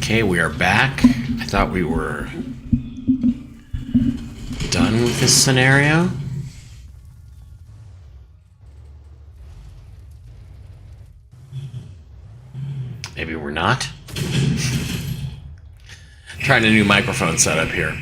Okay, we are back. I thought we were done with this scenario. Maybe we're not. Trying a new microphone setup here.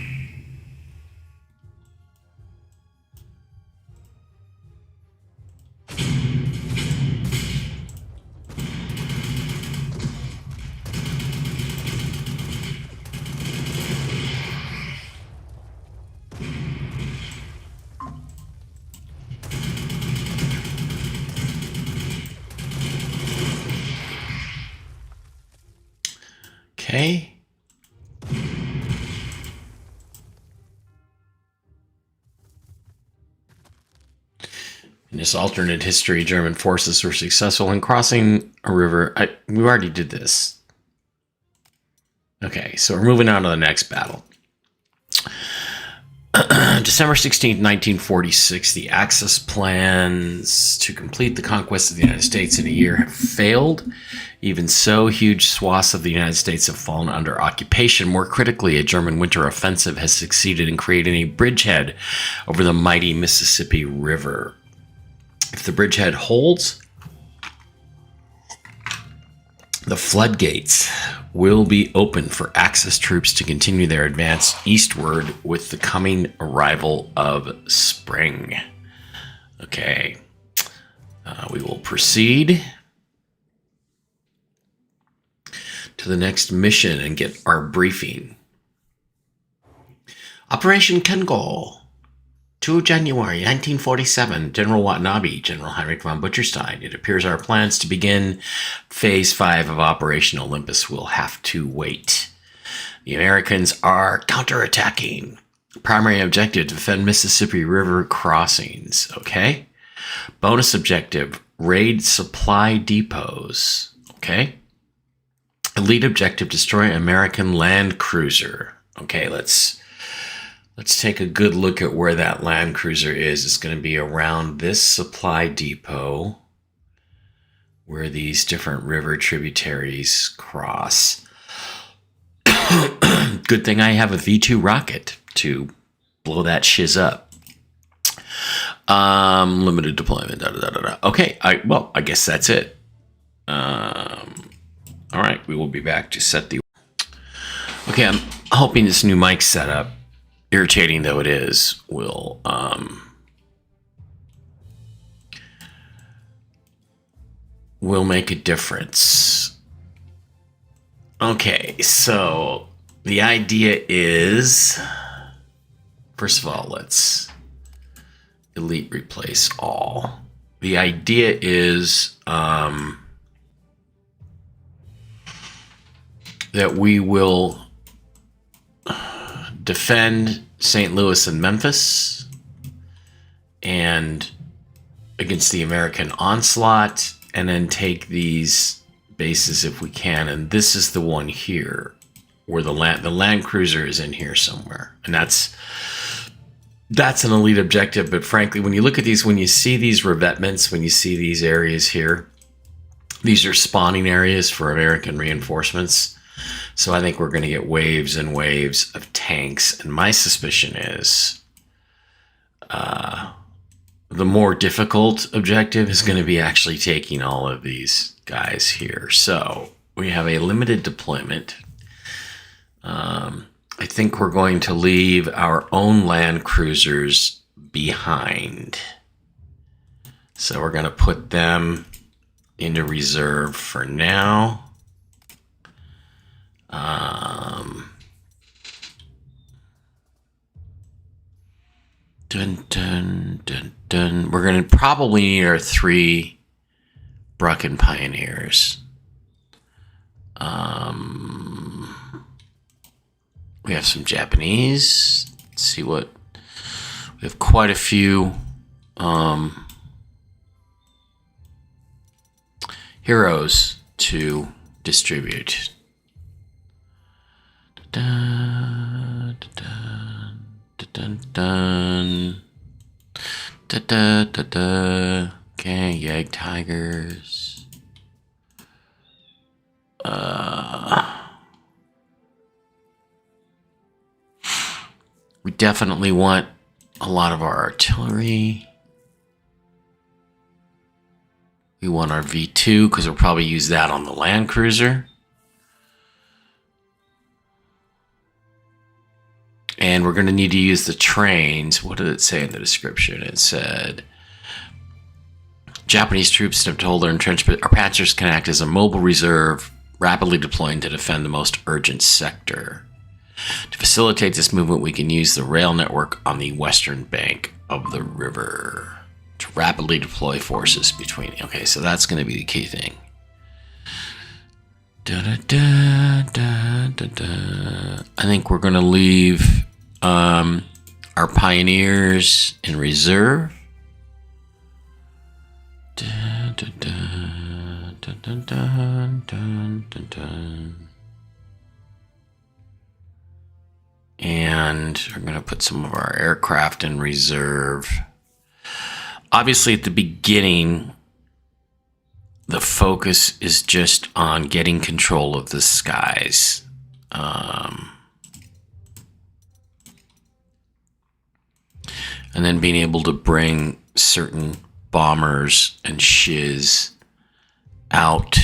Okay. In this alternate history, German forces were successful in crossing a river. We already did this. Okay, so we're moving on to the next battle. December 16th, 1946, the Axis plans to complete the conquest of the United States in a year have failed. Even so, huge swaths of the United States have fallen under occupation. More critically, a German winter offensive has succeeded in creating a bridgehead over the mighty Mississippi River. If the bridgehead holds, the floodgates will be open for Axis troops to continue their advance eastward with the coming arrival of spring. Okay, we will proceed to the next mission and get our briefing. Operation Kengo. 2 January 1947, General Watanabe, General Heinrich von Butcherstein. It appears our plans to begin Phase 5 of Operation Olympus will have to wait. The Americans are counterattacking. Primary objective, defend Mississippi River crossings. Okay. Bonus objective, raid supply depots. Okay. Elite objective, destroy American land cruiser. Okay, let's take a good look at where that land cruiser is. It's going to be around this supply depot where these different river tributaries cross. Good thing I have a V2 rocket to blow that shiz up. Limited deployment. Okay, I guess that's it. All right, we will be back to set the... Okay, I'm hoping this new mic setup, irritating though it is, will make a difference. Okay, so the idea is, first of all, let's delete, replace all. The idea is that we will defend St. Louis and Memphis and against the American onslaught, and then take these bases if we can. And this is the one here where the land cruiser is in here somewhere. And that's an elite objective. But frankly, when you look at these, when you see these revetments, when you see these areas here, these are spawning areas for American reinforcements. So I think we're going to get waves and waves of tanks. And my suspicion is the more difficult objective is going to be actually taking all of these guys here. So we have a limited deployment. I think we're going to leave our own land cruisers behind. So we're going to put them into reserve for now. Dun, dun, dun, dun. We're going to probably need our 3 Brucken Pioneers. We have some Japanese. Let's see what... We have quite a few heroes to distribute. Dun, dun, dun, dun, dun, dun, dun, dun. Okay, Yag Tigers. We definitely want a lot of our artillery. We want our V2 because we'll probably use that on the land cruiser. And we're going to need to use the trains. What did it say in the description? It said, Japanese troops have to hold their entrenchment. Our Panzers can act as a mobile reserve, rapidly deploying to defend the most urgent sector. To facilitate this movement, we can use the rail network on the western bank of the river to rapidly deploy forces between. Okay, so that's going to be the key thing. I think we're going to leave our pioneers in reserve. And we're going to put some of our aircraft in reserve. Obviously, at the beginning, the focus is just on getting control of the skies. And then being able to bring certain bombers and shiz out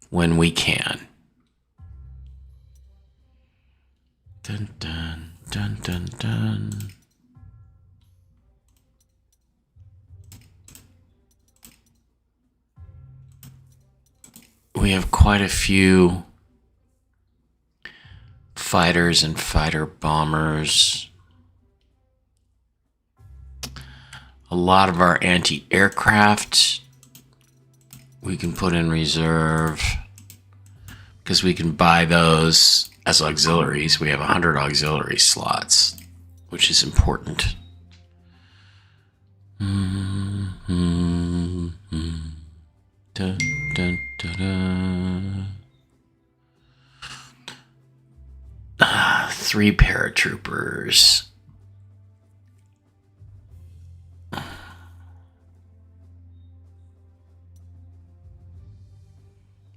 when we can. Dun, dun, dun, dun, dun. We have quite a few fighters and fighter bombers. A lot of our anti-aircraft we can put in reserve because we can buy those as auxiliaries. We have 100 auxiliary slots, which is important. Dun, dun, dun, dun. 3 paratroopers.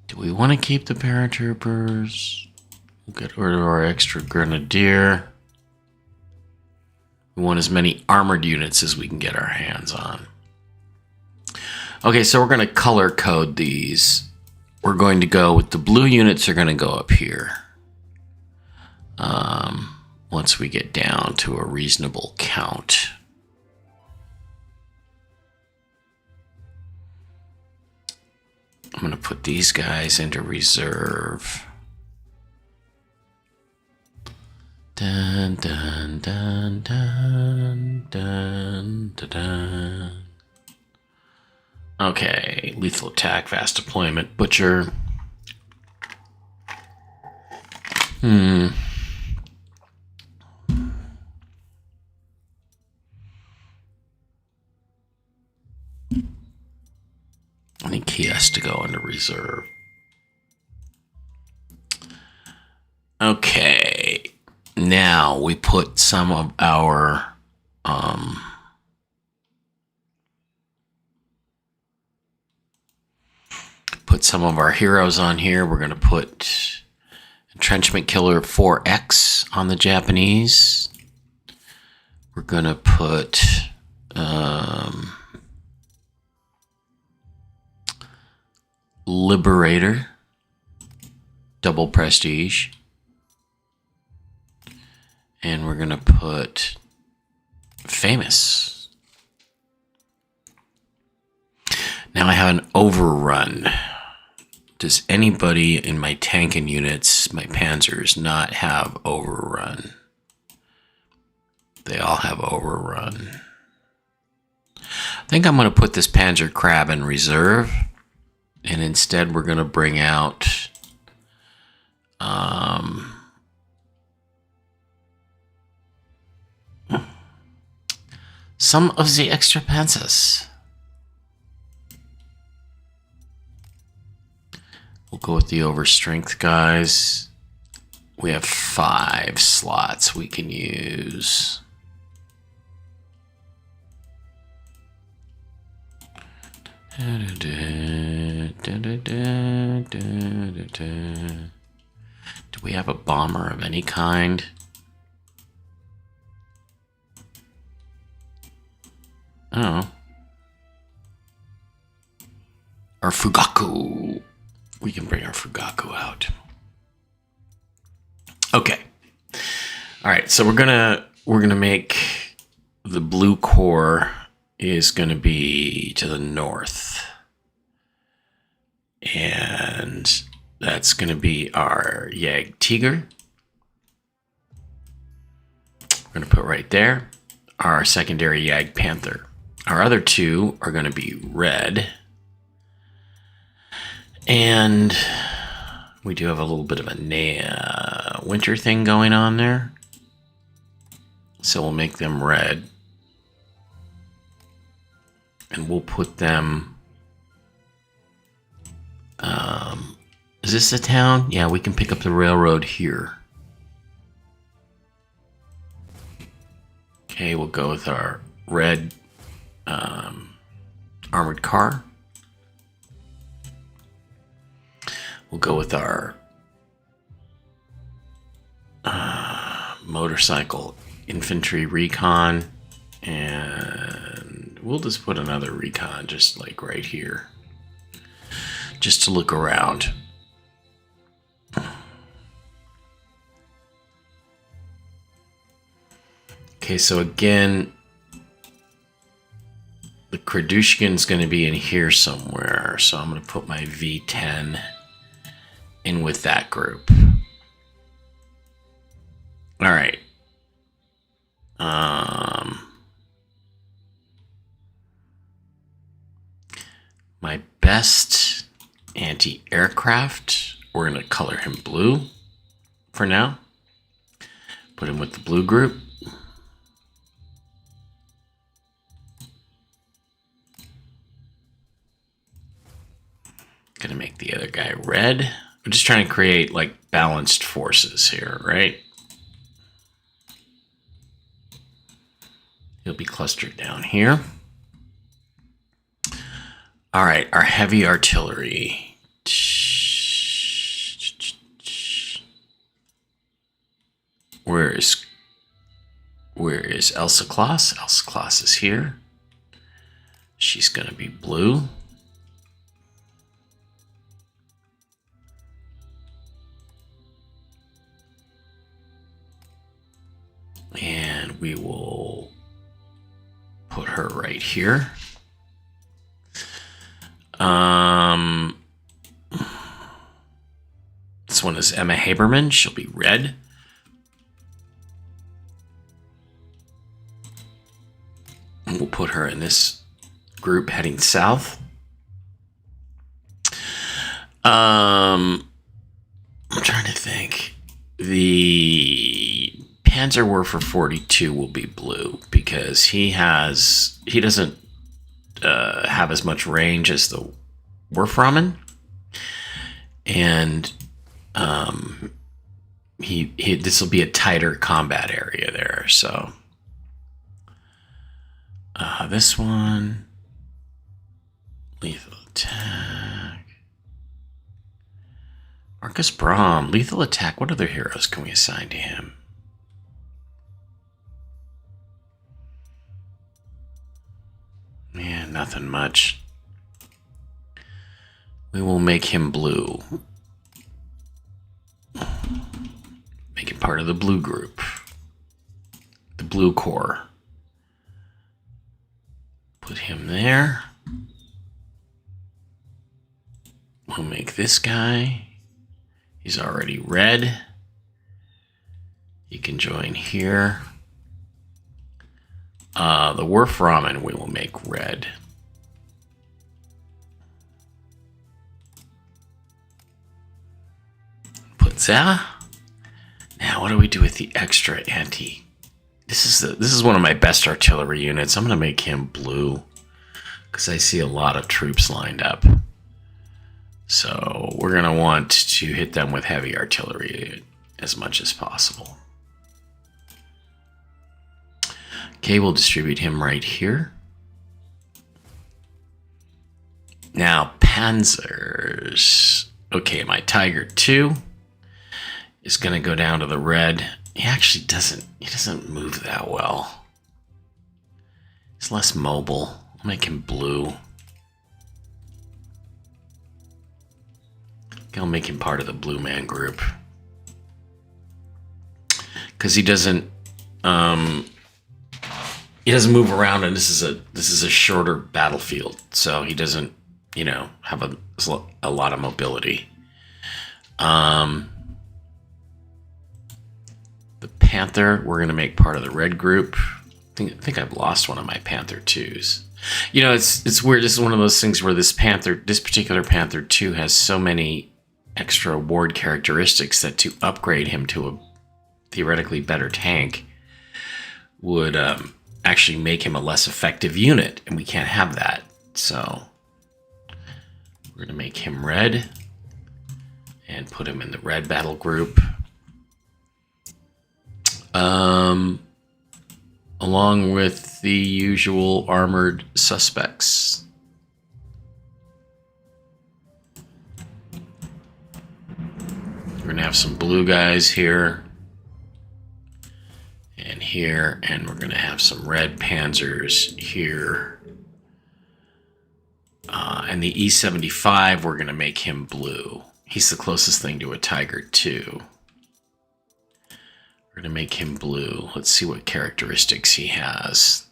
Do we want to keep the paratroopers? We'll get rid of our extra grenadier. We want as many armored units as we can get our hands on. Okay, so we're going to color code these. We're going to go with the blue units are going to go up here. Once we get down to a reasonable count. I'm going to put these guys into reserve. Dun, dun, dun, dun, dun, dun, dun. Okay, lethal attack, fast deployment, butcher. I think he has to go into reserve. Okay, now we put some of our heroes on here. We're going to put Entrenchment Killer 4X on the Japanese. We're going to put Liberator, double prestige. And we're going to put Famous. Now I have an overrun. Does anybody in my tanking units, my Panzers, not have overrun? They all have overrun. I think I'm going to put this Panzer Crab in reserve. And instead we're going to bring out some of the extra Panzers. We'll go with the overstrength guys. We have 5 slots we can use. Do we have a bomber of any kind? Oh. Our Fugaku. We can bring our Fugaku out. Okay. All right, so we're gonna make the blue core is gonna be to the north. And that's gonna be our Yag Tiger. We're gonna put right there. Our secondary Yag Panther. Our other two are gonna be red. And we do have a little bit of a winter thing going on there. So we'll make them red. And we'll put them... is this the town? Yeah, we can pick up the railroad here. Okay, we'll go with our red armored car. We'll go with our motorcycle infantry recon, and we'll just put another recon just like right here, just to look around. Okay, so again, the Kradushkin's going to be in here somewhere, so I'm going to put my V10 in with that group. All right. My best anti-aircraft, we're going to color him blue for now. Put him with the blue group. Gonna make the other guy red. We're just trying to create like balanced forces here, right? He'll be clustered down here. All right, our heavy artillery. Where is Elsa Claus? Elsa Claus is here. She's gonna be blue. And we will put her right here. This one is Emma Haberman. She'll be red. And we'll put her in this group heading south. I'm trying to think. The Panzer Werfer 42 will be blue because he doesn't have as much range as the Werframen, and this will be a tighter combat area there. So this one, lethal attack. Marcus Brahm, lethal attack. What other heroes can we assign to him? Man, nothing much. We will make him blue. Make him part of the blue group. The blue corps. Put him there. We'll make this guy. He's already red. He can join here. The Werframen we will make red. Put that. Now, what do we do with the extra anti? This is one of my best artillery units. I'm gonna make him blue because I see a lot of troops lined up. So we're gonna want to hit them with heavy artillery as much as possible. Okay, we'll distribute him right here. Now, Panzers. Okay, my Tiger 2 is going to go down to the red. He actually doesn't move that well. He's less mobile. I'll make him blue. I'll make him part of the blue man group. Because he doesn't move around, and this is a shorter battlefield, so he doesn't, have a lot of mobility. The Panther, we're going to make part of the red group. I think I've lost one of my Panther 2s. It's weird. This is one of those things where this particular Panther 2 has so many extra award characteristics that to upgrade him to a theoretically better tank would actually make him a less effective unit, and we can't have that. So we're going to make him red and put him in the red battle group. Along with the usual armored suspects. We're going to have some blue guys here and here, and we're going to have some red Panzers here. And the E-75, we're going to make him blue. He's the closest thing to a Tiger II. We're going to make him blue. Let's see what characteristics he has.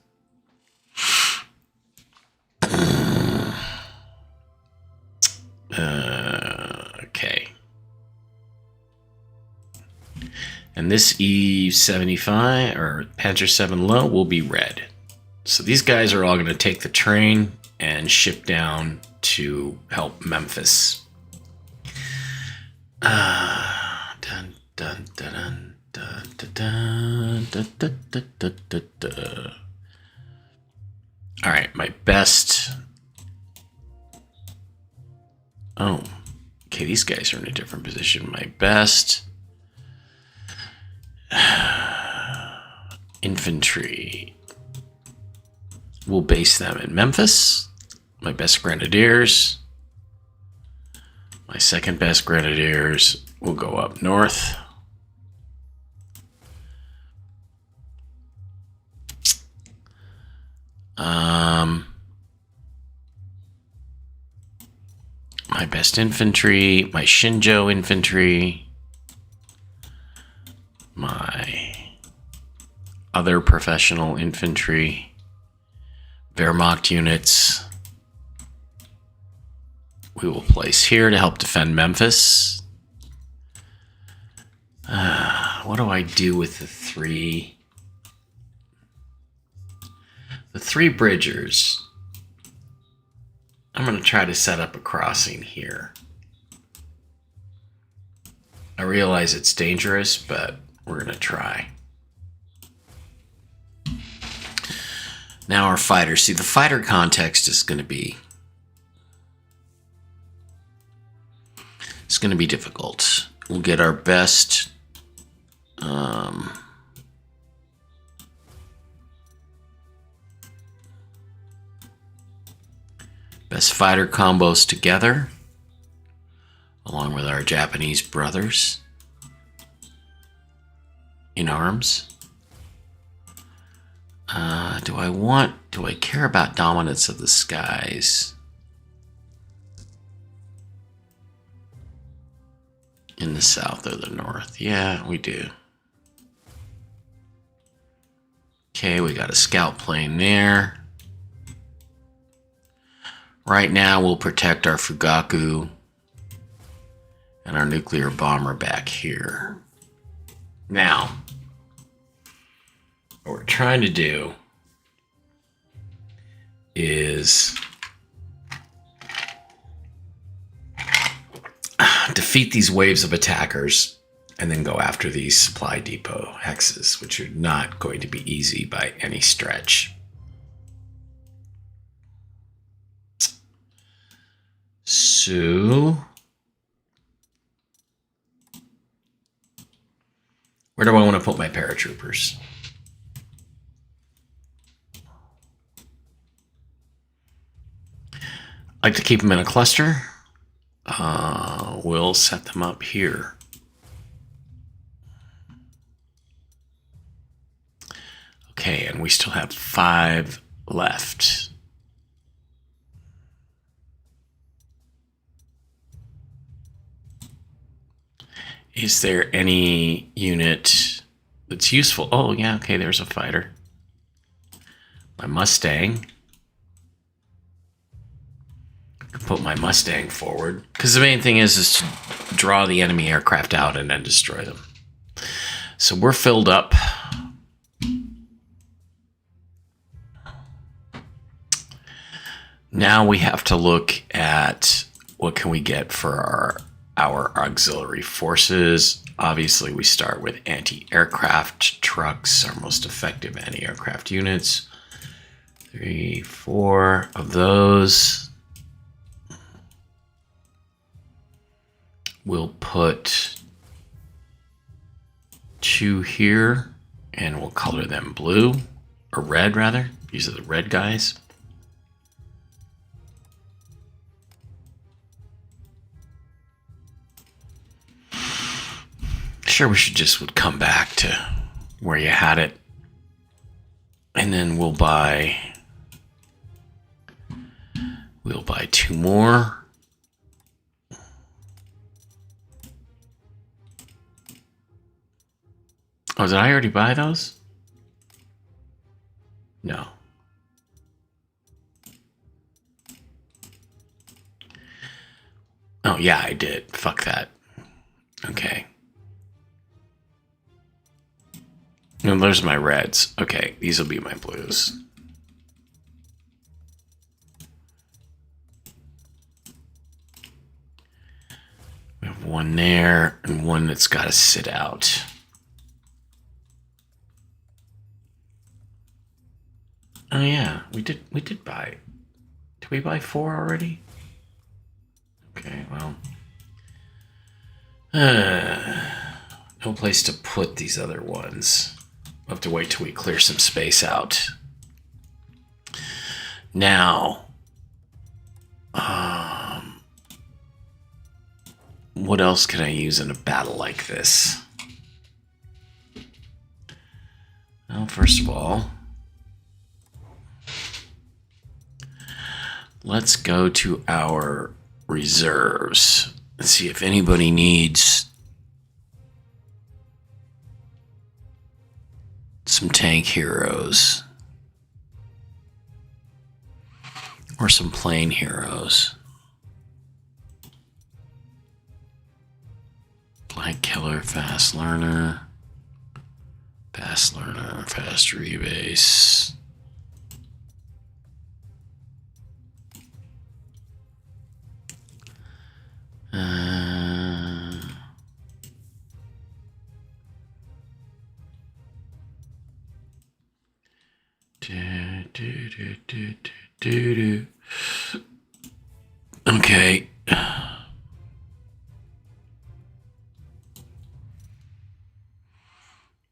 Okay. And this E-75, or Panzer 7 low, will be red. So these guys are all going to take the train and ship down to help Memphis. Dun, dun, dun, dun, dun, dun, dun, dun, dun, dun, dun, dun. All right, my best. Oh, okay, these guys are in a different position. My best infantry. We'll base them in Memphis. My best grenadiers. My second best grenadiers will go up north. My best infantry, my Shinjo infantry, my other professional infantry, Wehrmacht units, we will place here to help defend Memphis. What do I do with the three bridgers? I'm going to try to set up a crossing here. I realize it's dangerous, but we're going to try. Now our fighters. See, the fighter context is going to be... It's going to be difficult. We'll get our best... best fighter combos together, along with our Japanese brothers in arms. Do I care about dominance of the skies in the south or the north? Yeah, we do. Okay, we got a scout plane there. Right now, we'll protect our Fugaku and our nuclear bomber back here. Now, what we're trying to do is defeat these waves of attackers and then go after these supply depot hexes, which are not going to be easy by any stretch. So, where do I want to put my paratroopers? I like to keep them in a cluster. We'll set them up here. Okay, and we still have 5 left. Is there any unit that's useful? Oh, yeah, okay, there's a fighter. My Mustang. I can put my Mustang forward. Because the main thing is to draw the enemy aircraft out and then destroy them. So we're filled up. Now we have to look at what can we get for our auxiliary forces. Obviously, we start with anti-aircraft trucks, our most effective anti-aircraft units. 3, 4 of those. We'll put 2 here, and we'll color them blue, or red rather. These are the red guys. Sure, we should just would come back to where you had it. And then we'll buy 2 more. Oh, did I already buy those? No. Oh, yeah, I did. Fuck that. Okay. And there's my reds. Okay, these will be my blues. We have one there and one that's got to sit out. Oh yeah, we did buy. Did we buy 4 already? Okay, well. No place to put these other ones. We'll have to wait till we clear some space out. Now, what else can I use in a battle like this? Well, first of all, let's go to our reserves and see if anybody needs some tank heroes or some plane heroes. Flight killer, fast learner, fast rebase. Okay.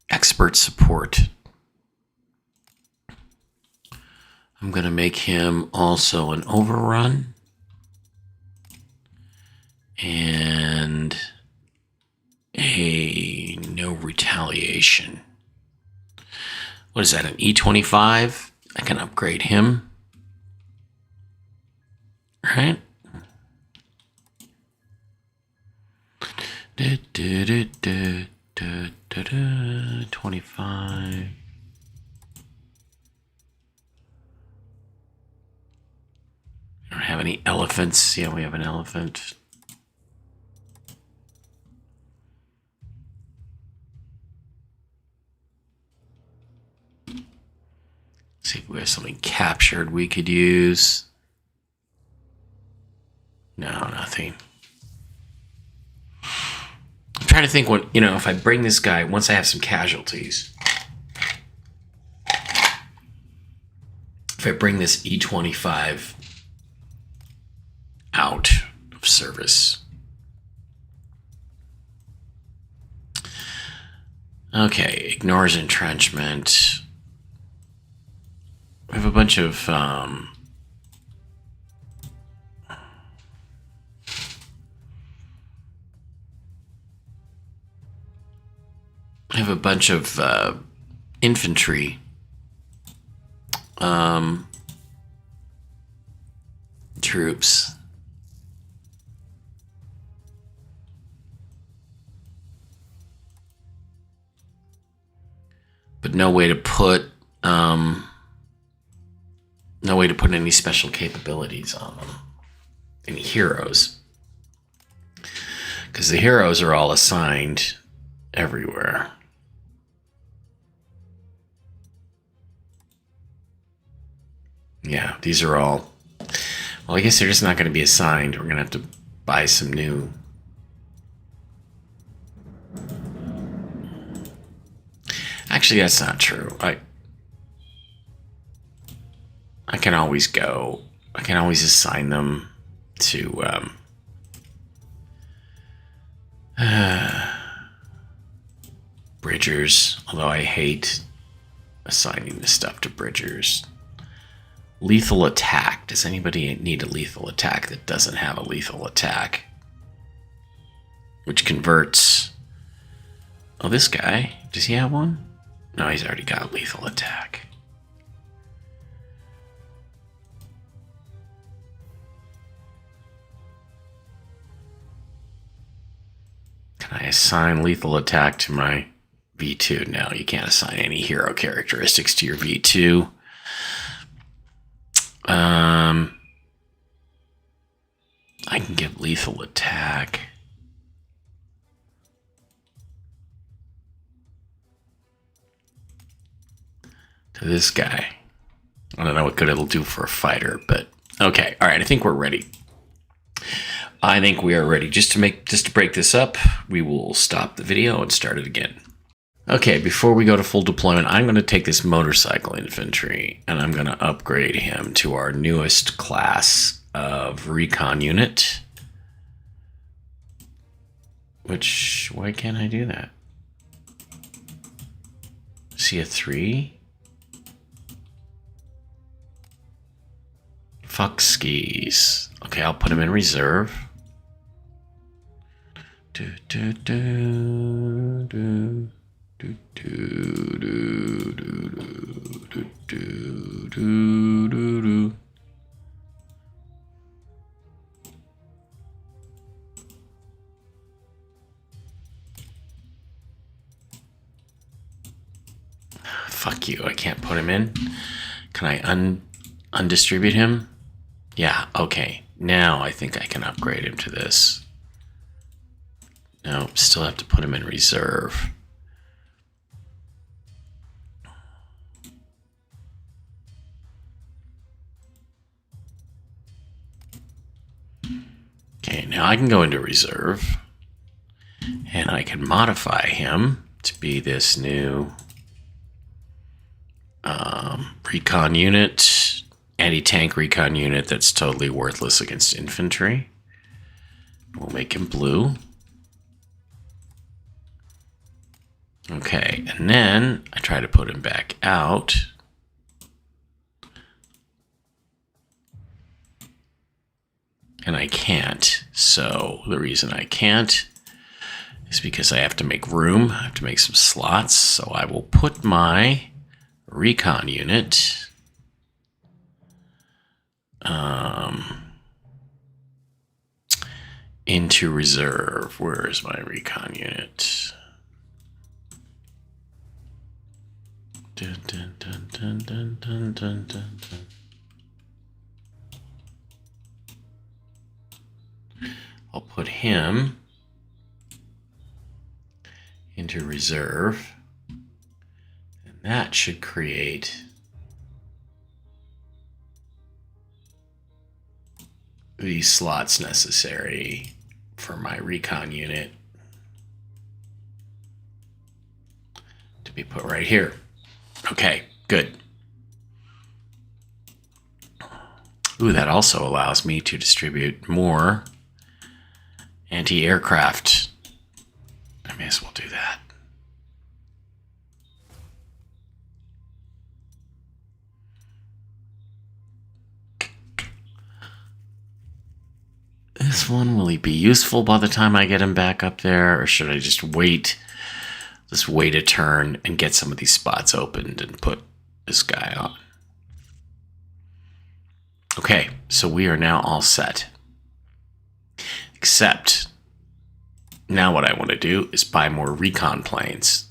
Expert support. I'm going to make him also an overrun. And a no retaliation. What is that, an E25? I can upgrade him. Right? 25. We don't have any elephants. Yeah, we have an elephant. See if we have something captured we could use. No, nothing. I'm trying to think what, if I bring this guy, once I have some casualties. If I bring this E25 out of service. Okay, ignores entrenchment. We have a bunch of infantry troops. But no way to put any special capabilities on them. Any heroes. Because the heroes are all assigned everywhere. Yeah, these are all... Well, I guess they're just not going to be assigned. We're going to have to buy some new... Actually, that's not true. I can always go... I can always assign them to... Bridgers, although I hate assigning this stuff to Bridgers. Lethal attack. Does anybody need a lethal attack that doesn't have a lethal attack? Which converts... Oh, this guy. Does he have one? No, he's already got lethal attack. Can I assign lethal attack to my V2? No, you can't assign any hero characteristics to your V2. I can give lethal attack. To this guy. I don't know what good it'll do for a fighter, but okay. All right, I think we're ready. I think we are ready. Just to break this up, we will stop the video and start it again. Okay, before we go to full deployment, I'm going to take this motorcycle infantry and I'm going to upgrade him to our newest class of recon unit. Which, why can't I do that? Is he a 3? Fuck skis. Okay, I'll put him in reserve. Fuck you, I can't put him in. Can I undistribute him? Yeah, okay. Now I think I can upgrade him to this. No, still have to put him in reserve. Okay, now I can go into reserve. And I can modify him to be this new recon unit, anti-tank recon unit that's totally worthless against infantry. We'll make him blue. Okay, and then I try to put him back out. And I can't. So the reason I can't is because I have to make room. I have to make some slots. So I will put my recon unit into reserve. Where is my recon unit? Dun, dun, dun, dun, dun, dun, dun, dun, dun. I'll put him into reserve, and that should create these slots necessary for my recon unit to be put right here. Okay, good. Ooh, that also allows me to distribute more anti-aircraft. I may as well do that. This one, will he be useful by the time I get him back up there? Or should I just wait a turn and get some of these spots opened and put this guy on? Okay, so we are now all set. Except, now what I want to do is buy more recon planes.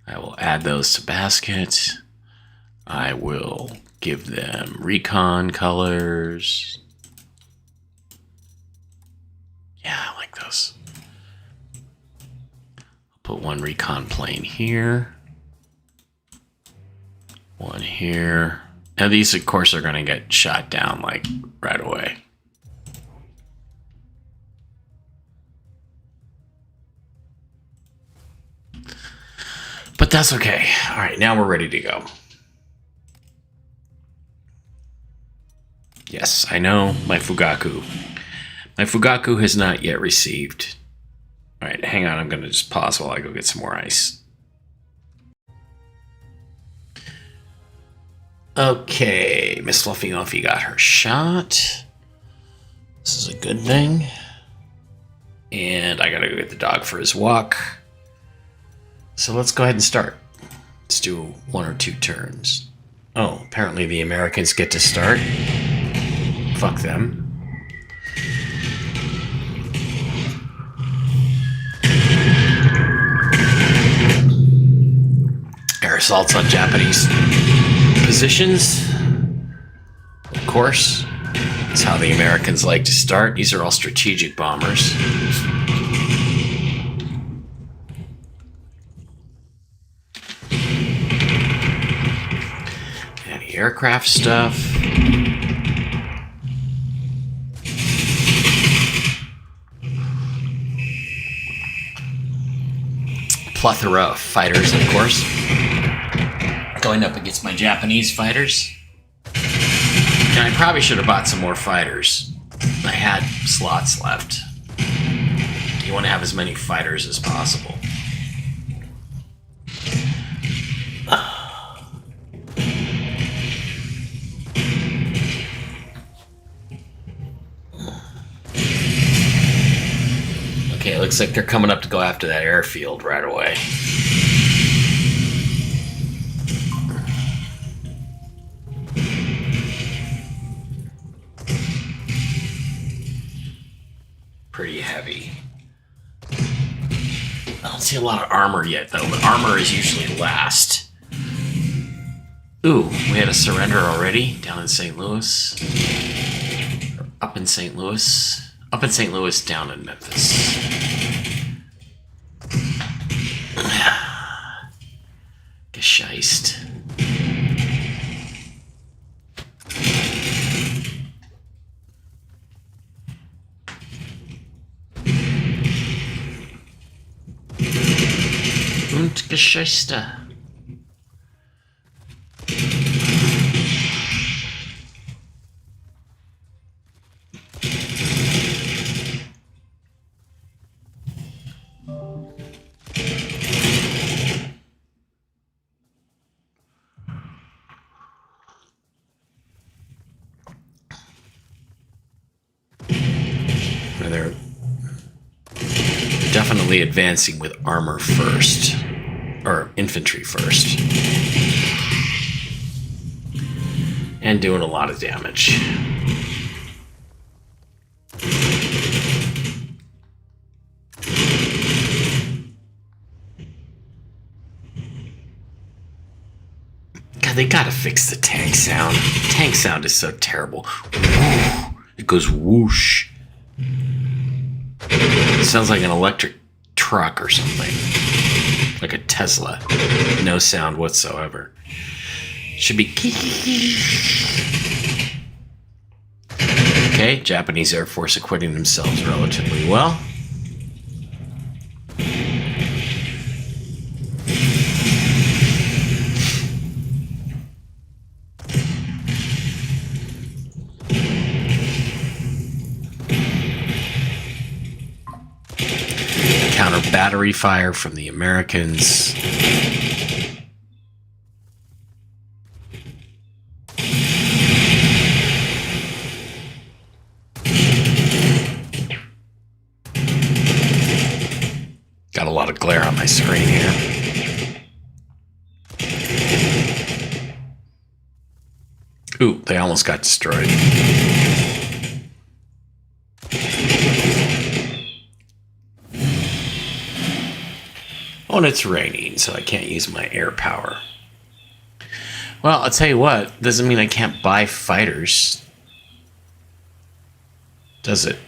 I will add those to basket. I will give them recon colors. Yeah, I like those. I'll put one recon plane here. One here. Now these, of course, are going to get shot down like right away. But that's okay. All right, now we're ready to go. Yes, I know, my Fugaku. My Fugaku has not yet received. All right, hang on. I'm going to just pause while I go get some more ice. Okay, Miss Fluffy Muffy got her shot. This is a good thing. And I got to go get the dog for his walk. So let's go ahead and start. Let's do 1 or 2 turns. Oh, apparently the Americans get to start. Fuck them. Air assaults on Japanese positions. Of course. That's how the Americans like to start. These are all strategic bombers. Aircraft stuff. Plethora of fighters, of course. Going up against my Japanese fighters. And I probably should have bought some more fighters. I had slots left. You want to have as many fighters as possible. Okay, it looks like they're coming up to go after that airfield right away. Pretty heavy. I don't see a lot of armor yet, though. The armor is usually last. Ooh, we had a surrender already down in St. Louis. Or up in St. Louis. Up in St. Louis, down in Memphis. Gescheist. Und Geschichte. They're definitely advancing with armor first, or infantry first, and doing a lot of damage. God, they gotta fix the tank sound. Tank sound is so terrible. It goes whoosh. It sounds like an electric truck or something. Like a Tesla. No sound whatsoever. Should be... Okay, Japanese Air Force acquitting themselves relatively well. Counter battery fire from the Americans. Got a lot of glare on my screen here. they almost got destroyed. Oh, and it's raining, so I can't use my air power. Well, I'll tell you what, doesn't mean I can't buy fighters. Does it?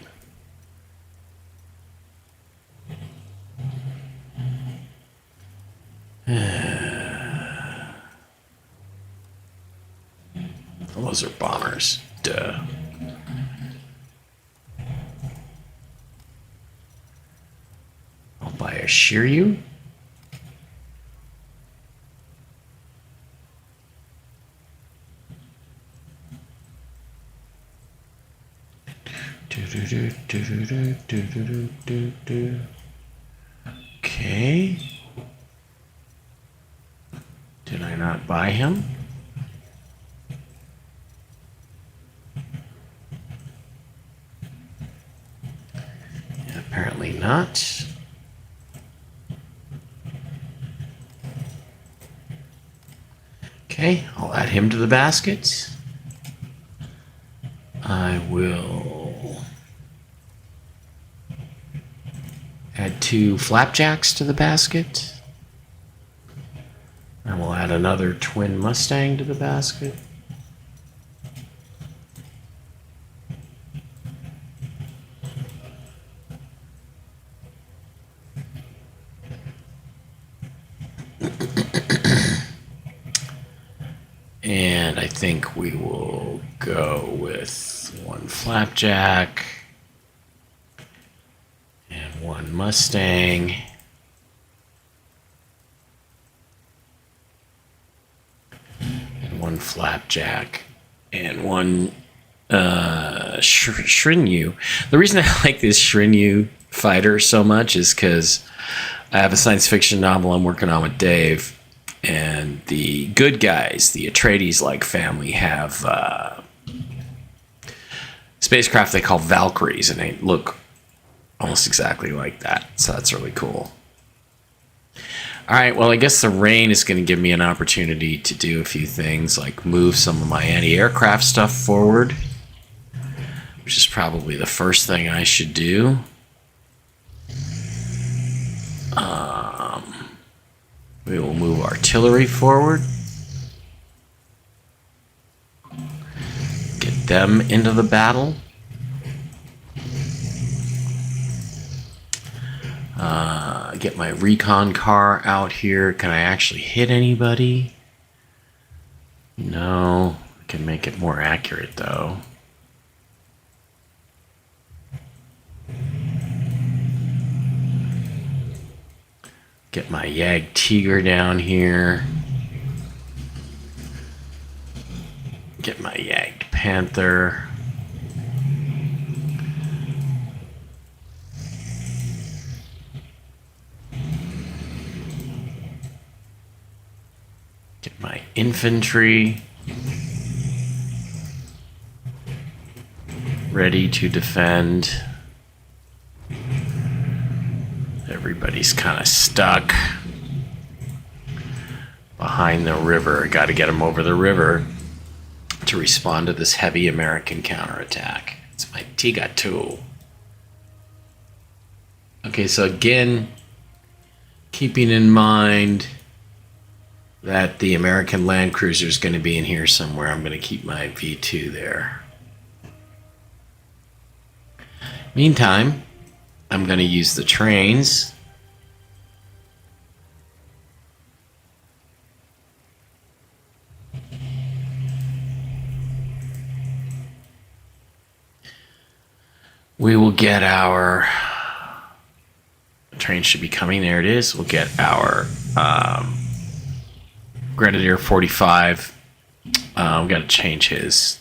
Oh, those are bombers. Duh. I'll buy a Shiryu. Okay. Did I not buy him? Yeah, apparently not. Okay, I'll add him to the basket. I will add 2 flapjacks to the basket. I will add another twin Mustang to the basket. And I think we will go with 1 flapjack and 1 Mustang. And 1 flapjack and 1 Shrinyu. The reason I like this Shrinyu fighter so much is because I have a science fiction novel I'm working on with Dave. And the good guys, the Atreides-like family, have spacecraft they call Valkyries, and they look almost exactly like that. So that's really cool. All right, well, I guess the rain is going to give me an opportunity to do a few things, like move some of my anti-aircraft stuff forward, which is probably the first thing I should do. We will move artillery forward. Get them into the battle. Get my recon car out here. Can I actually hit anybody? No. I can make it more accurate, though. Get my Yag Tiger down here. Get my Yag Panther. Get my infantry ready to defend. Everybody's kind of stuck behind the river. I got to get them over the river to respond to this heavy American counterattack. It's my Tiga 2. Okay, so again, keeping in mind that the American Land Cruiser is going to be in here somewhere, I'm going to keep my V2 there. Meantime, I'm going to use the trains. We will get our... The train should be coming. There it is. We'll get our Grenadier 45. We got to change his...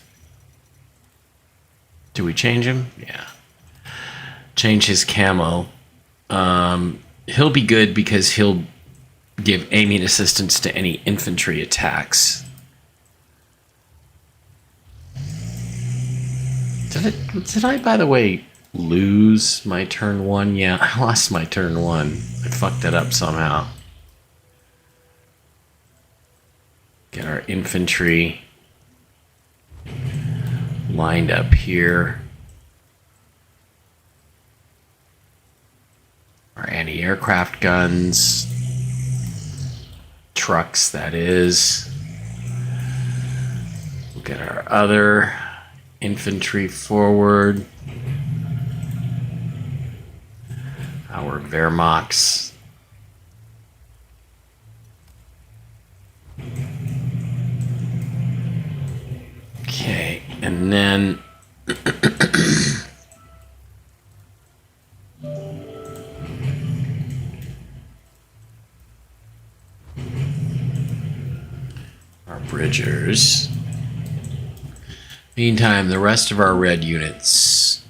Do we change him? Yeah. Change his camo. He'll be good because he'll give aiming assistance to any infantry attacks. Did I, by the way, lose my turn 1? Yeah, I lost my turn 1. I fucked it up somehow. Get our infantry lined up here. Our anti-aircraft guns, trucks, that is. We'll get our other infantry forward. Our Wehrmachts. Okay, and then our bridgers. Meantime, the rest of our red units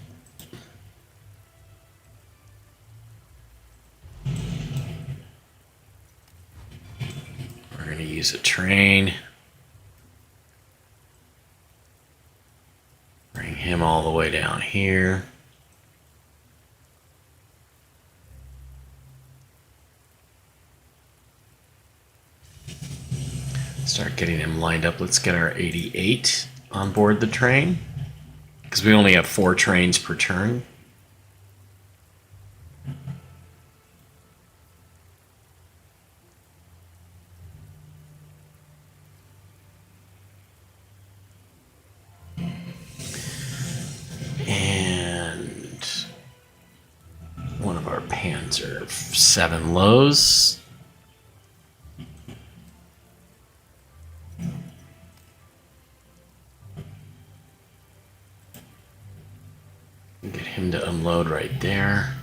we're going to use a train. Bring him all the way down here. Start getting him lined up. Let's get our 88 on board the train, because we only have 4 trains per turn. And one of our Panzer 7 lows. Get him to unload right there.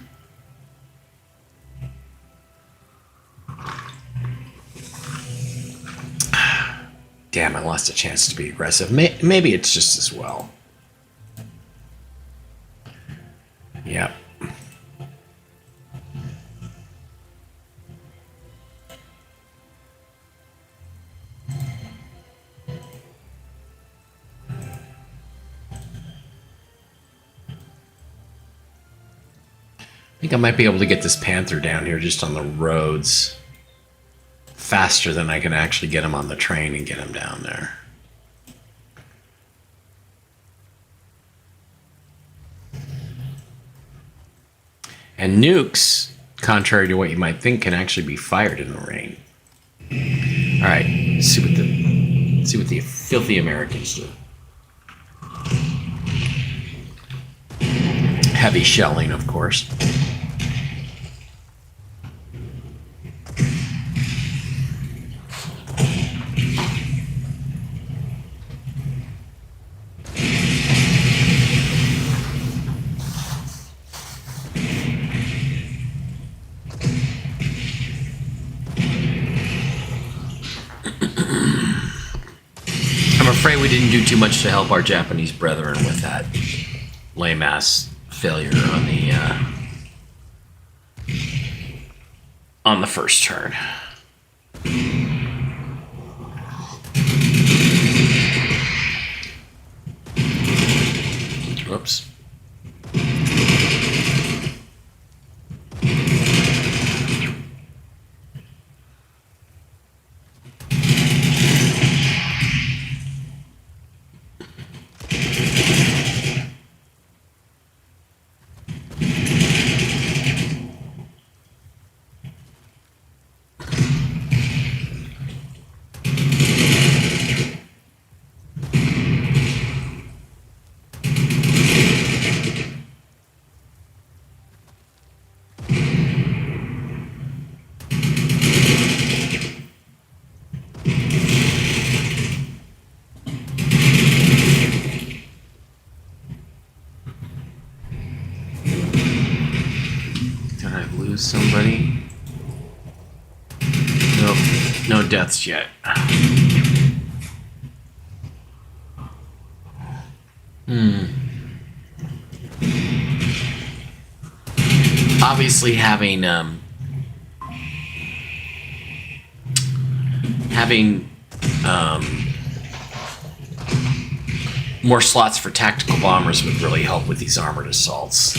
Damn, I lost a chance to be aggressive. Maybe it's just as well. Yep. I think I might be able to get this Panther down here just on the roads faster than I can actually get him on the train and get him down there. And nukes, contrary to what you might think, can actually be fired in the rain. All right, let's see what the filthy Americans do. Heavy shelling, of course. I'm afraid we didn't do too much to help our Japanese brethren with that lame-ass failure on the first turn. Whoops. Somebody? Nope, no deaths yet. Obviously, having more slots for tactical bombers would really help with these armored assaults.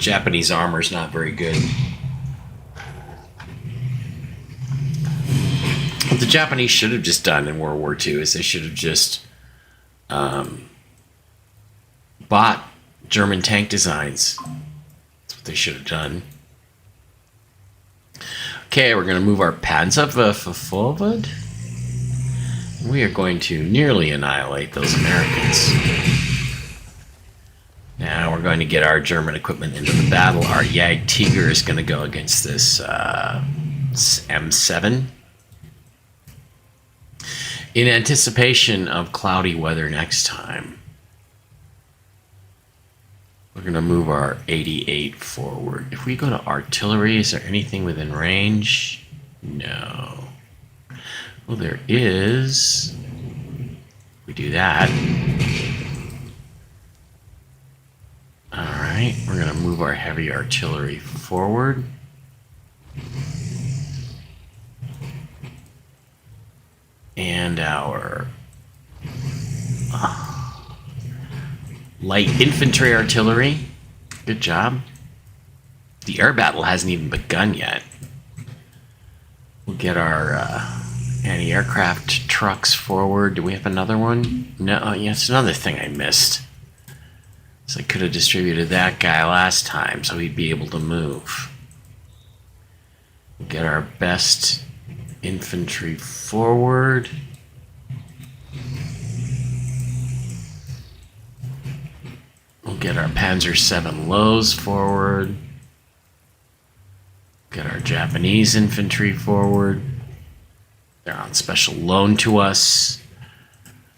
Japanese armor is not very good. What the Japanese should have just done in World War II is they should have just bought German tank designs. That's what they should have done. Okay, we're going to move our Panzer forward. We are going to nearly annihilate those Americans. Now we're going to get our German equipment into the battle. Our Jagdtiger is going to go against this M7. In anticipation of cloudy weather next time, we're going to move our 88 forward. If we go to artillery, is there anything within range? No. Well, there is. We do that. Alright, we're going to move our heavy artillery forward. And our light infantry artillery. Good job. The air battle hasn't even begun yet. We'll get our anti-aircraft trucks forward. Do we have another one? No, yes, another thing I missed. So I could have distributed that guy last time so he'd be able to move. We'll get our best infantry forward. We'll get our Panzer 7 lows forward. Get our Japanese infantry forward. They're on special loan to us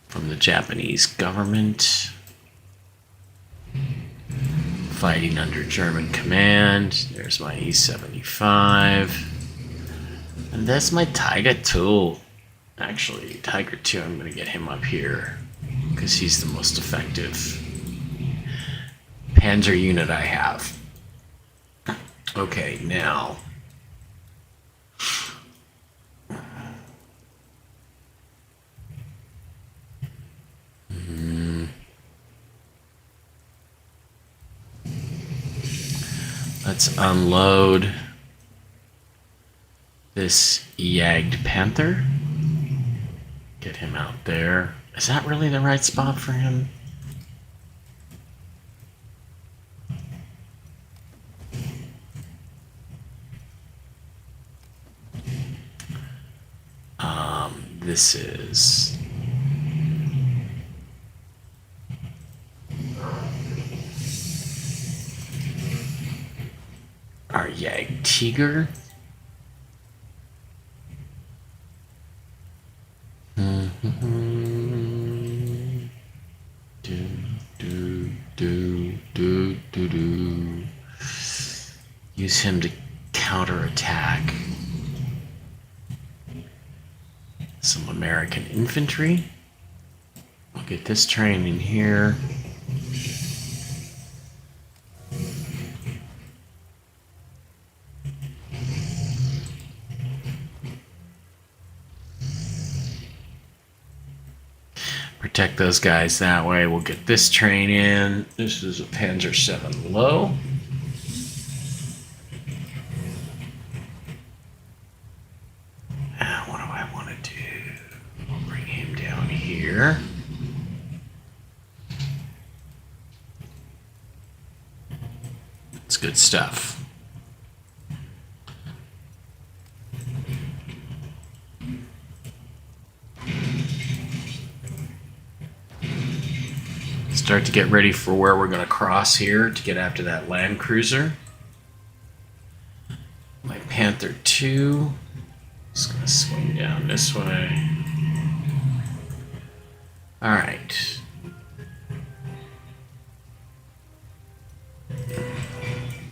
from the Japanese government. Fighting under German command. There's my E-75. And that's my Tiger 2. Actually, Tiger 2, I'm going to get him up here because he's the most effective Panzer unit I have. Okay, now. Let's unload this Jagd Panther. Get him out there. Is that really the right spot for him? This is our Jagdtiger. Use him to counterattack some American infantry. I'll get this train in here. Protect those guys that way. We'll get this train in. This is a Panzer 7 low. What do I want to do? We'll bring him down here. It's good stuff. Start to get ready for where we're going to cross here to get after that land cruiser. My Panther 2 is going to swing down this way. All right.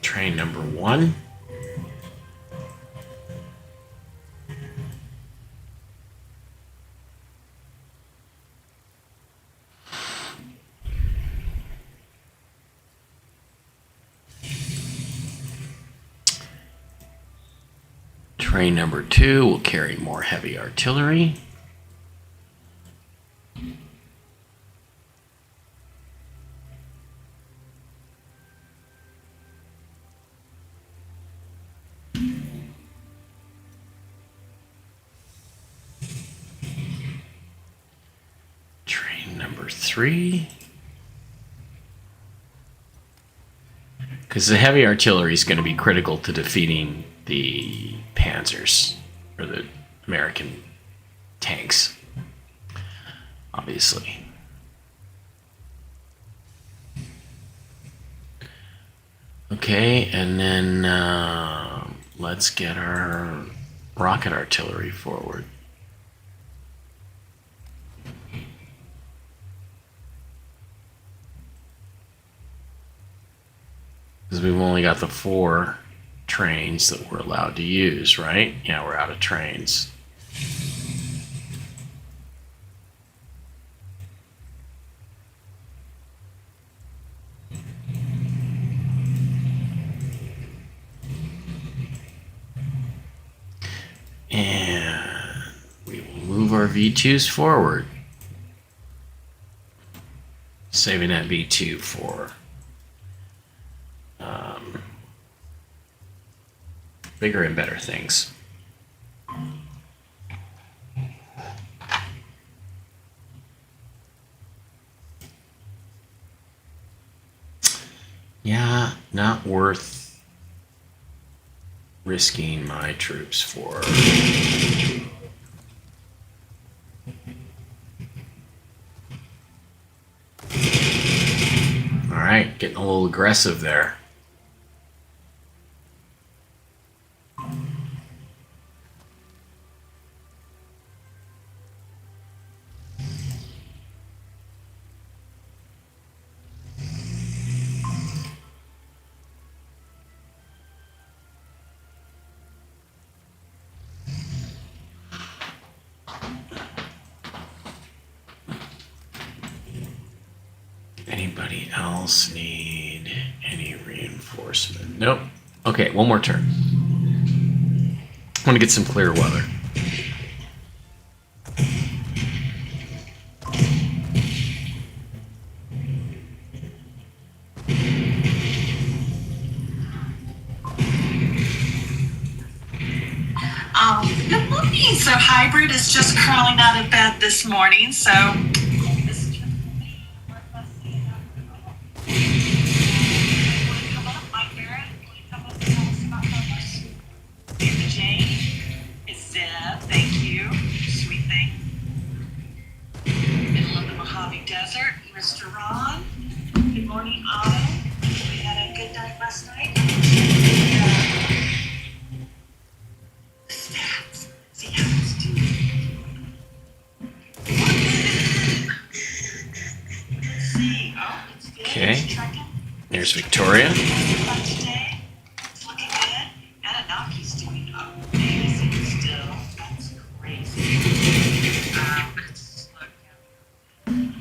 Train number 1. Train number 2 will carry more heavy artillery. number 3. Because the heavy artillery is going to be critical to defeating the Panzers, or the American tanks, obviously. Okay, and then let's get our rocket artillery forward. Because we've only got the 4 trains that we're allowed to use, right? Yeah, we're out of trains. And we will move our V2s forward, saving that V2 for bigger and better things. Yeah, not worth risking my troops for. All right, getting a little aggressive there. Anybody else need any reinforcement? Nope. Okay, one more turn. I want to get some clear weather. Good morning. So Hybrid is just crawling out of bed this morning, so Desert, Mr. Ron. Good morning, Otto. We had a good night last night. Stats. See how it's doing. Let's see. Oh, it's good. Okay. There's Victoria. Today. It's looking good. Ananaki's doing amazing still. That's crazy. But it's slow down.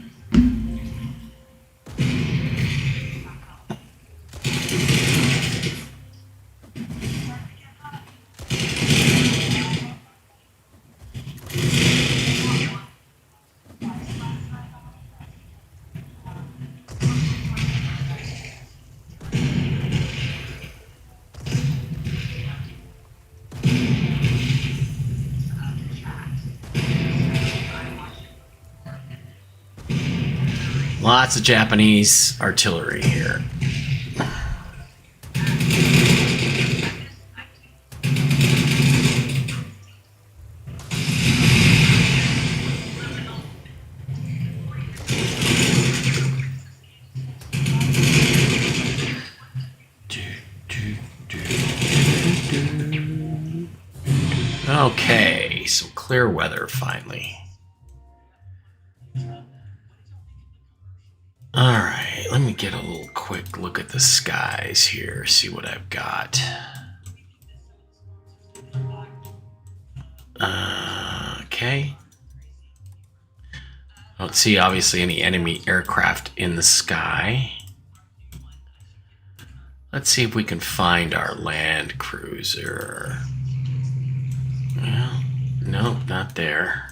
Lots of Japanese artillery here. Okay, some clear weather finally. Alright, let me get a little quick look at the skies here, see what I've got. Okay. I don't see obviously any enemy aircraft in the sky. Let's see if we can find our land cruiser. Well, nope, not there.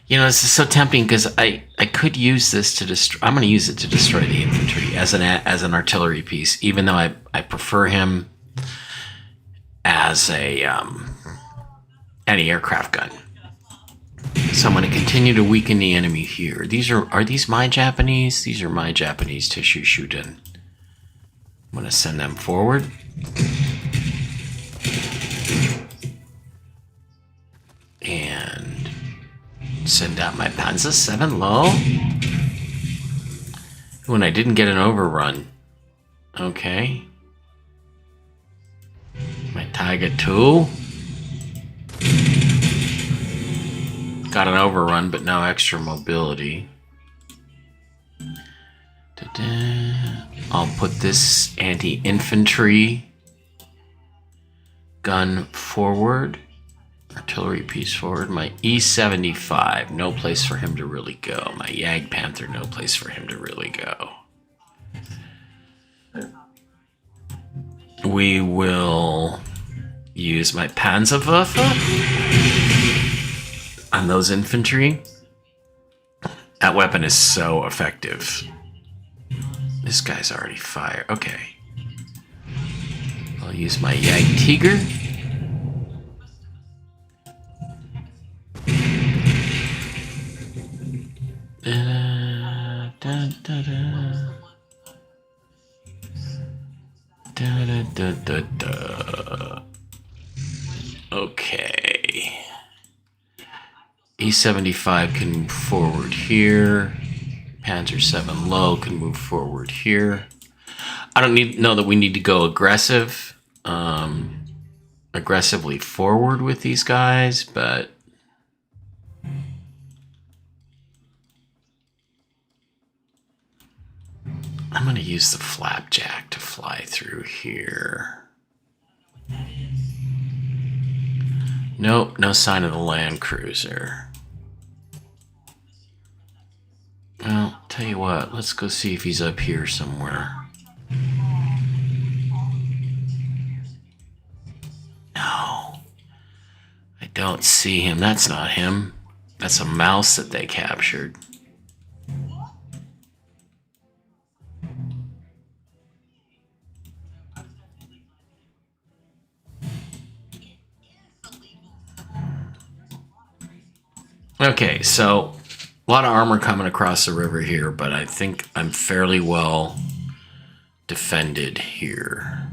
You know, this is so tempting because I could use this to destroy. I'm going to use it to destroy the infantry as an artillery piece, even though I prefer him as a anti-aircraft gun. So I'm going to continue to weaken the enemy here. Are these my Japanese? These are my Japanese tissue shuten. I'm going to send them forward. And send out my Panzer 7 low. When I didn't get an overrun. Okay. My Tiger 2. Got an overrun, but no extra mobility. I'll put this anti-infantry gun forward. Artillery piece forward. My E-75, no place for him to really go. My Jagd Panther, no place for him to really go. We will use my Panzerwaffe on those infantry. That weapon is so effective. This guy's already fired. Okay. I'll use my Jagd Tiger. Okay. E-75 can move forward here. Panzer 7 low can move forward here. I don't know that we need to go aggressively forward with these guys, but I'm going to use the flapjack to fly through here. Nope, no sign of the land cruiser. Well, tell you what, let's go see if he's up here somewhere. No, I don't see him. That's not him. That's a mouse that they captured. Okay, so a lot of armor coming across the river here, but I think I'm fairly well defended here.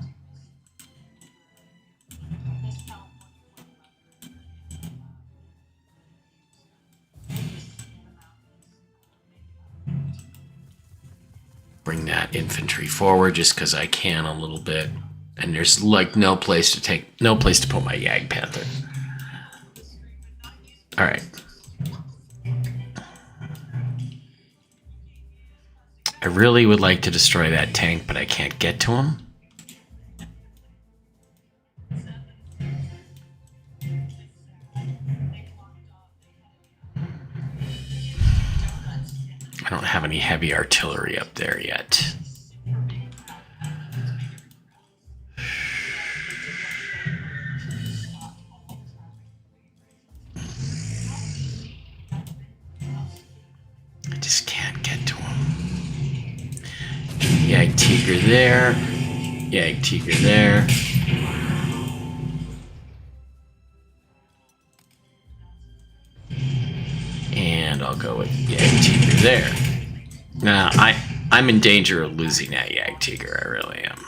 Bring that infantry forward just because I can a little bit. And there's like no place to put my Jagd Panther. All right. I really would like to destroy that tank, but I can't get to him. I don't have any heavy artillery up there yet. I just can't get to him. Jagd Tiger there. Jagd Tiger there. And I'll go with Jagd Tiger there. Now, I'm in danger of losing that Jagd Tiger. I really am.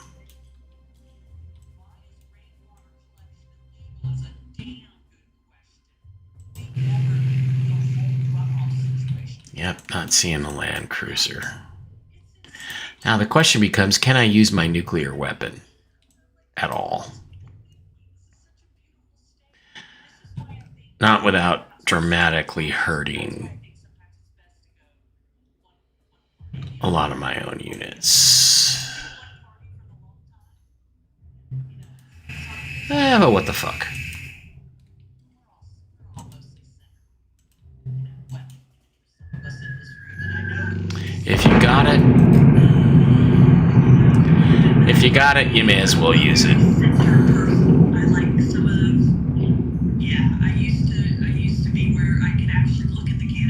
Yep, not seeing the land cruiser. Now the question becomes, can I use my nuclear weapon at all? Not without dramatically hurting a lot of my own units. But what the fuck? If you got it, you may as well use it. I like some of those. Yeah, I used to be where I could actually look at the camera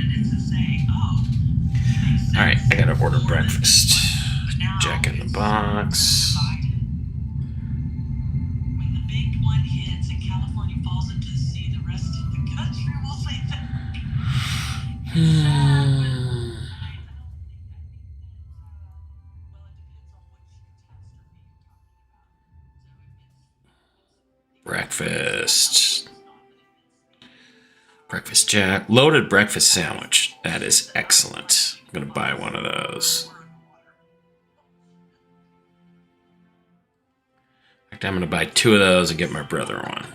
rocks. When the big one hits and California falls into the sea, the rest of the country will say that. Breakfast. Breakfast jack. Loaded breakfast sandwich. That is excellent. I'm going to buy one of those. In fact, I'm going to buy 2 of those and get my brother one.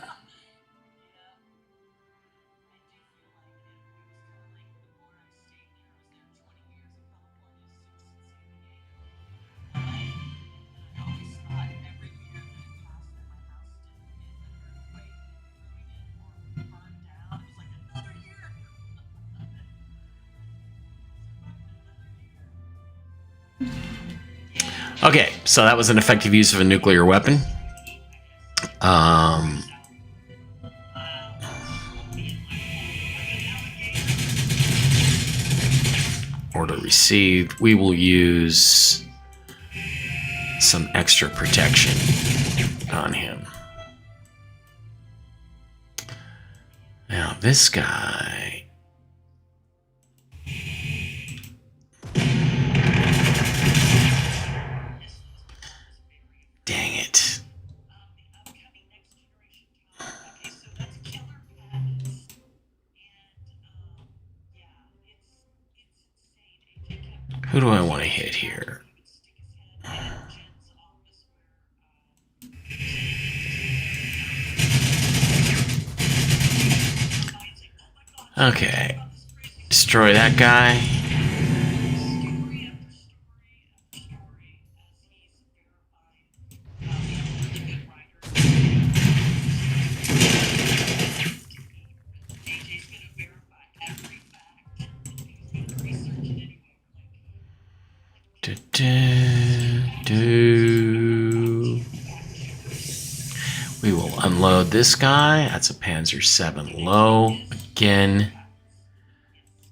Okay, so that was an effective use of a nuclear weapon. Order received. We will use some extra protection on him. Now, this guy... Dang it. Who do I want to hit here? Okay. Destroy that guy. We will unload this guy. That's a Panzer 7 low. Again,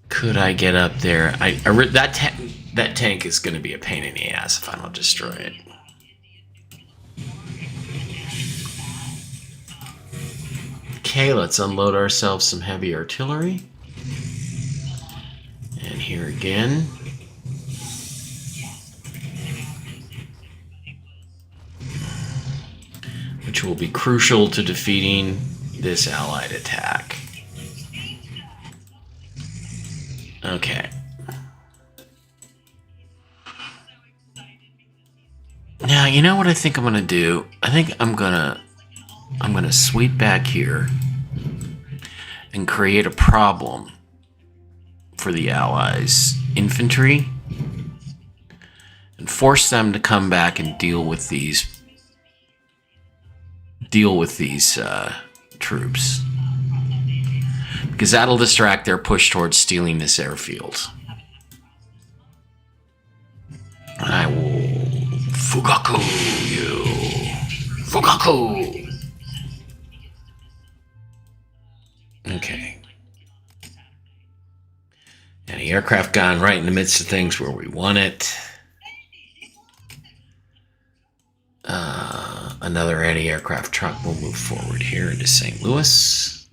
could I get up there? That tank is going to be a pain in the ass if I don't destroy it. Okay, let's unload ourselves some heavy artillery. And here again. Which will be crucial to defeating this allied attack. Okay. Now, you know what I think I'm going to do? I think I'm going to sweep back here and create a problem for the Allies' infantry and force them to come back and deal with these troops, because that'll distract their push towards stealing this airfield. I will Fugaku you. Fugaku. Okay. And the aircraft gone right in the midst of things where we want it. Another anti-aircraft truck will move forward here into St. Louis.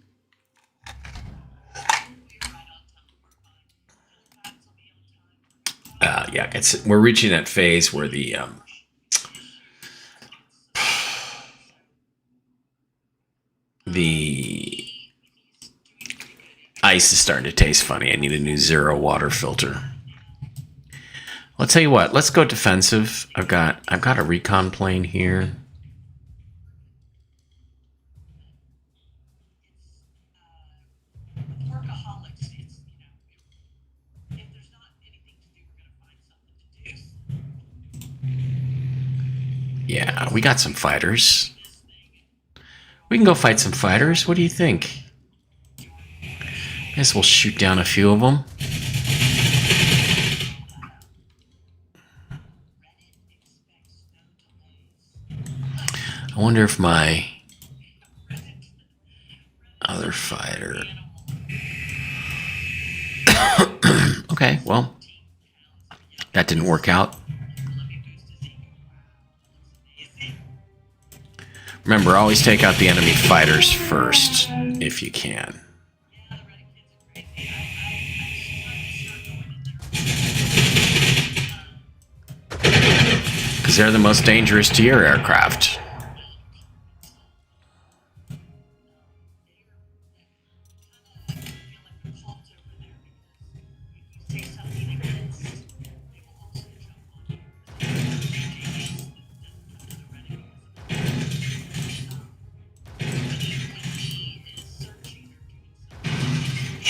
Yeah, we're reaching that phase where the ice is starting to taste funny. I need a new zero water filter. I'll tell you what. Let's go defensive. I've got a recon plane here. Yeah, we got some fighters. We can go fight some fighters. What do you think? Guess we'll shoot down a few of them. I wonder if my other fighter... Okay, well, that didn't work out. Remember, always take out the enemy fighters first, if you can. Because they're the most dangerous to your aircraft.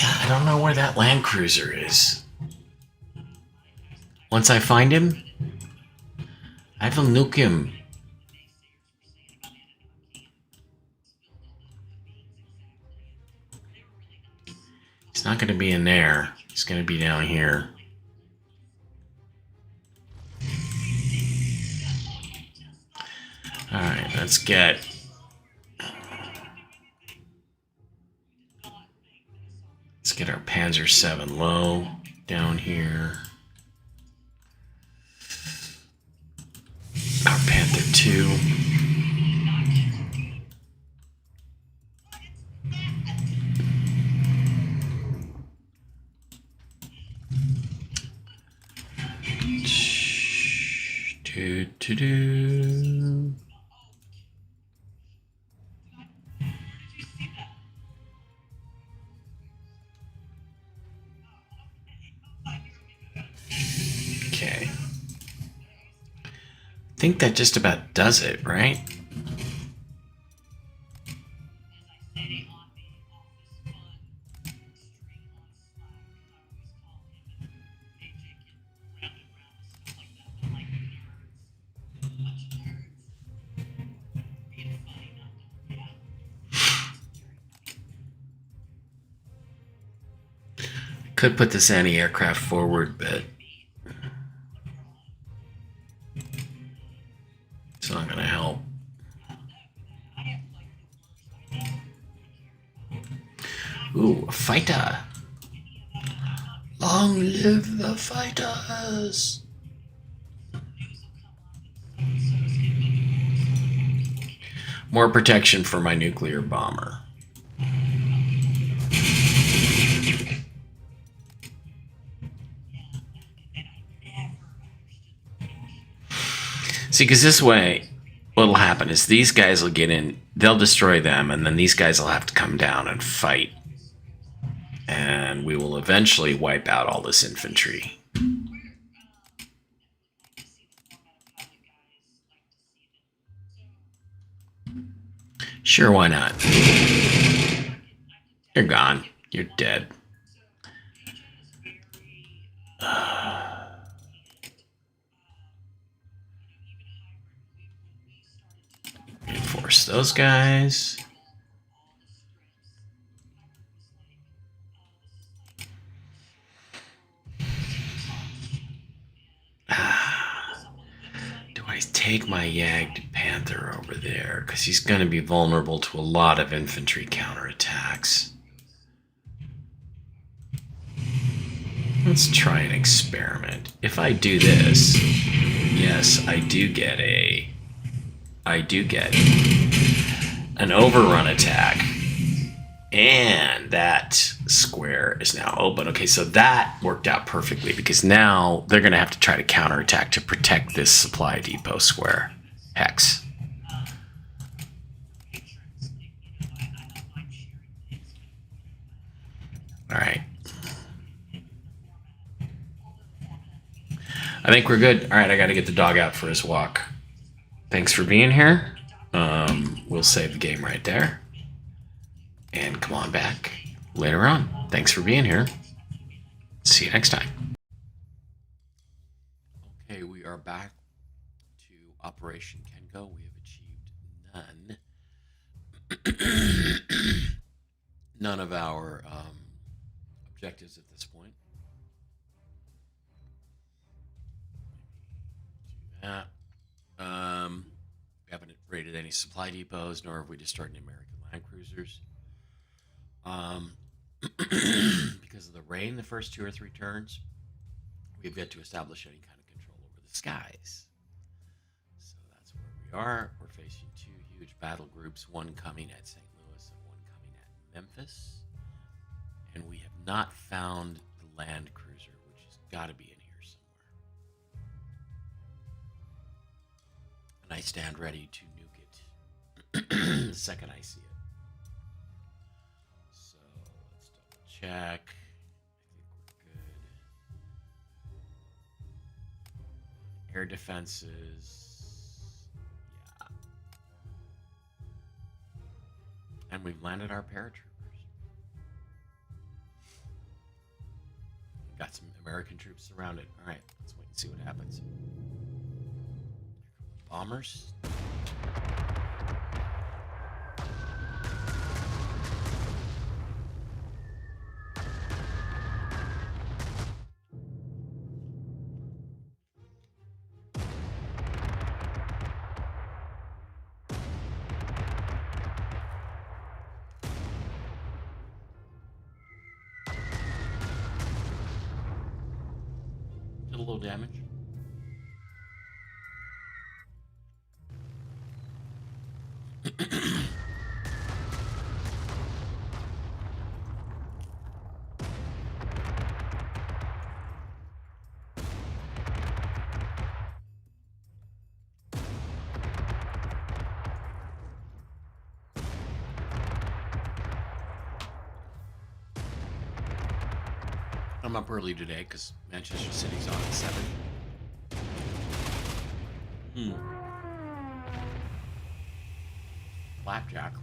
I don't know where that Land Cruiser is. Once I find him, I will nuke him. He's not going to be in there. He's going to be down here. Alright, let's get... Let's get our Panzer 7 low down here. Our Panther 2. Do. Okay. I think that just about does it, right? Could put this anti-aircraft forward, but it's not going to help. Ooh, a fighter. Long live the fighters. More protection for my nuclear bomber. See, because this way, what'll happen is these guys will get in, they'll destroy them, and then these guys will have to come down and fight. And we will eventually wipe out all this infantry. Sure, why not? You're gone. You're dead. Reinforce those guys. Do I take my Yagged Panther over there? Because he's going to be vulnerable to a lot of infantry counterattacks. Let's try an experiment. If I do this, yes, I do get an overrun attack. And that square is now open. Okay, so that worked out perfectly because now they're going to have to try to counterattack to protect this supply depot square hex. All right. I think we're good. All right, I got to get the dog out for his walk. Thanks for being here. We'll save the game right there. And come on back later on. Thanks for being here. See you next time. Okay, we are back to Operation Kenko. We have achieved none of our objectives at this point. Do that. We haven't raided any supply depots, nor have we destroyed any American land cruisers. Because of the rain the first 2 or 3 turns, we've yet to establish any kind of control over the skies. So that's where we are. We're facing 2 huge battle groups, one coming at St. Louis and one coming at Memphis. And we have not found the land cruiser, which has got to be in here somewhere. And I stand ready to nuke it the second I see it. So let's double check. I think we're good. Air defenses. Yeah. And we've landed our paratroopers. Got some American troops surrounded. All right, let's wait and see what happens. Bombers. Did a little damage. I'm up early today because Manchester City's on at 7. Flapjack.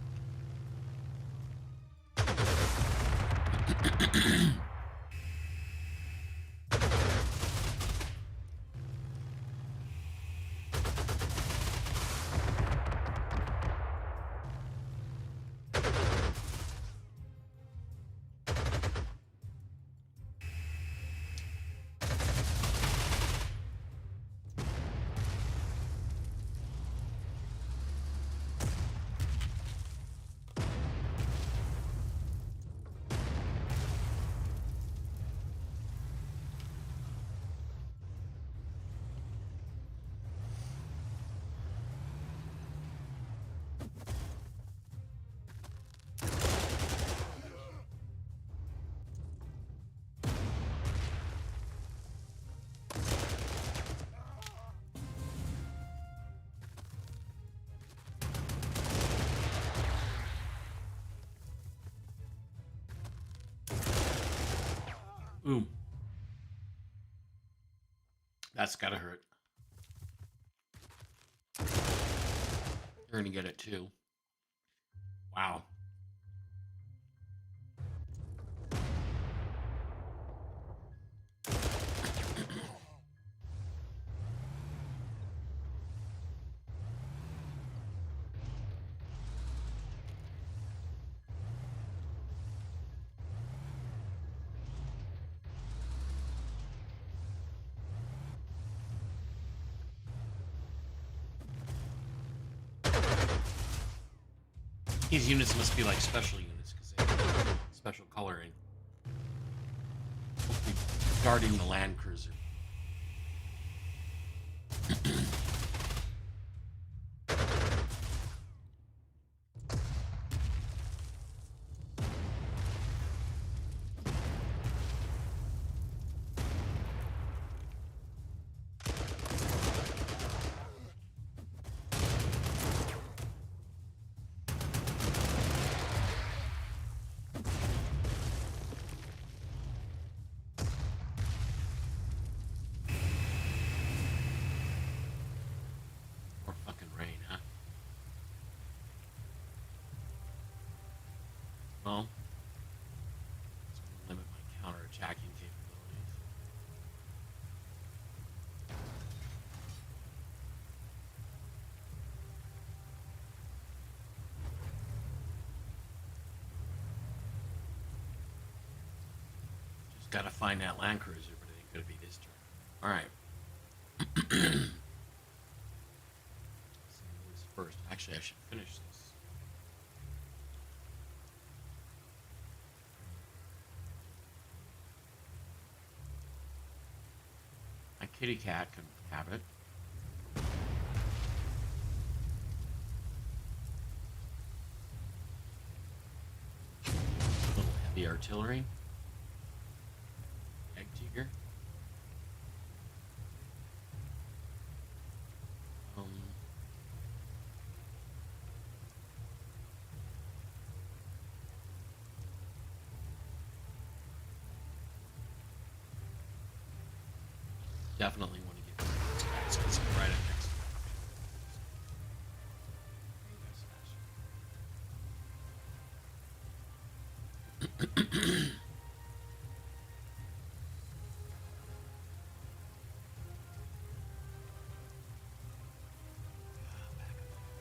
Ooh. That's gotta hurt. You're gonna get it too. Wow. These units must be like special units because they have special coloring. Hopefully guarding the land cruiser. More fucking rain, huh? Well, it's going to limit my counter-attacking capabilities. Just gotta find that land cruiser, but it ain't gonna be this turn. Alright. First. Actually, I should finish this. My kitty cat can have it. The artillery. Egg tiger. Um, definitely want to get these guys because I'm right up next to them.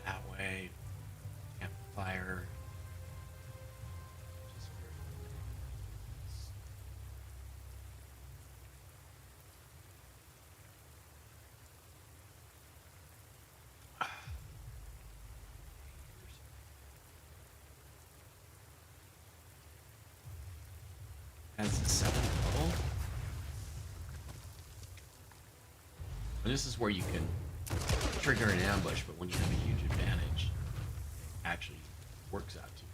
That way, can't fire. Just very Has a 7 level. And this is where you can trigger an ambush, but when you have a huge advantage, it actually works out to you.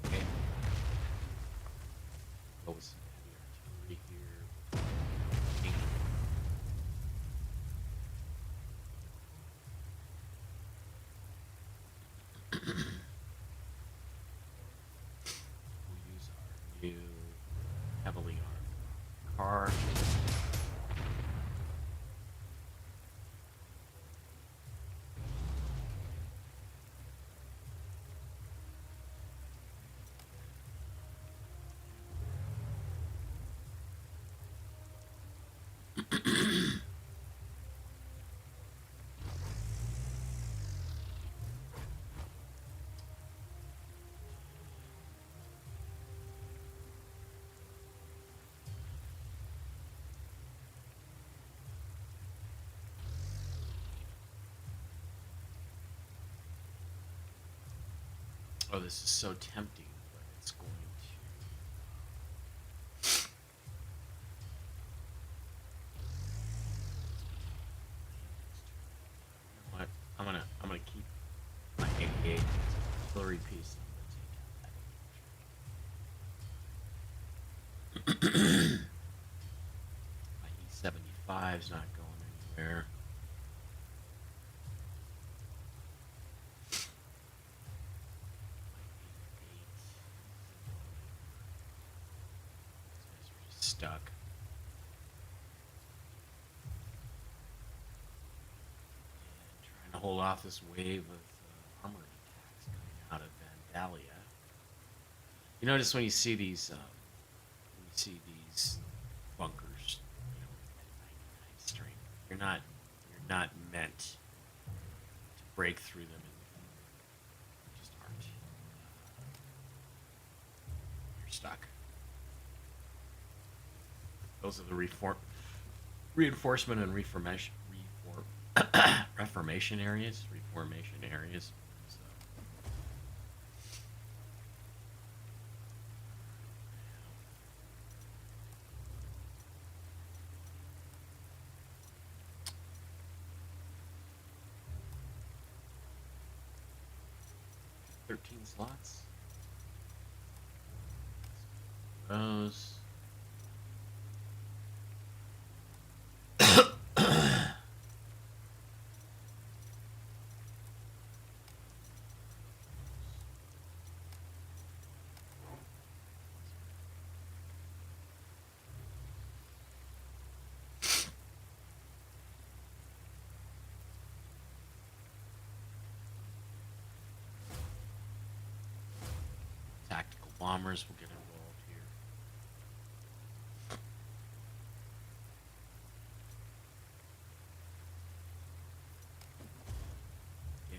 Okay. Go with some heavy artillery here. We'll use our new heavily armed car. Oh, this is so tempting, but it's going to. You know what? I'm gonna keep my 88 artillery piece. I'm gonna take out that infantry. My E75's not going anywhere. Stuck. And trying to hold off this wave of armored attacks coming out of Vandalia. You notice when you see these bunkers, you know, at 99 strength, you're not meant to break through them. You just aren't. You're stuck. Those are the reinforcement and reformation areas. So. 13 slots. Those. Tactical bombers will get involved here.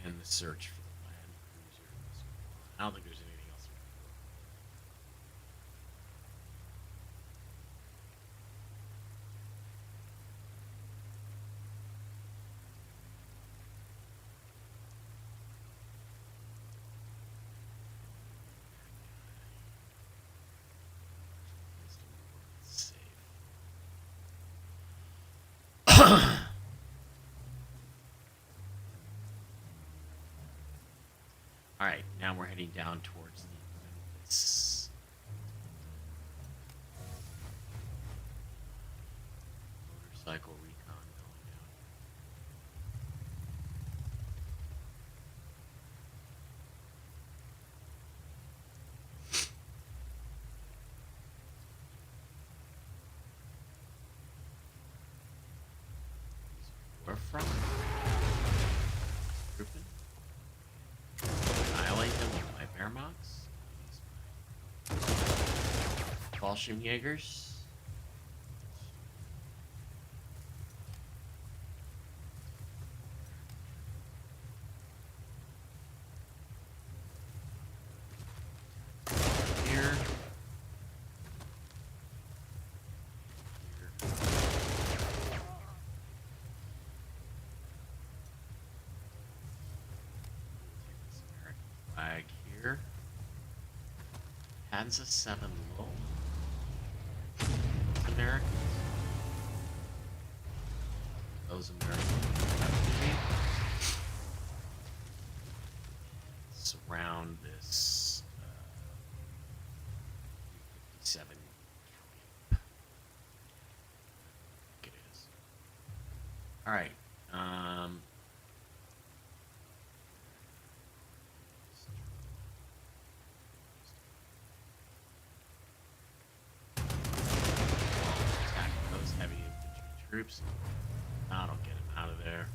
And the search for the land cruiser. I don't think there's anything else we can do. Safe. right, now we're heading down towards the Memphis. Motorcycle recon going down. Warfront. Grouping. Annihilate them with my Wehrmachs. Fallschirmjägers. Here. Flag here. Panzer 7 low. Americans. Those Americans. Surround this 57 camp. I think it is. Alright. Attack those heavy infantry troops. I don't get them out of there.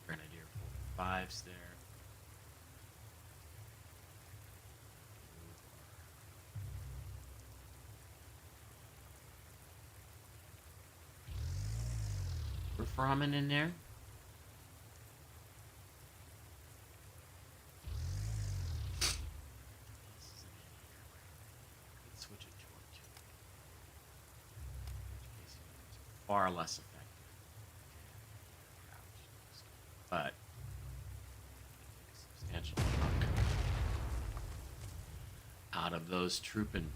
Grenadier 45's there. Ramen in there. Let's switch it to artillery. Far less effective. But substantial chunk out of those trooping.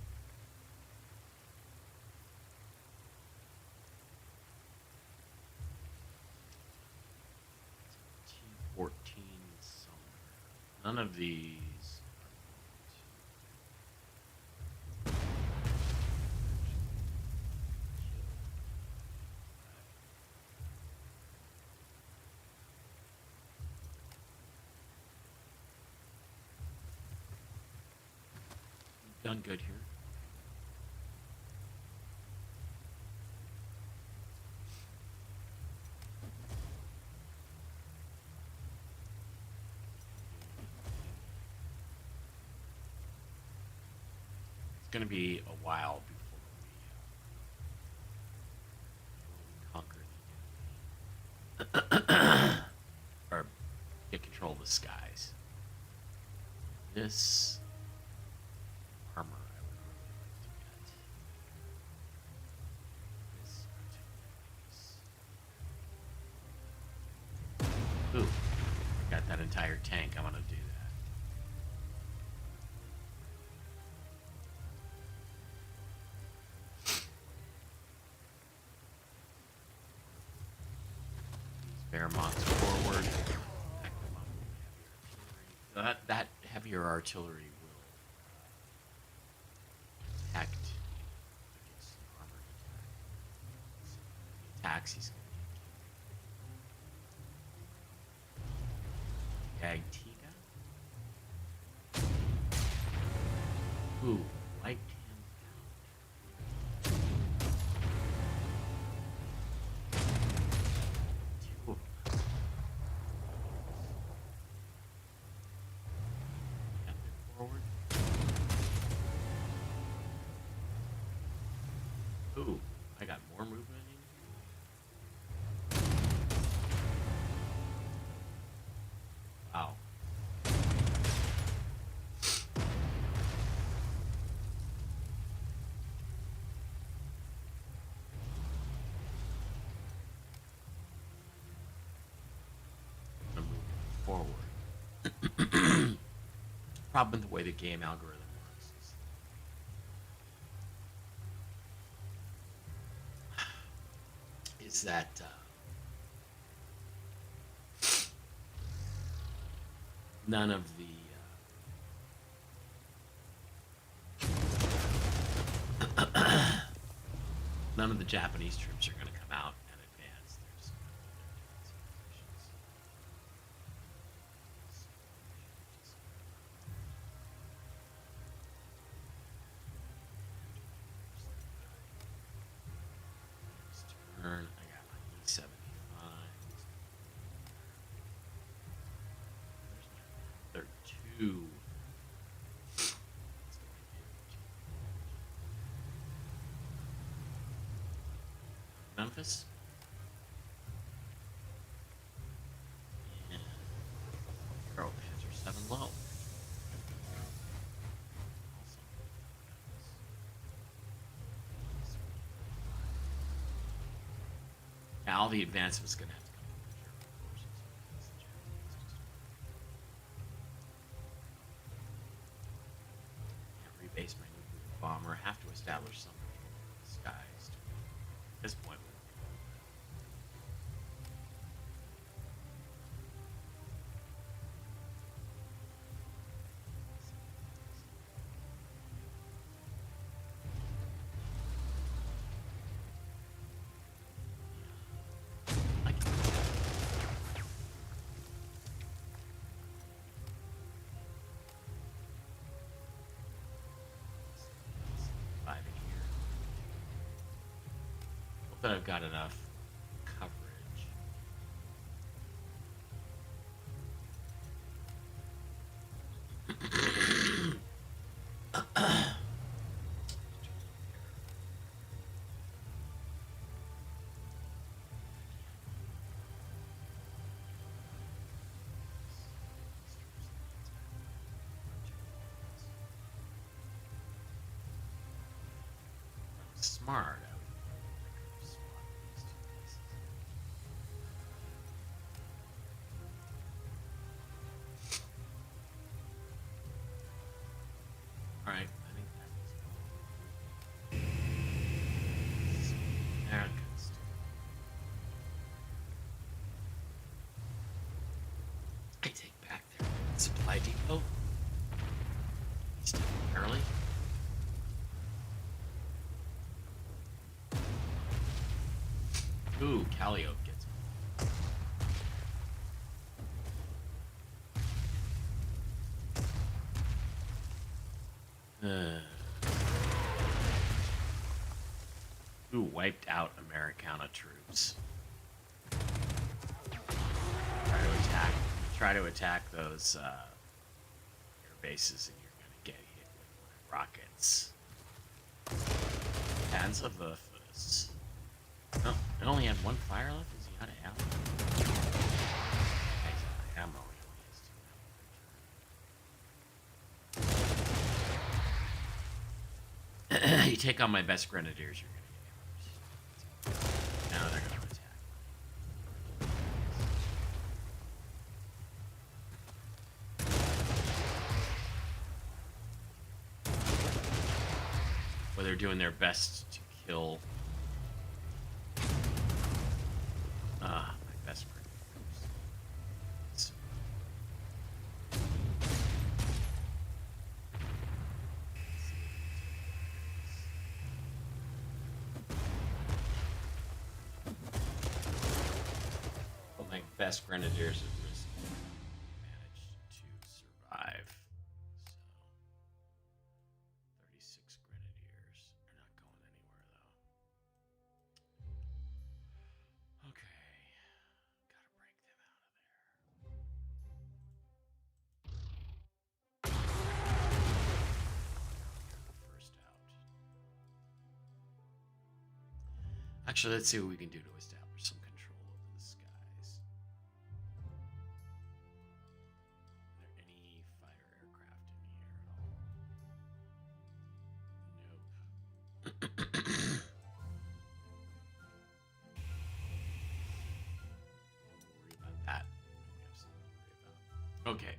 T-14 somewhere. None of these are going to done good here. It's going to be a while before we conquer the or get control of the skies. This armor I would really like to get. This. Ooh, got that entire tank. I want to do that. Wehrmachs forward. That heavier artillery will protect against an armored attack. Attacks, he's going to Agtiga. Ooh, wiped him out. Two of them. Forward. Ooh, I got more movement in. Wow. I'm moving forward. Problem with the way the game algorithm works is that none of the none of the Japanese troops are going to come out and advance. They're just going to hold their defensive positions. Next turn, I got my E75. There's my 32. Memphis. And Arrow Panzer 7 low. Also, now all the advancement's going to have to come from the German forces because the Japanese just can't rebase my nuclear bomber. Have to establish something in the skies. At this point, but I've got enough coverage. Smart. Alright, I think that's Americans. I take back their supply depot. He's still early. Ooh, Calliope gets me. Ooh, wiped out Americana troops. Try to attack those air bases, and you're gonna get hit with my rockets. Hands of the Earths. Oh, it only had one fire left? Is he out of ammo? He's out of ammo. He only has 2 ammo. You take on my best grenadiers, you're gonna get hammers. Now they're gonna attack. Well, they're doing their best to kill my best grenadiers. Well, my best grenadiers have managed to survive. So 36 grenadiers. They're not going anywhere though. Okay. Gotta break them out of there. You're the first out. Actually, let's see what we can do to establish some control over the skies. Are there any fighter aircraft in here at all? Nope. Don't worry about that. We have something to worry about. Okay.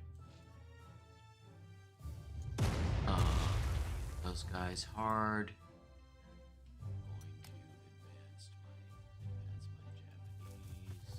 Those guys hard. I'm going to advance my Japanese.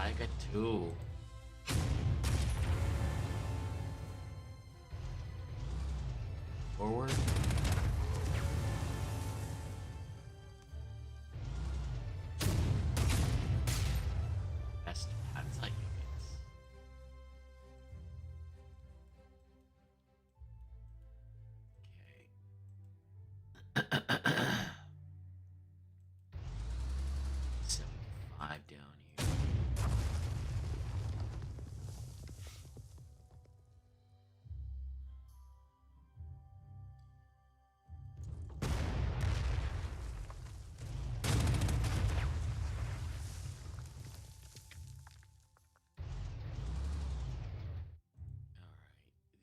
I got 2. Forward. Best Panzer units. Okay. 75 down here.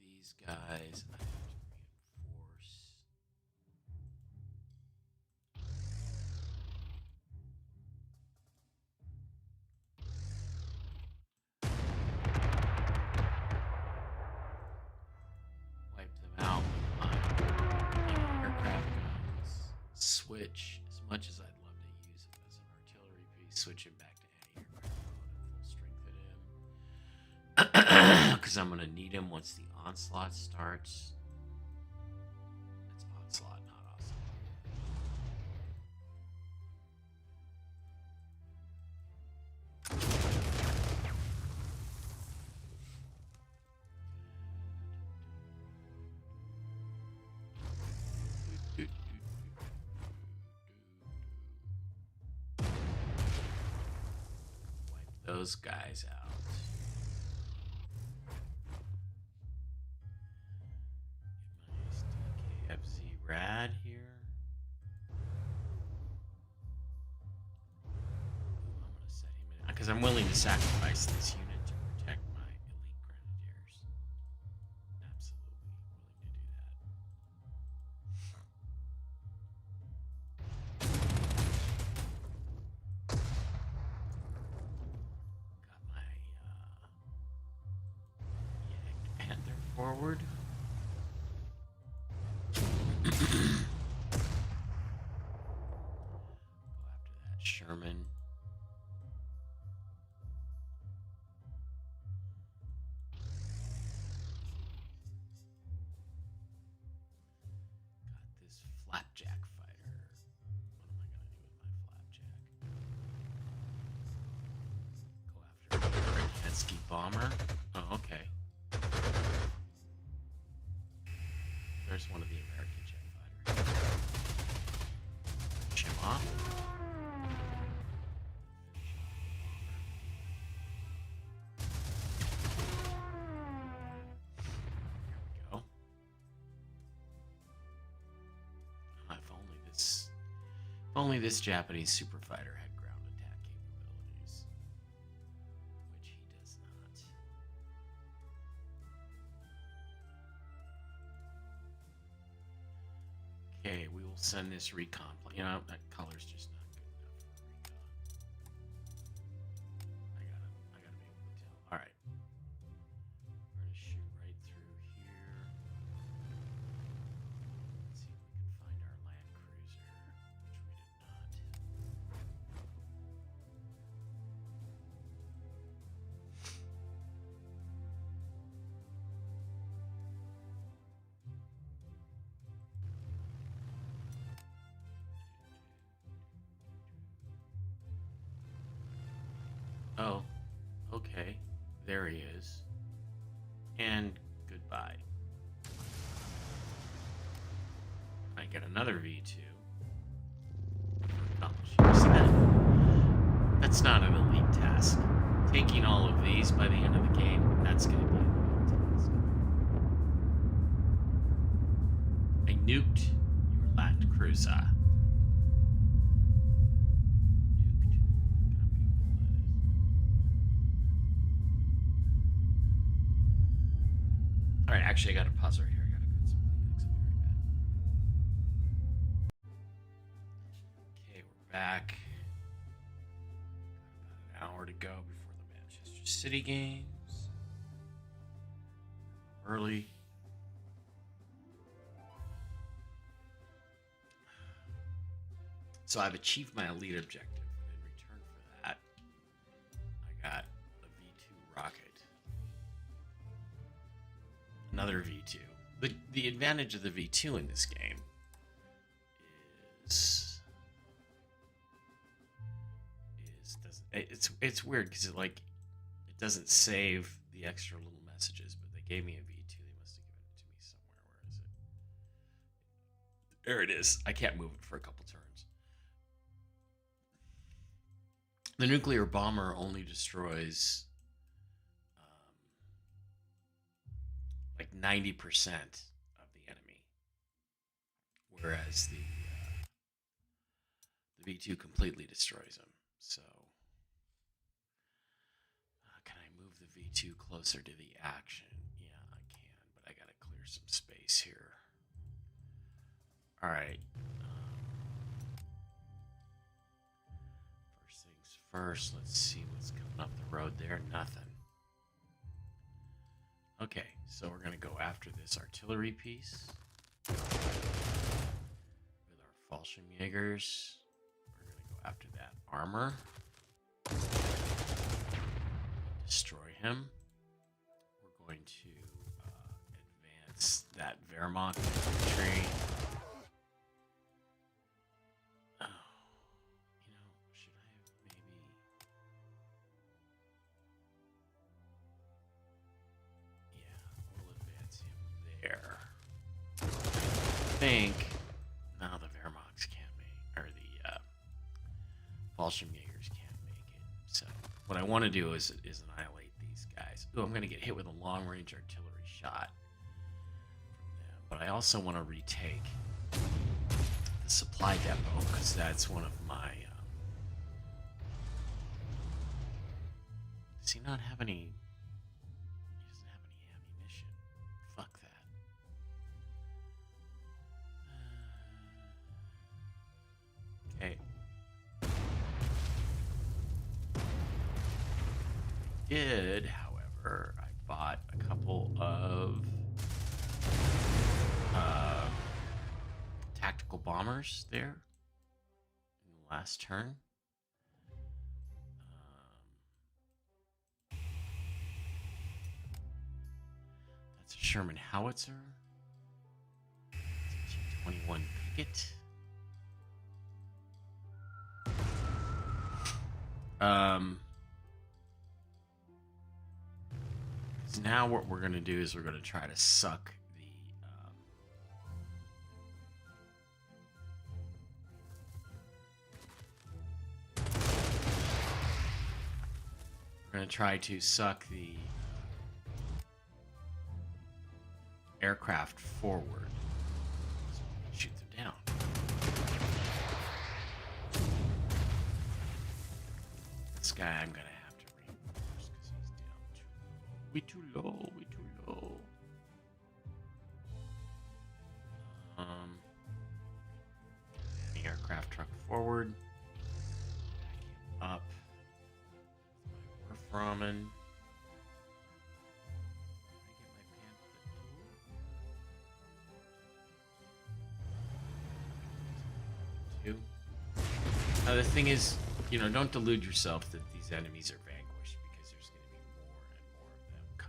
These guys I have to reinforce. Wipe them out with my aircraft guns. Switch, as much as I'd love to use it as an artillery piece, switch it back to anti-aircraft mode and full strength at him. Because I'm going to need him once the onslaught starts. It's onslaught, not onslaught. Wipe those guys out. Get my SDKFZ rad here. I'm gonna set him in because I'm willing to sacrifice this unit to protect my elite grenadiers. Absolutely willing to do that. Got my Panther forward. Go after that Sherman. Got this flapjack fighter. What am I gonna do with my flapjack? Go after a Ransky bomber. Oh, okay. There's one of the American jet fighters. Finish him off. There we go. If only this Japanese super fighter had ground attack capabilities, which he does not. Okay, we will send this recon. You know, that color's just not good enough for recon. I gotta be able to tell. All right, we're gonna shoot right through here. Let's see if we can find our land cruiser, which we did not. Oh, okay. There he is. And goodbye. I get another V2. That's not an elite task. Taking all of these by the end of the game, that's going to be an elite task. I nuked your land cruiser. Alright, actually I gotta pause right here. I gotta get some Kleenex. I'll be right back. Okay, we're back. Got about an hour to go before the Manchester City games. Early. So I've achieved my elite objective, and in return for that, I got another V2. The advantage of the V2 in this game is it's weird because it doesn't save the extra little messages, but they gave me a V2. They must have given it to me somewhere. Where is it? There it is. I can't move it for a couple turns. The nuclear bomber only destroys like 90% of the enemy, whereas the V2 completely destroys them. So, can I move the V2 closer to the action? Yeah, I can, but I gotta clear some space here. All right. First things first, let's see what's coming up the road there. Nothing. Okay, so we're going to go after this artillery piece with our Fallschirmjägers. We're going to go after that armor. Destroy him. We're going to advance that Wehrmacht infantry. Should I have maybe... Yeah, we'll advance him there. I think... No, the Wehrmachts can't make... Or the Fallschirmjägers can't make it. So, what I want to do is annihilate these guys. Ooh, I'm going to get hit with a long-range artillery shot from them. But I also want to retake the supply depot, because that's one of my... Does he not have any... He doesn't have any ammunition. Fuck that. Okay. However, I bought a couple of tactical bombers there in the last turn. That's a Sherman howitzer. It's a T-21 Pickett. So now what we're going to do is we're going to try to suck the aircraft forward so we can shoot them down. This guy I'm going to have to reinforce because he's down too low. We too low. The aircraft truck forward. Back him up. With my Werfrahmen. Can I get my pamphlet tool? Two. Now the thing is, don't delude yourself that these enemies are vanquished, because there's going to be more and more of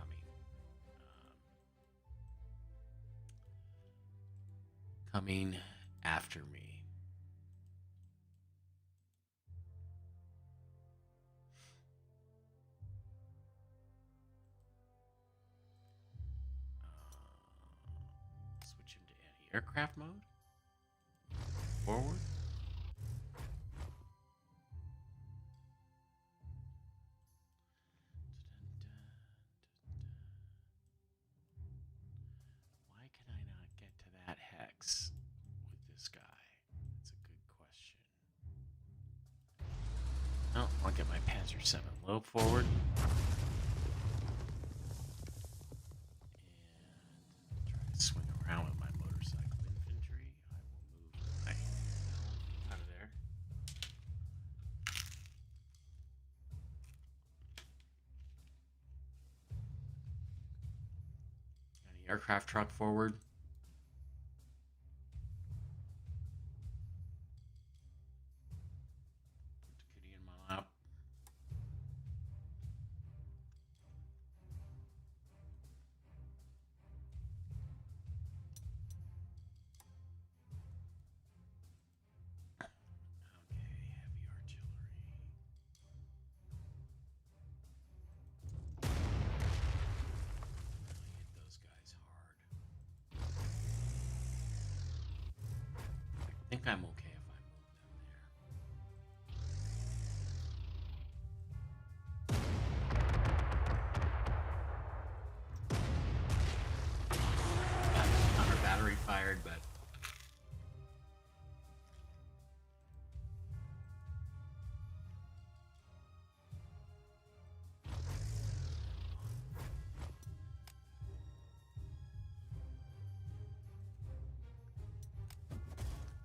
them coming after me. Switch him to anti-aircraft mode. Forward. Why can I not get to that hex with this guy? That's a good question. Oh, I'll get my Panzer 7 low forward. And try to swing around with my motorcycle infantry. I will move my out of there. Any aircraft truck forward. Put the kitty in my lap. I think I'm okay if I move them there. Counter battery fired, but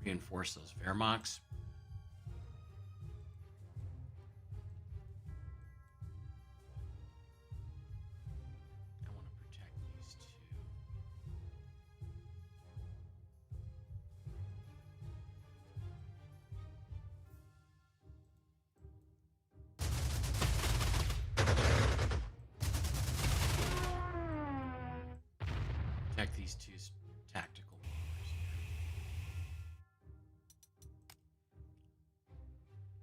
reinforce those Wehrmachs. I want to protect these two. Protect these two tactical bombers.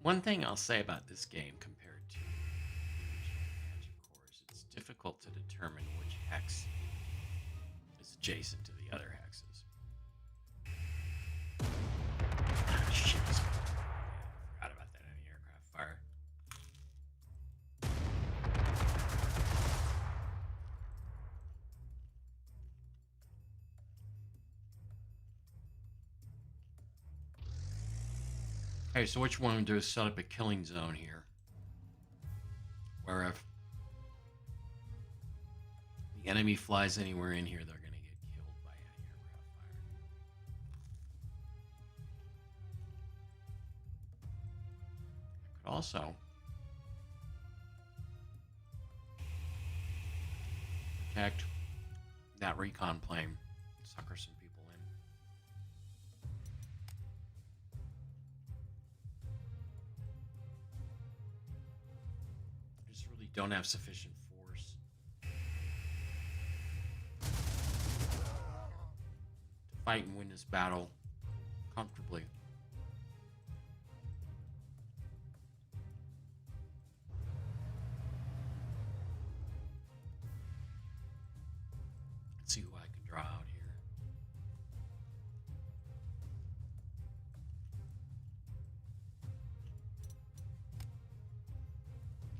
One thing I'll say about this game compared to the original Magic Cores, it's difficult to determine which hex is adjacent to the other hexes. Ah, shit. I forgot about that anti-aircraft fire. Okay, so what you want to do is set up a killing zone here, where if the enemy flies anywhere in here, they're going to get killed by anti-aircraft fire. I could also protect that recon plane, sucker some people in. I just really don't have sufficient force to fight and win this battle comfortably. Let's see who I can draw out here.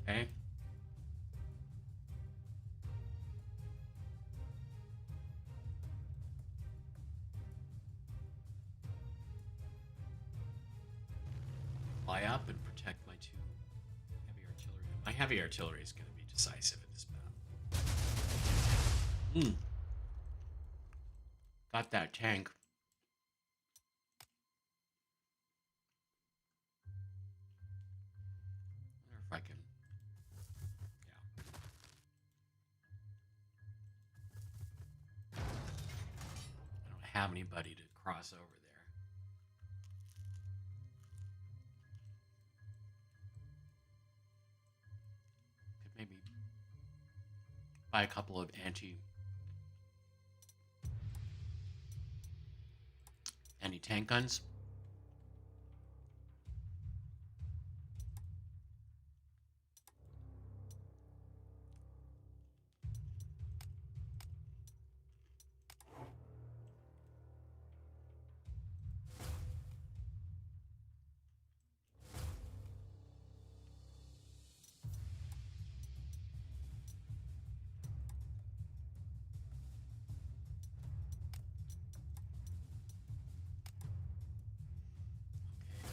Okay. Fly up and protect my two heavy artillery. My heavy artillery is going to be decisive in this battle. Got that tank. I wonder if I can. Yeah. I don't have anybody to cross over there. Could maybe buy a couple of anti-tank guns.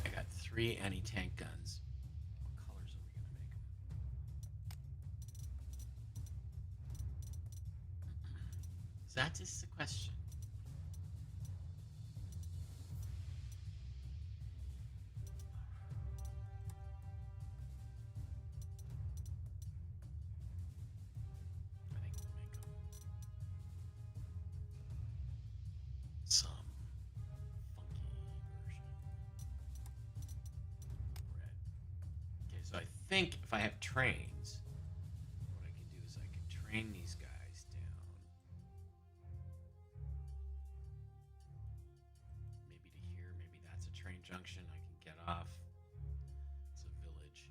I got 3 anti-tank guns. What colors are we going to make them? That is the question. I think we'll make them some funky version. Red. Okay, so I think if I have trains, what I can do is I can train these guys down. Maybe to here, maybe that's a train junction. I can get off. It's a village.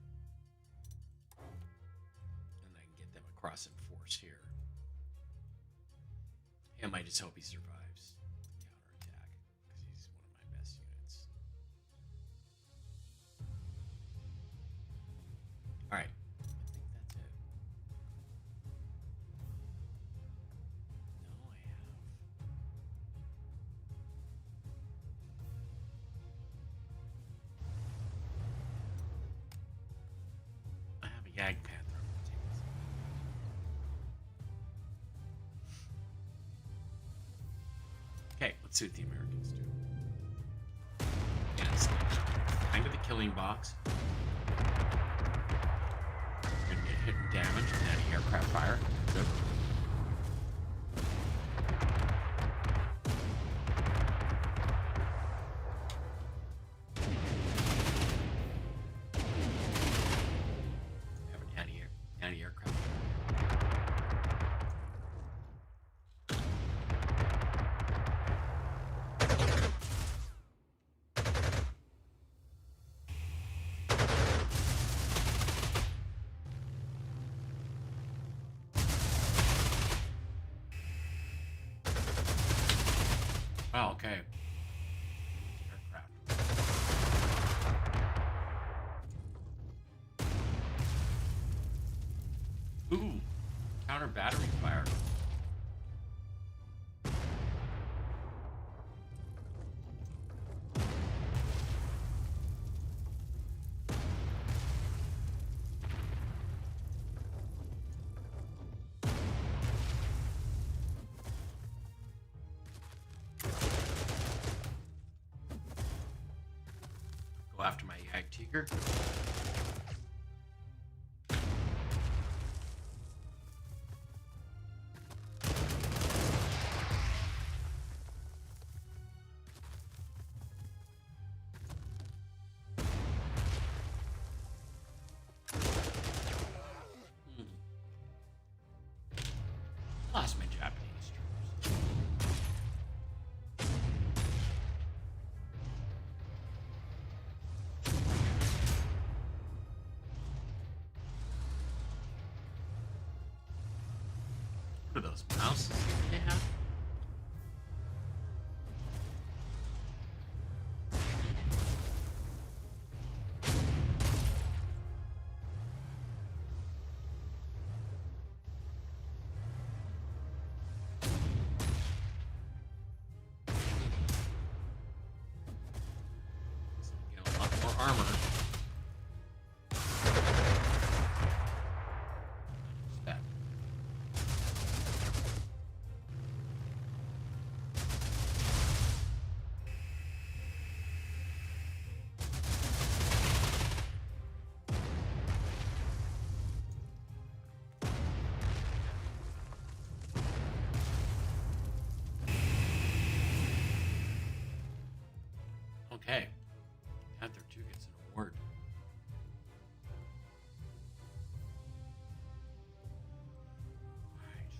And I can get them across in force here. I might just hope he survives the counterattack, because he's one of my best units. Yag Panther. Okay, let's see what the Americans do. Yes, into the killing box. We're gonna get hit and damage and anti-aircraft fire. Good. Have an anti-aircraft. Oh, okay. Aircraft. Ooh, counter battery fire. Go after my Yag Tiger. Lost my Japanese troops. What are those mouses they have? So we get a lot more armor. What's that? Okay. Panther 2 gets an award. Alright.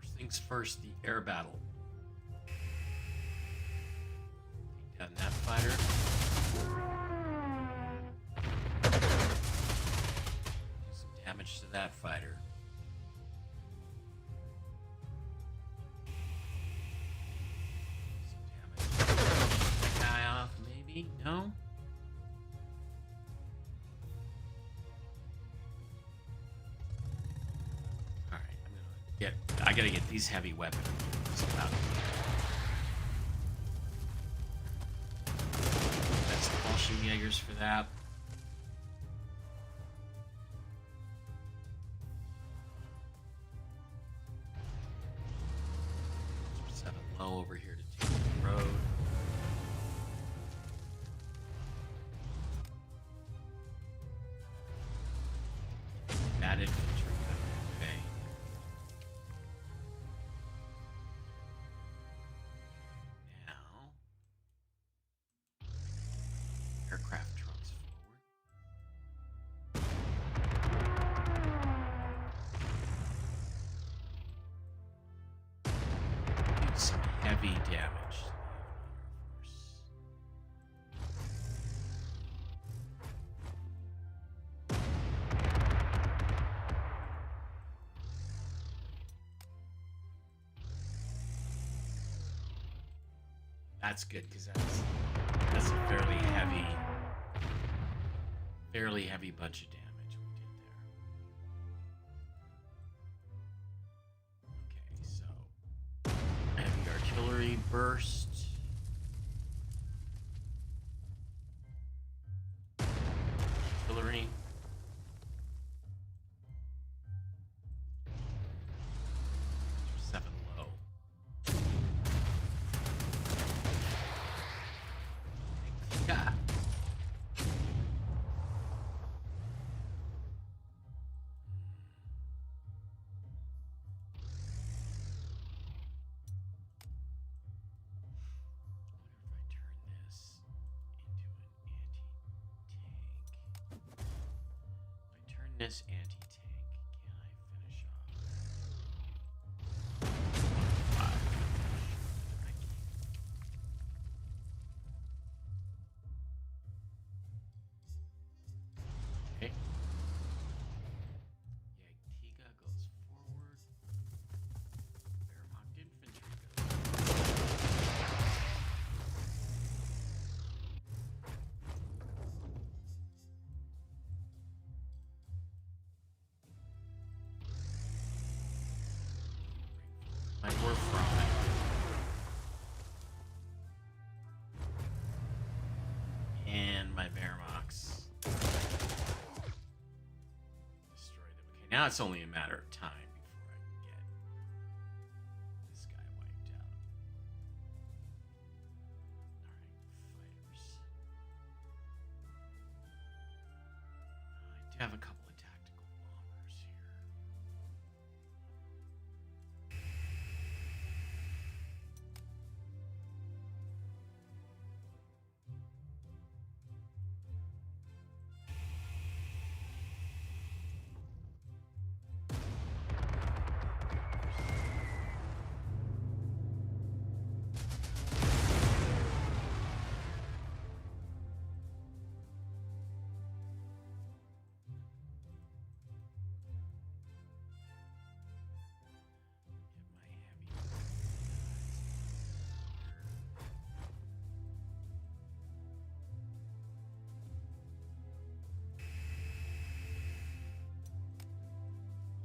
First things first, the air battle. Take down that fighter. Do some damage to that fighter. Maybe? No? Alright, I gotta get these heavy weapons out. That's the Fallschirmjägers for that. Let's set a low over here to take the road. Bad infantry coming in. Now, aircraft trucks forward. Do some heavy damage to the Air Force. That's good because that's a fairly heavy bunch of damage we did there. Okay, so heavy artillery burst. Artillery. Seven low. Yeah. This anti-tank, can I finish off? Okay. Yagtiga goes forward. Wehrmacht infantry goes we're from it. And my Wehrmachts destroy them. Okay, now it's only a matter of time before I can get this guy wiped out. Alright, fighters. I do have a couple of tactical bombers here.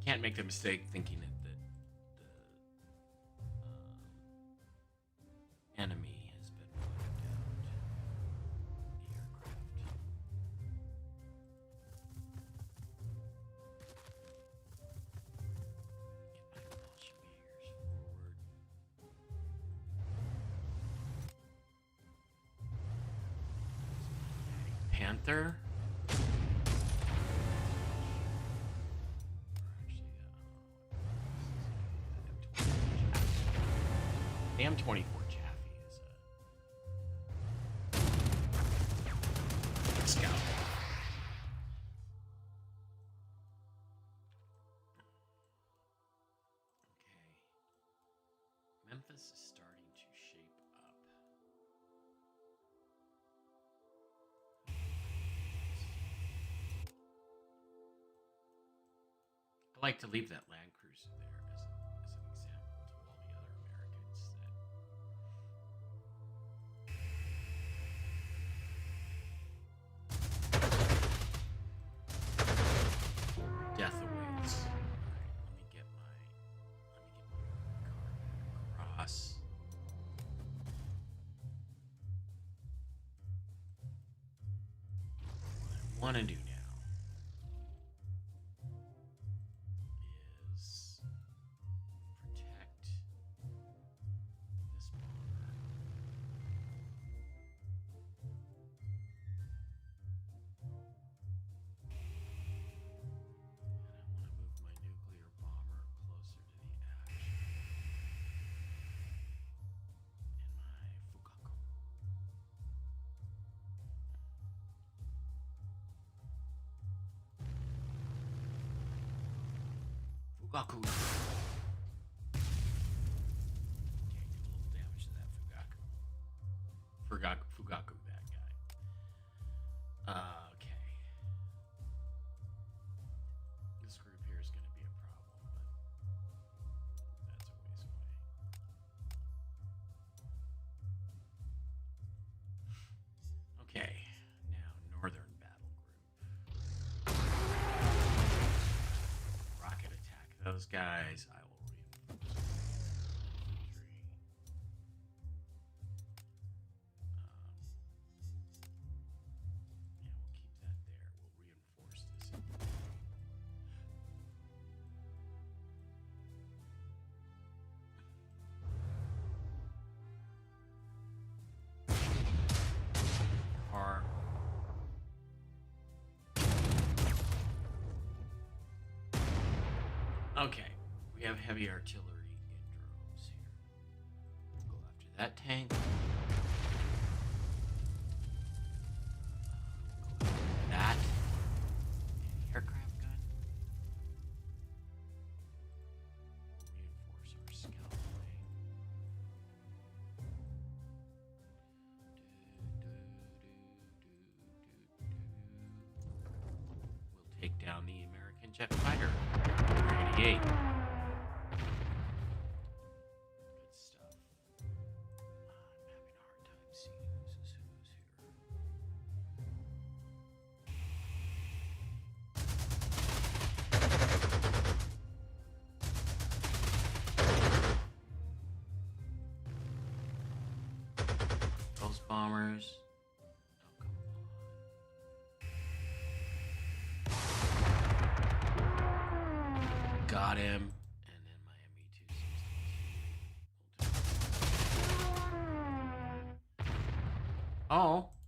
Can't make the mistake thinking that the enemy has been wiped out. The aircraft. Get my Bolsheviks forward. Panther. Damn 24 Chaffee is a scout. Okay. Memphis is starting to shape up. I like to leave that land cruiser there as an example to all the other Americans that death awaits. Alright, let me get my car back across. What I want to do now is protect this bomber. And I want to move my nuclear bomber closer to the action. And my Fugaku. Fugaku. Okay, do a little damage to that Fugaku. Fugaku, bad guy. Okay. This group here is going to be a problem, but that's a ways away. Okay, now northern battle group. Rocket attack those guys. I will reinforce infantry. Okay, we have heavy artillery in droves here. We'll go after that tank. We'll go after that. Aircraft gun. We'll reinforce our scout plane. We'll take down the American jet fighter. 88. Good stuff. I'm having a hard time seeing who's here. Those bombers. Oh, come on. Got him. And then my ME2 seems to be. Oh. Go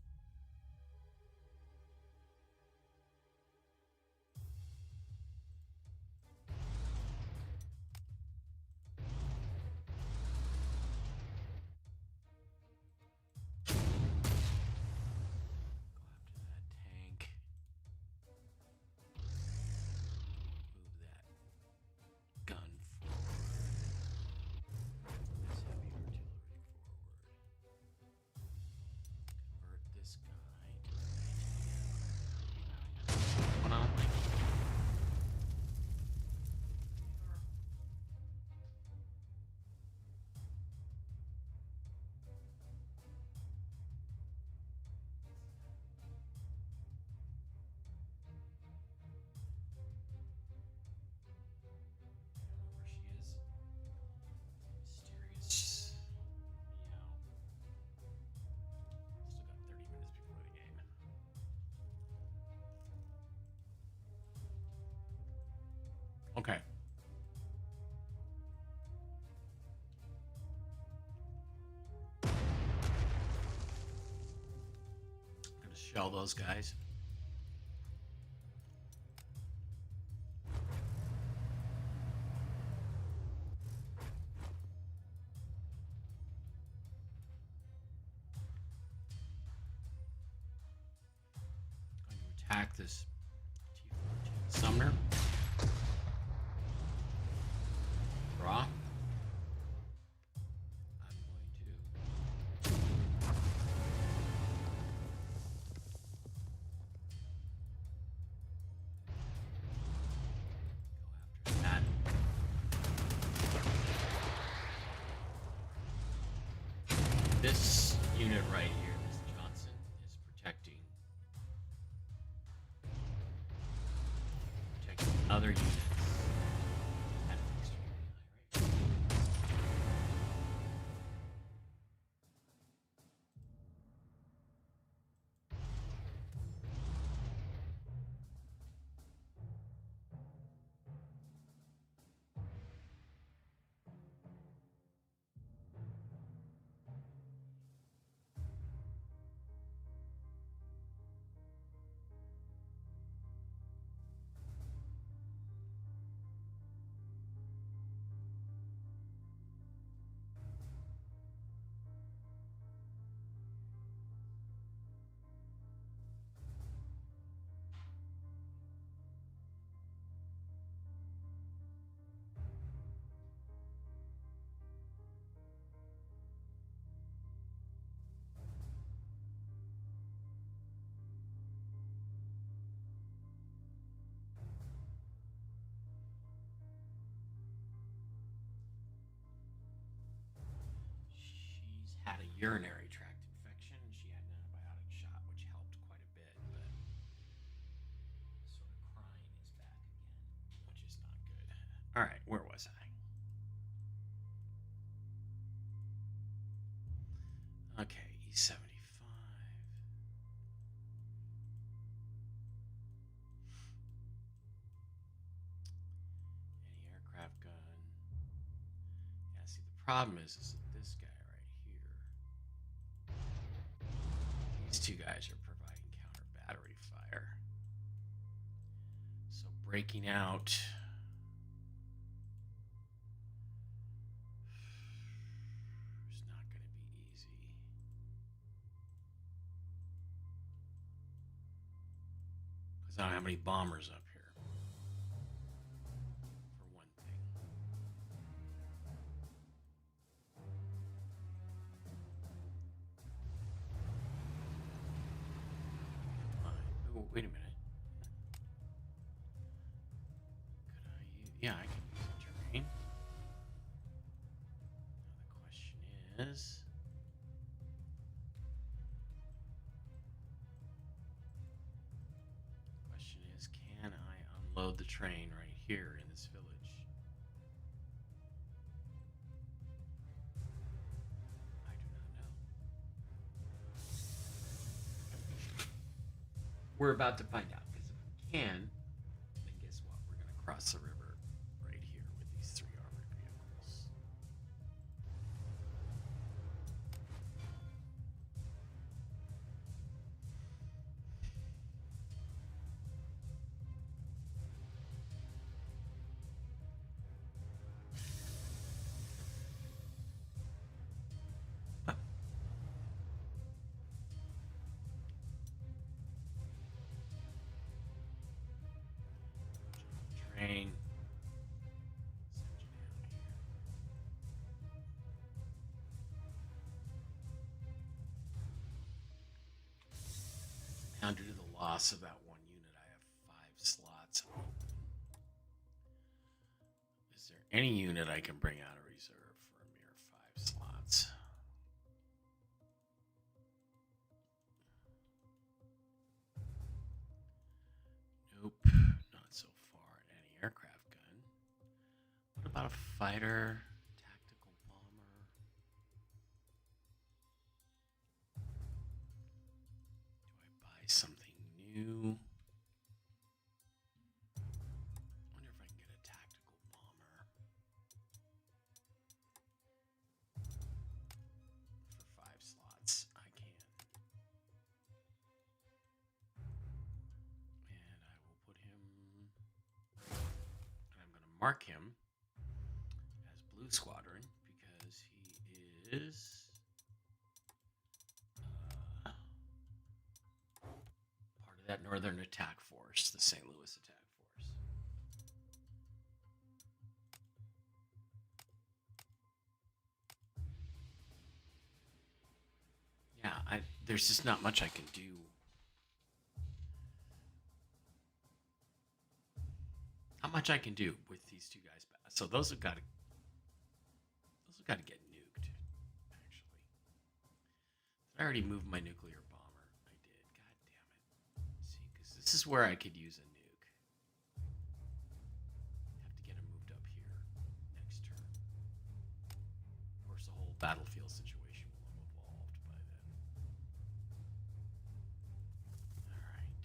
after that tank. Move that gun forward. This heavy artillery forward. Convert this guy to an ATM. What on? Where she is. Mysterious. Meow. Still got 30 minutes before the game. Okay. I'm gonna shell those guys. Going to attack this T-14 Sumner. Draw. I'm going to go after that. This unit right here, this Johnson, is protecting other units at an extremely high rate. She's had a urinary tract infection. She had an antibiotic shot, which helped quite a bit, but sort of crying is back again, which is not good. All right, where was I? Okay, E75. Anti-aircraft gun. Yeah, see, the problem is that this guy right here, these two guys are providing counter battery fire. So breaking out Because I don't have any bombers up here. For one thing. Oh, wait a minute. Could I use... Yeah, I can use a terrain. Now the question is... Can I unload the train right here in this village? I do not know. We're about to find out, because if we can, then guess what? We're going to cross the river right here with these 3 armored vehicles. Train. Send you down here. Now, due to the loss of that one unit, I have 5 slots open. Is there any unit I can bring out of reserve for a mere 5 slots? Nope, not so far. Any aircraft gun. What about a fighter? Tactical bomber? Do I buy something new? I wonder if I can get a tactical bomber for 5 slots. I can. And I will put him, and I'm going to mark him as Blue Squadron because he is part of that Northern Attack Force, the St. Louis Attack Force. Yeah, there's just not much I can do. Not much I can do with these 2 guys. So those have got to get nuked. Actually, I already moved my nuclear bomber. I did. God damn it. See, because this is where I could use a nuke. Have to get him moved up here next turn. Of course, the whole battlefield situation will have evolved by then. All right.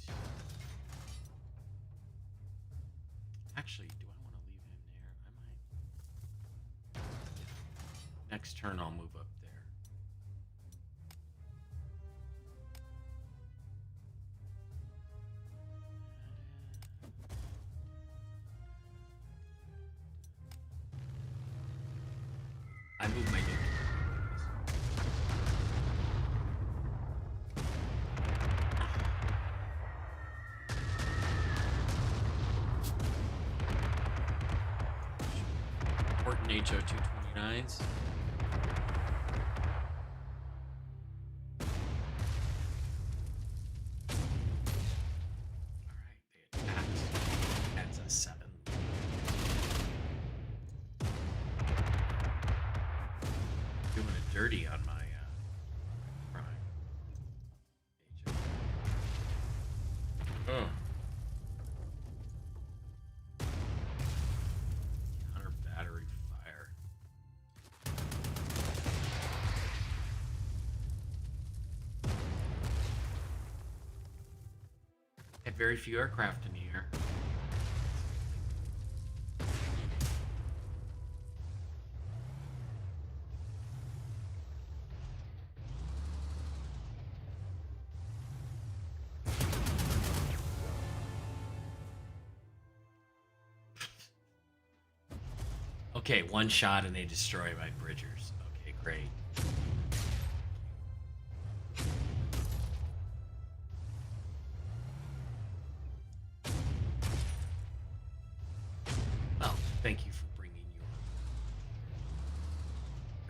Actually, do I want to leave him there? I might. Next turn, I'll move up there. I moved my nuke. Important HO-229s. Alright, they attacked. That's a 7. Doing it dirty on my prime. HO. Oh. Counter battery fire. Had very few aircraft in the air. Okay, one shot and they destroy my bridgers. Okay, great. Thank you for bringing your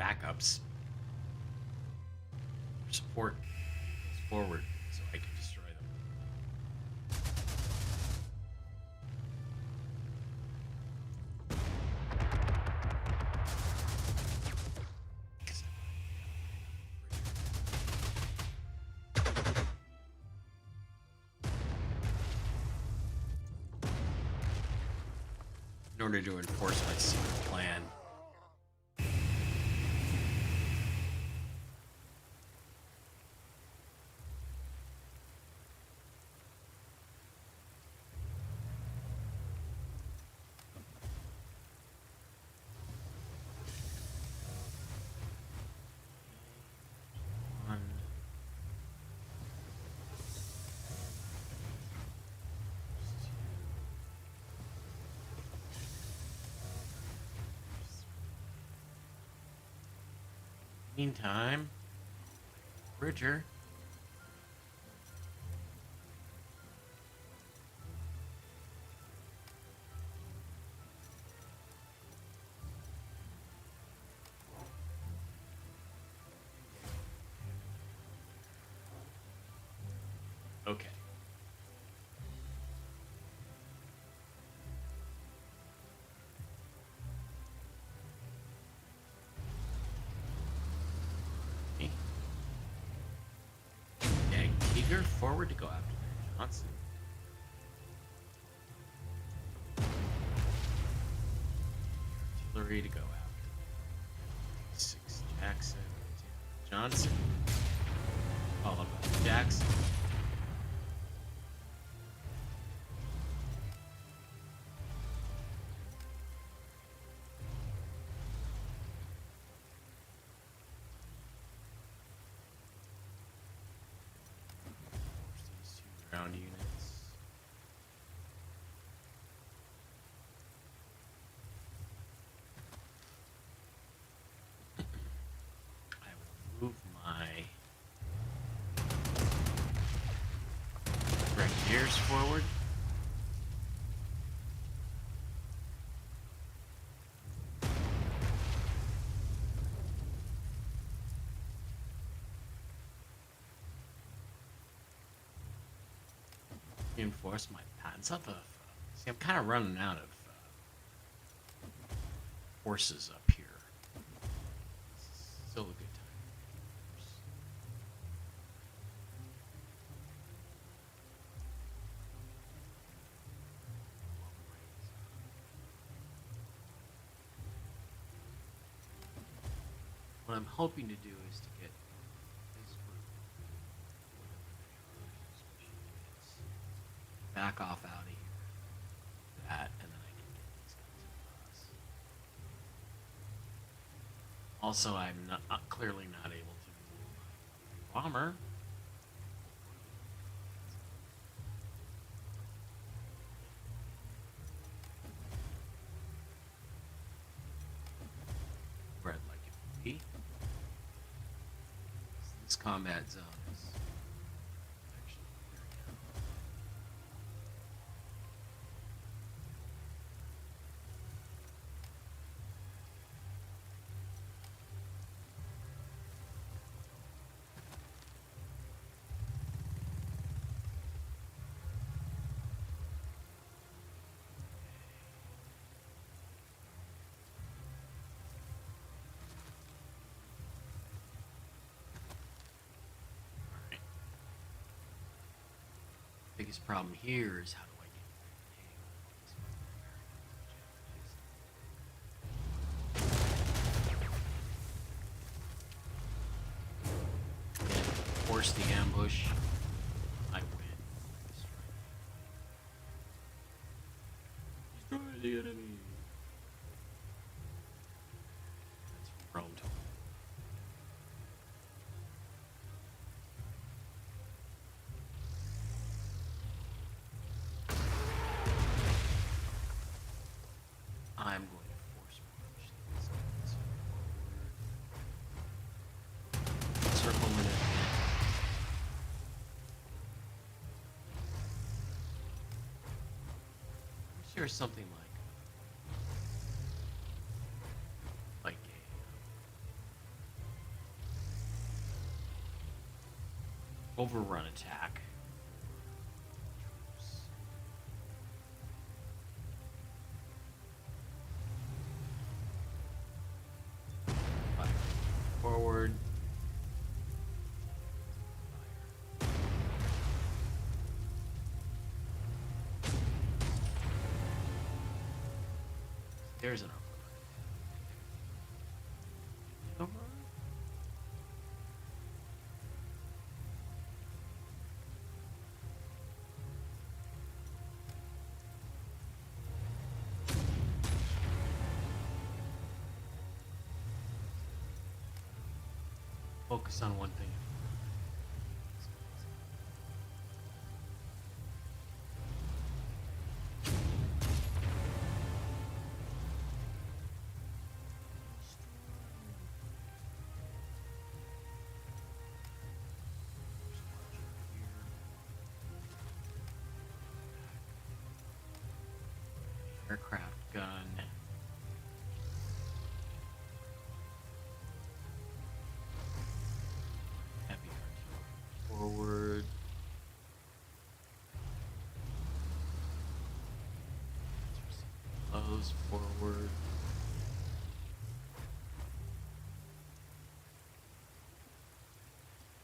backups. Your support goes forward so I can destroy them. In order to enforce my secret plan. Meantime, Bridger. Okay. Eager forward to go after Johnson. Artillery to go after 6 Jackson. Johnson. Followed by Jackson. Ground units. I will move my Grenadiers forward. Reinforce my Panzer. See, I'm kind of running out of horses up here. Still a good time. What I'm hoping to do is to get this group back off out of here. That, and then I can get these guys across. Also, I'm not clearly not able to move my bomber. Where I'd like it to be. This combat zone is actually very good. Biggest problem here is how do I get force the ambush. I win. Destroy the enemy. That's from Rome to I'm going to force march these guys forward. Circle in it. I'm sure something like overrun attack. Fire forward. Fire. There's an overrun. Overrun? Focus on one thing. Aircraft gun. Heavy artillery forward. Close forward.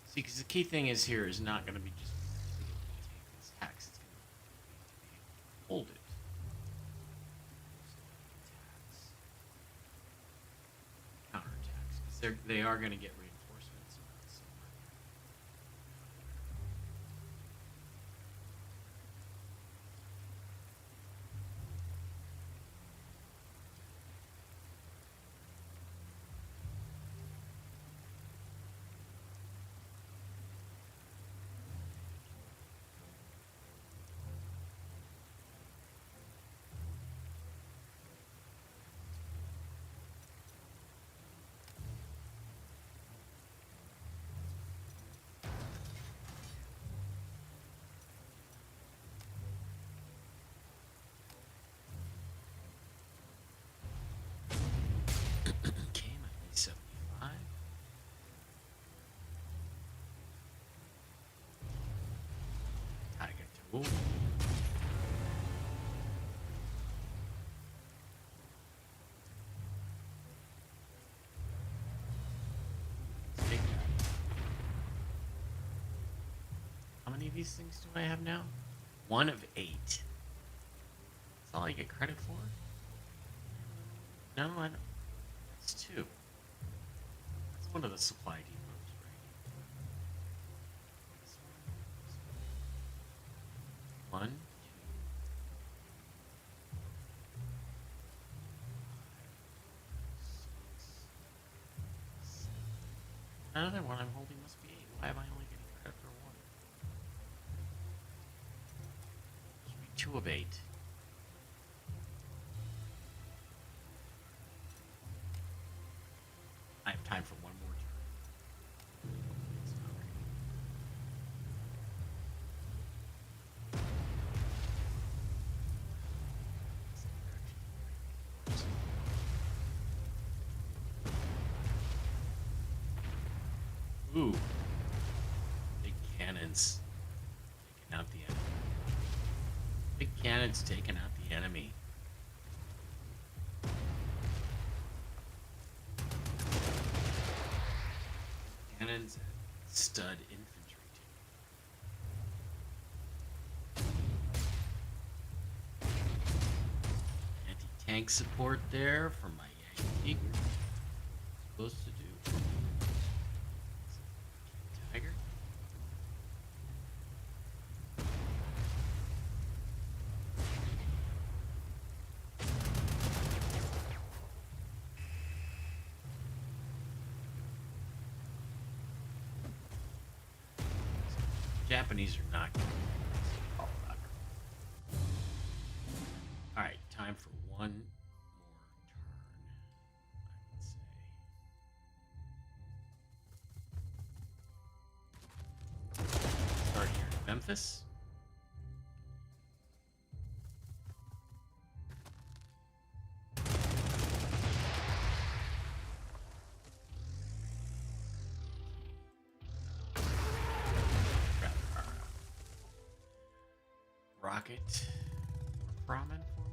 See, because the key thing is here is not going to be just to be able to take this tax. It's going to be able to hold it. Counterattacks, because they are going to get reinforcements around somewhere. Okay, my E-75. Tiger 2. Take that. How many of these things do I have now? 1 of 8. That's all I get credit for? No, I don't. That's 2. That's one of the supply depots, right? This one. 1, 2, 6, 7. Another one I'm holding must be 8. Why am I only getting credit for 1? Should be 2 of 8. I have time for one more turn. It's not ready. Ooh. Big cannons. Taking out the enemy. Big cannons taking out the enemy. Cannons and stud infantry. Anti-tank support there for my Yankee. Supposed to do. Tiger. Japanese are not going to Colorado. Alright, time for one more turn, I would say. Start here in Memphis. rocket ramen forward.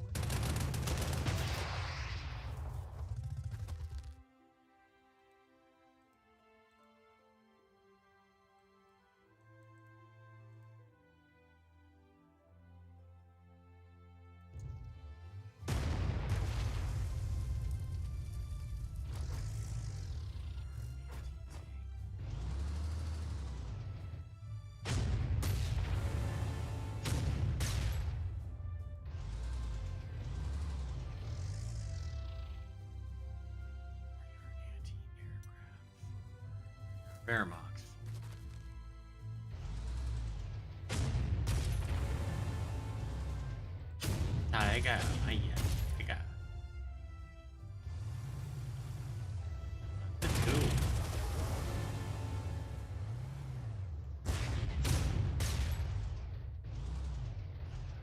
Bearmox. I got.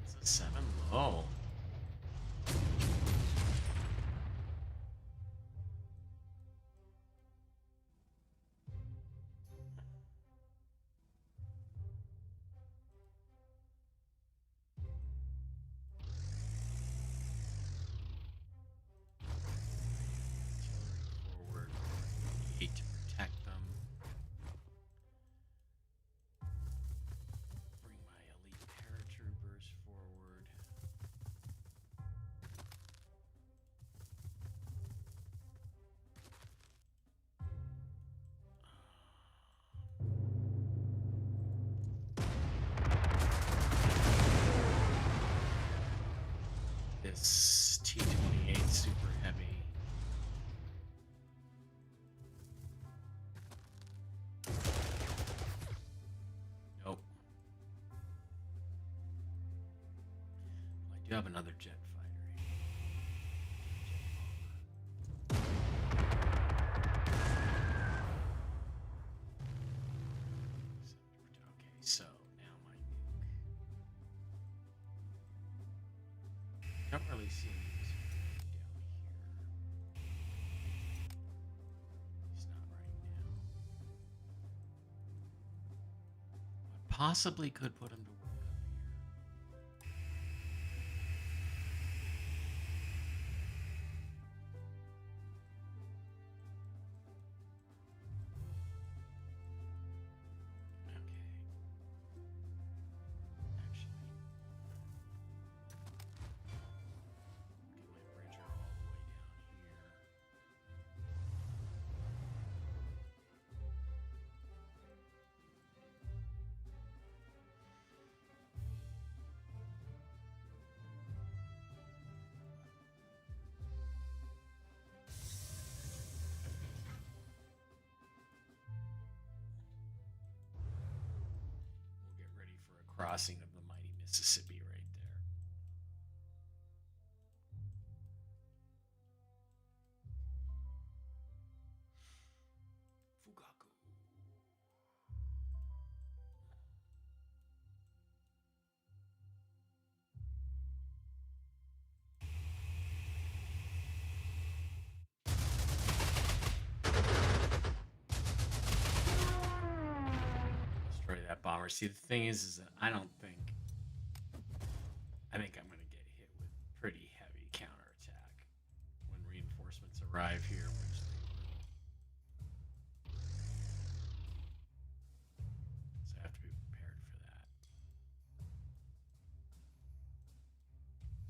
It's a 7 low. Forward. 8 to protect them. Bring my elite paratroopers forward. This T-28 super heavy. Nope. Well, I do have another jet fighter here. Okay, so now my nuke. Don't really see any use for it down here. It's not right now. But possibly could put him to work up here. Okay. Actually, get my bridger all the way down here. We'll get ready for a crossing of the mighty Mississippi right there. Fugaku. Destroy that bomber. See, the thing is that I think I'm going to get hit with pretty heavy counterattack when reinforcements arrive here, which they will. So I have to be prepared for that. Is there another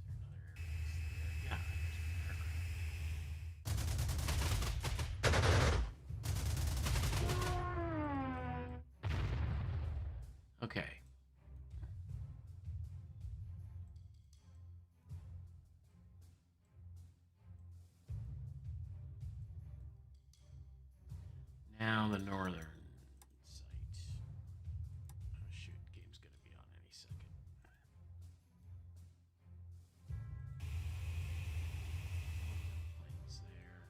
aircraft there? Yeah, there's an aircraft. Okay. Now the northern site. Oh shoot, game's gonna be on any second. Planes there.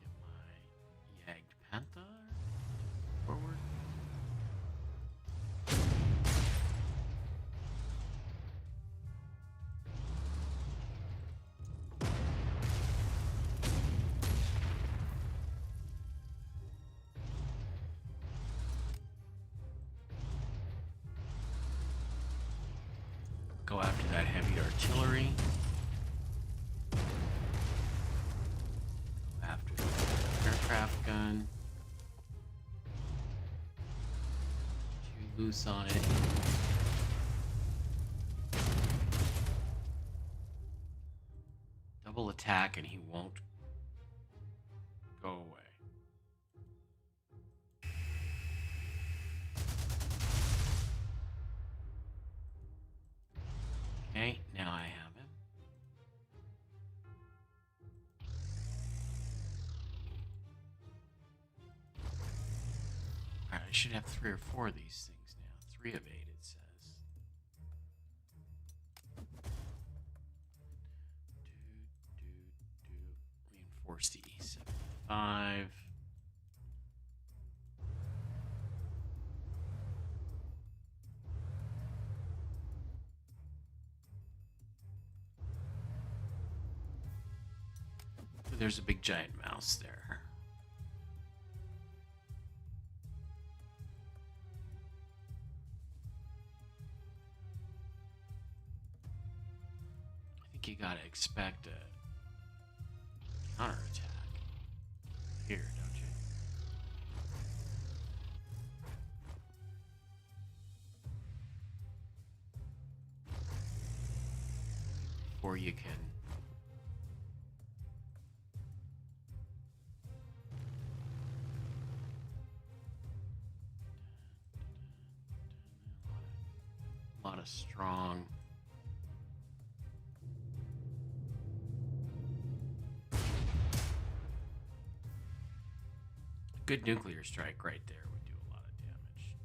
Get my Yagged Panther forward. go after that heavy artillery. Go after the aircraft gun. Too loose on it. Double attack and he won't go away. Okay, now I have him. Alright, I should have 3 or 4 of these things now. 3 of 8, it says. Reinforce the E75. There's a big giant mouse there. I think you gotta expect a counterattack here, don't you? Before you can a lot of strong good nuclear strike right there would do a lot of damage.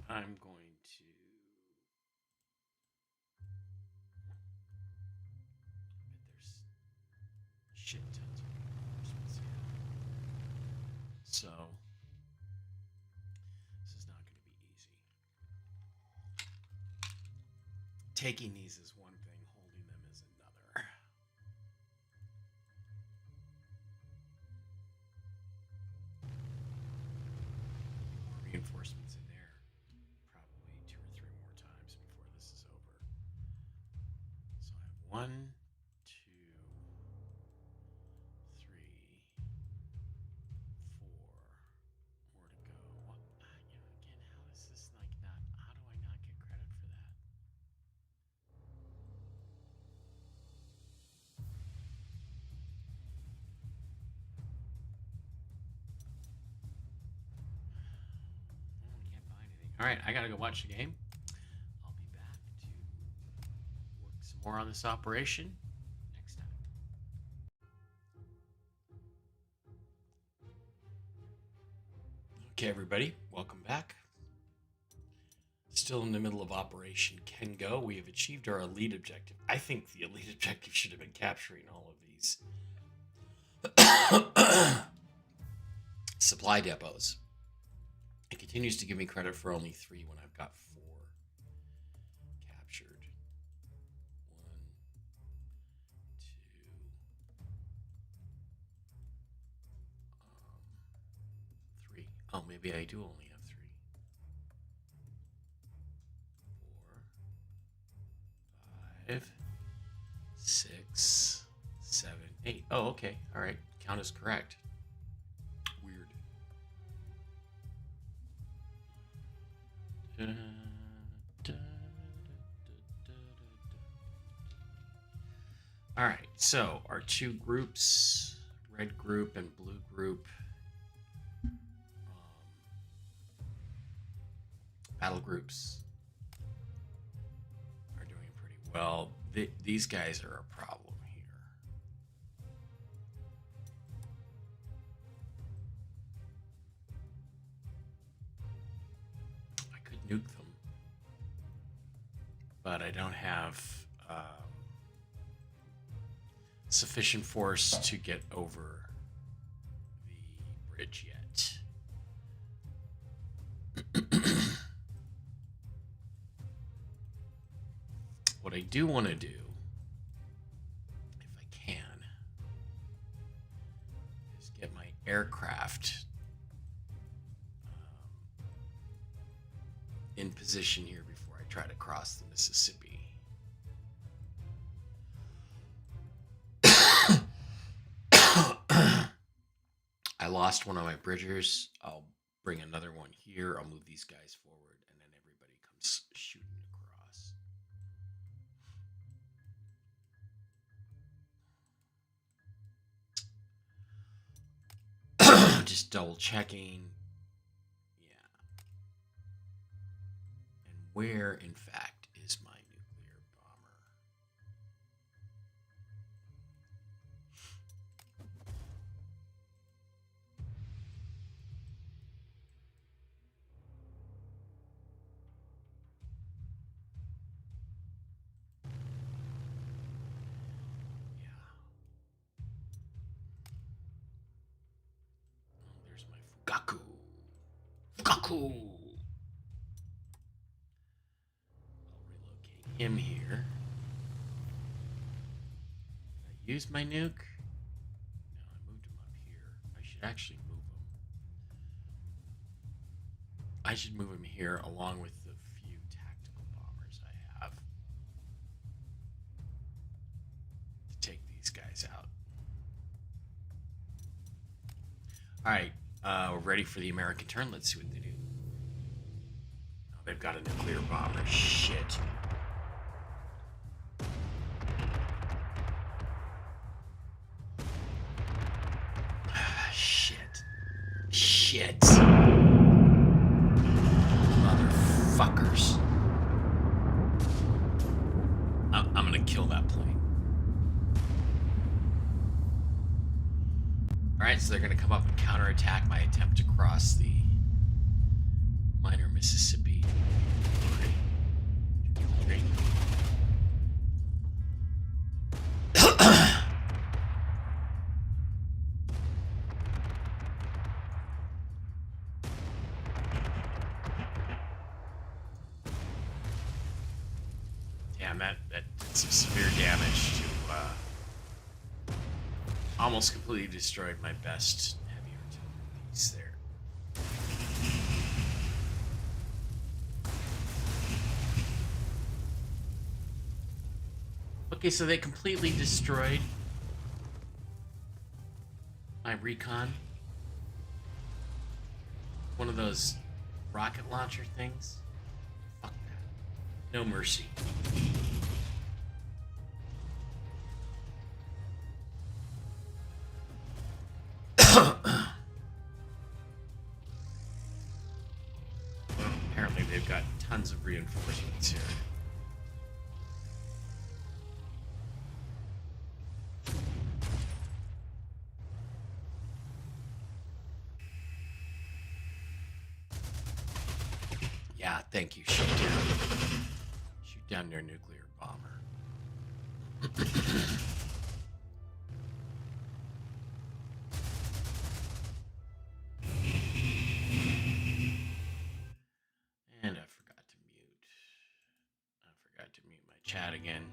I'm going to bet there's shit tons of reinforcements here. So this is not going to be easy. Taking these is one thing, holding them is another. Reinforcements in there. Probably 2 or 3 more times before this is over. So I have 1, 2, 3, 4 more to go. What? Again, how is this like not? How do I not get credit for that? Can't buy anything. All right, I gotta go watch the game. I'll be back to work some more on this operation next time. Okay, everybody, welcome back. Still in the middle of Operation Can Go. We have achieved our elite objective. I think the elite objective should have been capturing all of these supply depots. It continues to give me credit for only 3 when I've got 4 captured. 1, 2, 3. Oh, maybe I do only have 3. 4, 5, 6, 7, 8. Oh, okay. All right. Count is correct. Weird. All right, so our 2 groups, red group and blue group, battle groups are doing pretty well. These guys are a problem here. I could nuke them, but I don't have sufficient force to get over the bridge yet. What I do want to do, if I can, is get my aircraft in position here before I try to cross the Mississippi. I lost one of my bridgers. I'll bring another one here. I'll move these guys forward, and then everybody comes shooting across. Just double checking. Yeah. And where, in fact, is my nuclear bomber? There's my Fugaku. Fugaku! I'll relocate him here. Did I use my nuke? No, I moved him up here. I should actually move him. I should move him here along with the few tactical bombers I have to take these guys out. Alright, we're ready for the American turn. Let's see what they do. Oh, they've got a nuclear bomber. Shit. Shit. Motherfuckers. I'm gonna kill that plane. Alright, so they're gonna come up and counterattack my attempt to cross the minor Mississippi. Three. Damn, that did some severe damage to almost completely destroyed my best heavy artillery piece there. Okay, so they completely destroyed my recon. One of those rocket launcher things. Fuck that. No mercy. Apparently they've got tons of reinforcements here. Yeah, thank you. Shoot down their nuclear bomber. And I forgot to mute my chat again.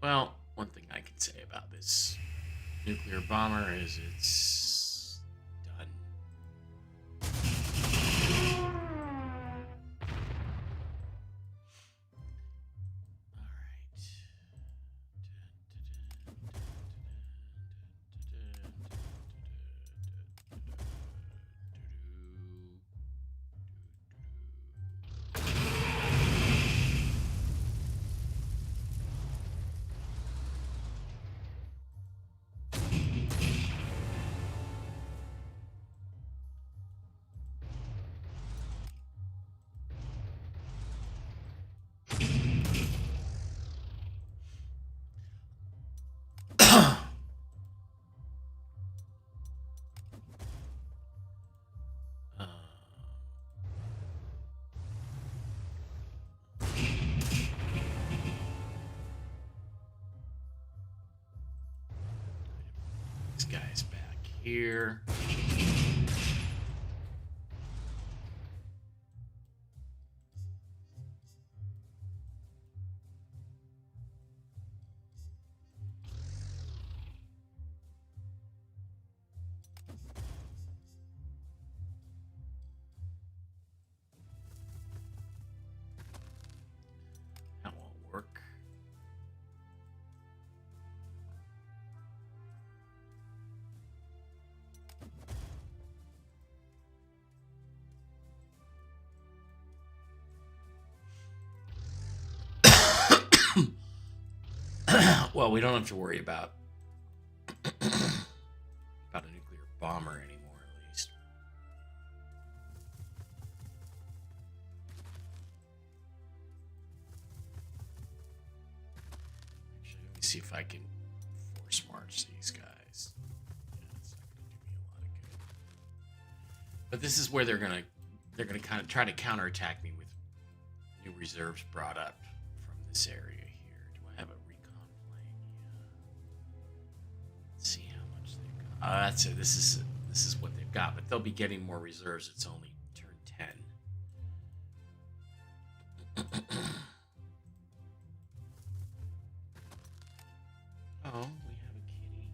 Well, one thing I can say about this nuclear bomber is it's done. These guys back here. That won't work. Well, we don't have to worry about a nuclear bomber anymore, at least. Actually, let me see if I can force march these guys. Yeah, it's not going to do me a lot of good. But this is where they're gonna kind of try to counterattack me with new reserves brought up from this area here. Do I have a recon plane? Yeah. Let's see how much they've got. That's it. This is what they've got, but they'll be getting more reserves. It's only turn 10. Oh, we have a kitty.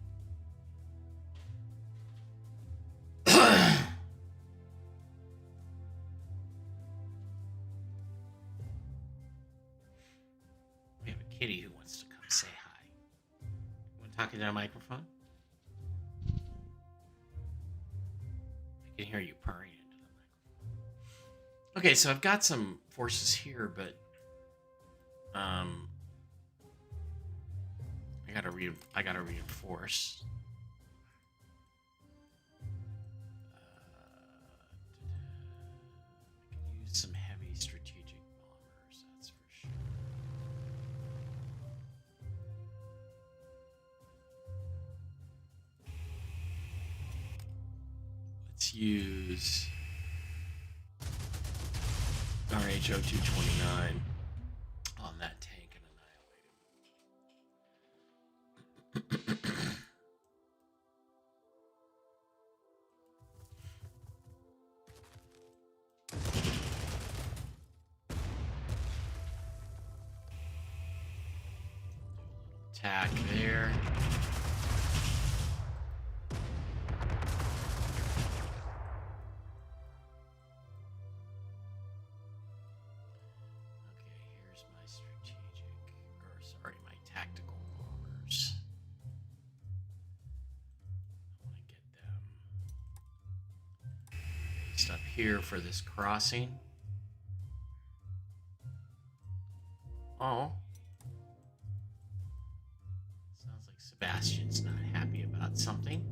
We have a kitty who wants to come say hi. You want to talk into a microphone? I can hear you purring into the microphone. Okay, so I've got some forces here, but I gotta reinforce. I can use some heavy strategic bombers, that's for sure. Let's use RHO-229 on that tank and annihilate him. Attack there. Okay, here's my strategic, or sorry, my tactical bombers. I want to get them based up here for this crossing. Oh. Sounds like Sebastian's not happy about something.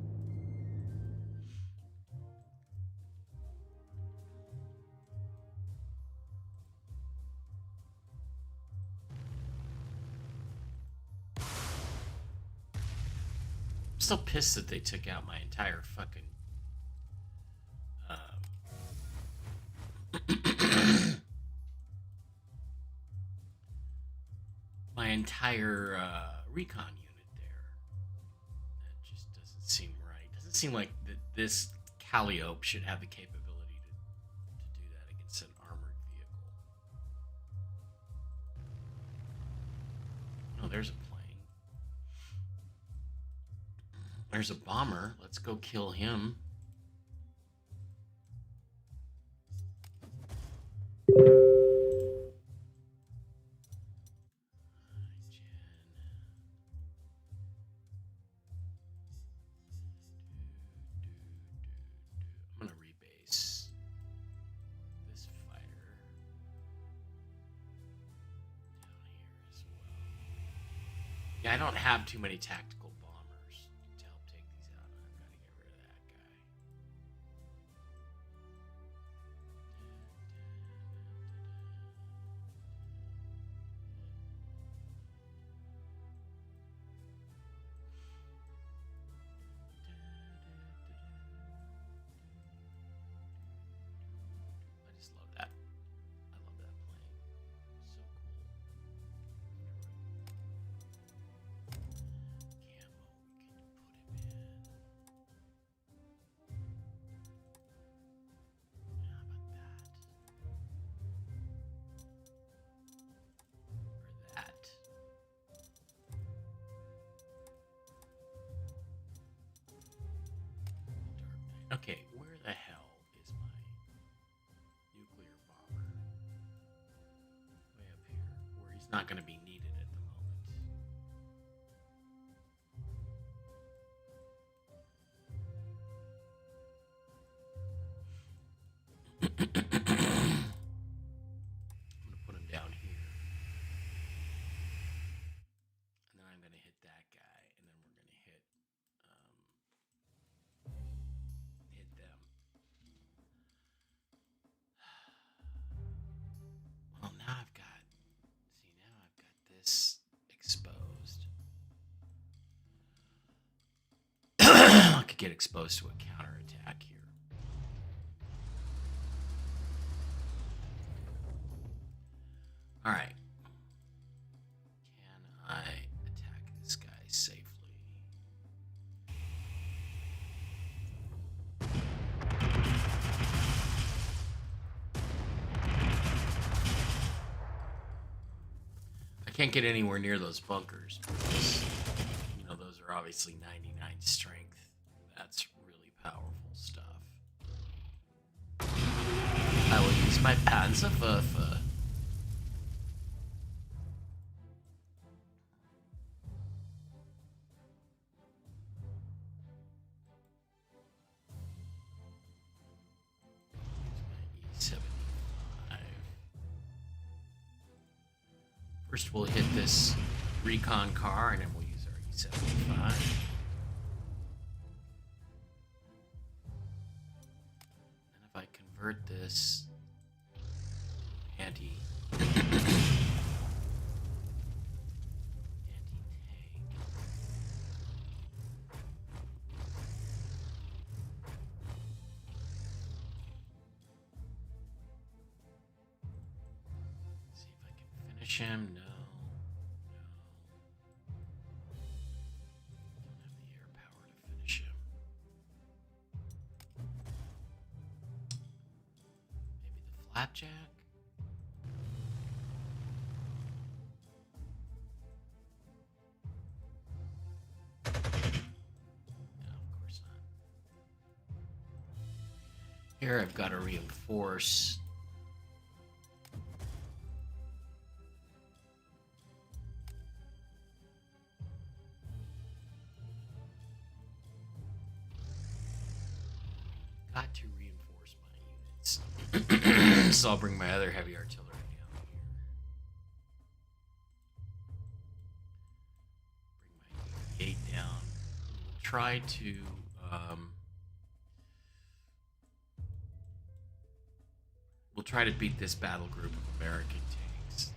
I'm still pissed that they took out my entire fucking my entire recon unit there. That just doesn't seem right. Doesn't seem like this Calliope should have the capability to do that against an armored vehicle. Oh, there's a plane. There's a bomber. Let's go kill him. I'm gonna rebase this fighter down here as well. Yeah, I don't have too many tactical bombers to help take these out. I've got to get rid of that guy. I just love that. I love that plane. So cool. Cam Okay, where the hell is my nuclear bomber? Way up here, where he's not going to be needed at the moment. I'm going to put him down here. And then I'm going to hit that guy, and then we're going to hit them. Well, now I've got this exposed. I could get exposed to a counterattack here. All right. Can I attack this guy safely? I can't get anywhere near those bunkers because, those are obviously 99 strength. That's really powerful stuff. I will use my Panzer. First, we'll hit this recon car, and then we'll use our E-75. And if I convert this anti-tank, see if I can finish him. No. Flapjack? No, of course not. Here I've got to reinforce. Got to reinforce my units. So I'll bring my other heavy artillery down here. Bring my 8 down. We'll try to beat this battle group of American tanks.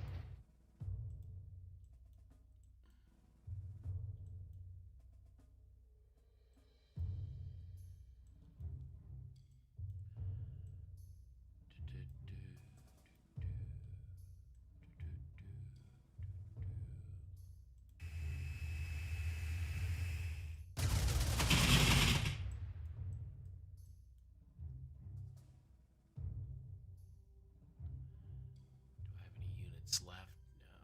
Left? No.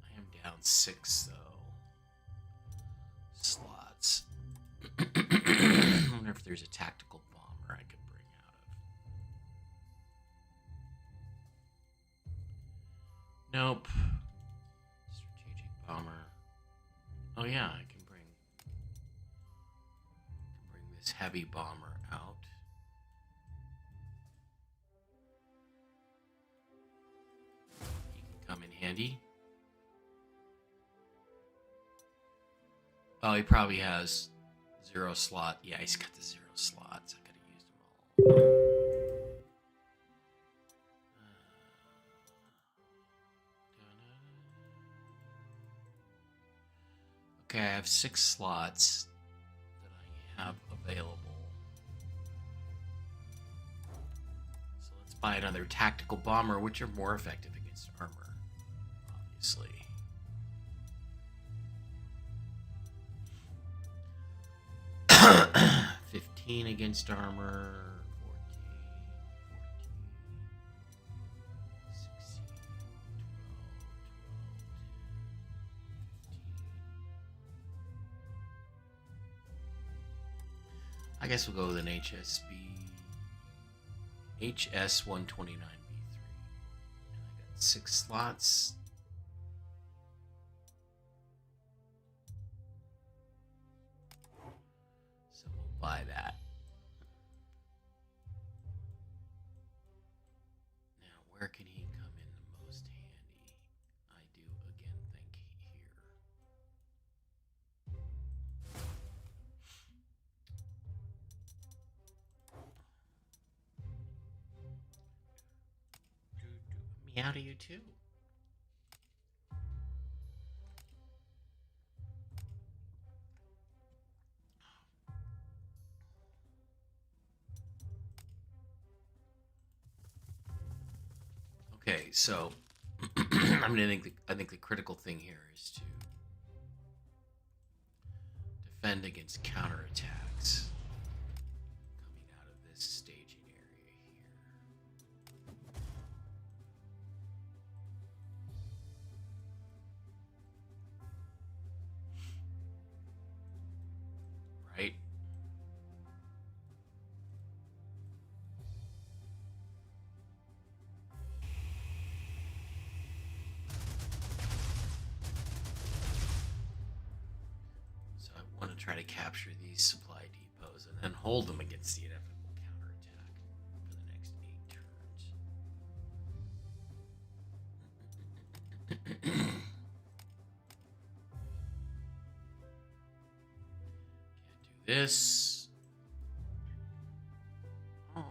I am down 6 though. Slots. I wonder if there's a tactical bomber I could bring out of. Nope. Strategic bomber. Oh yeah, I can bring this heavy bomber out. Come in handy. Oh, he probably has 0 slot. Yeah, he's got the 0 slots. I could have used them all. Okay, I have 6 slots that I have available. So let's buy another tactical bomber, which are more effective against armor. Obviously. $15 against armor, 16, 12, 15. I guess we'll go with an HS-129B3. And I got 6 slots. So we'll buy that. Now, where can he come in the most handy? I do again think here. Me out of you too. Okay, so I think the critical thing here is to defend against counterattacks coming out of this staging area here. Right? So I want to try to capture these supply depots and then hold them against the inevitable counterattack for the next 8 turns. Can't do this. Oh.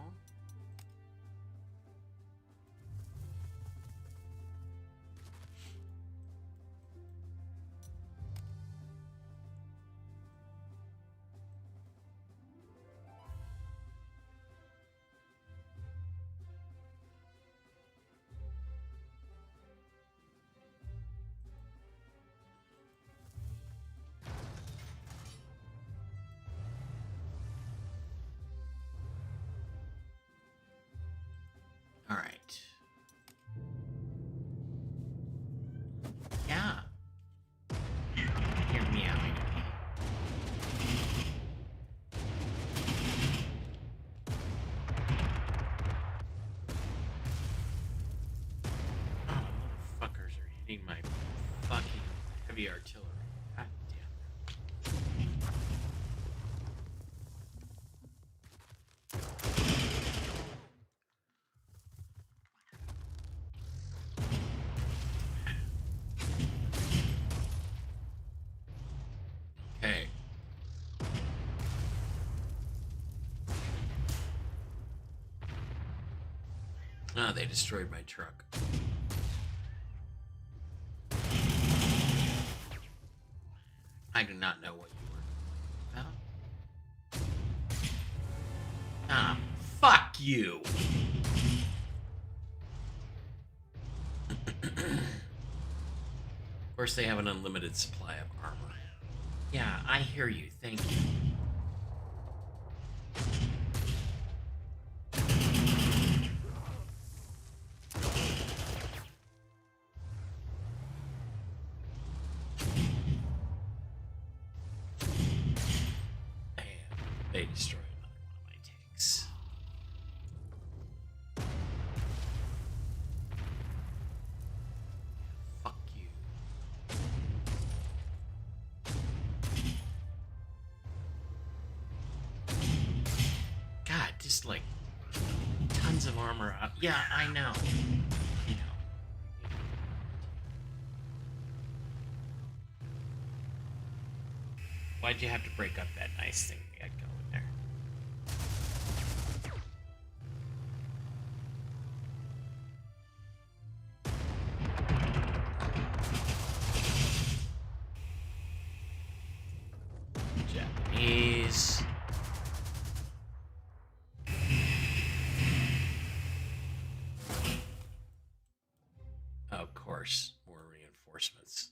All right. Yeah. You're meowing at me. Oh, motherfuckers are hitting my fucking heavy artillery. God damn it. Okay. Oh, they destroyed my truck. I do not know what you were about. Ah, fuck you! Of course, they have an unlimited supply of armor. Yeah, I hear you. Thank you. And they destroyed another one of my tanks. Fuck you. God, just like tons of armor up. Yeah, I know. You know. Why'd you have to break up that nice thing we had going there? Japanese. Of course, more reinforcements.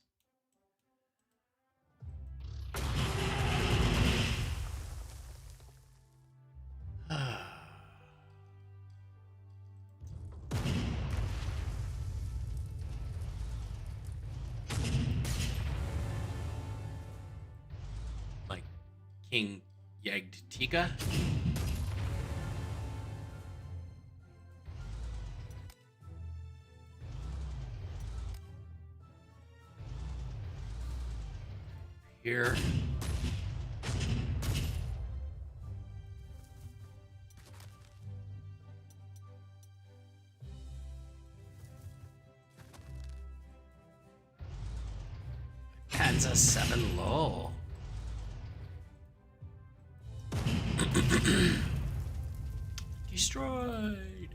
Like King Yagdtiga. Here. Panzer 7 low. Destroyed.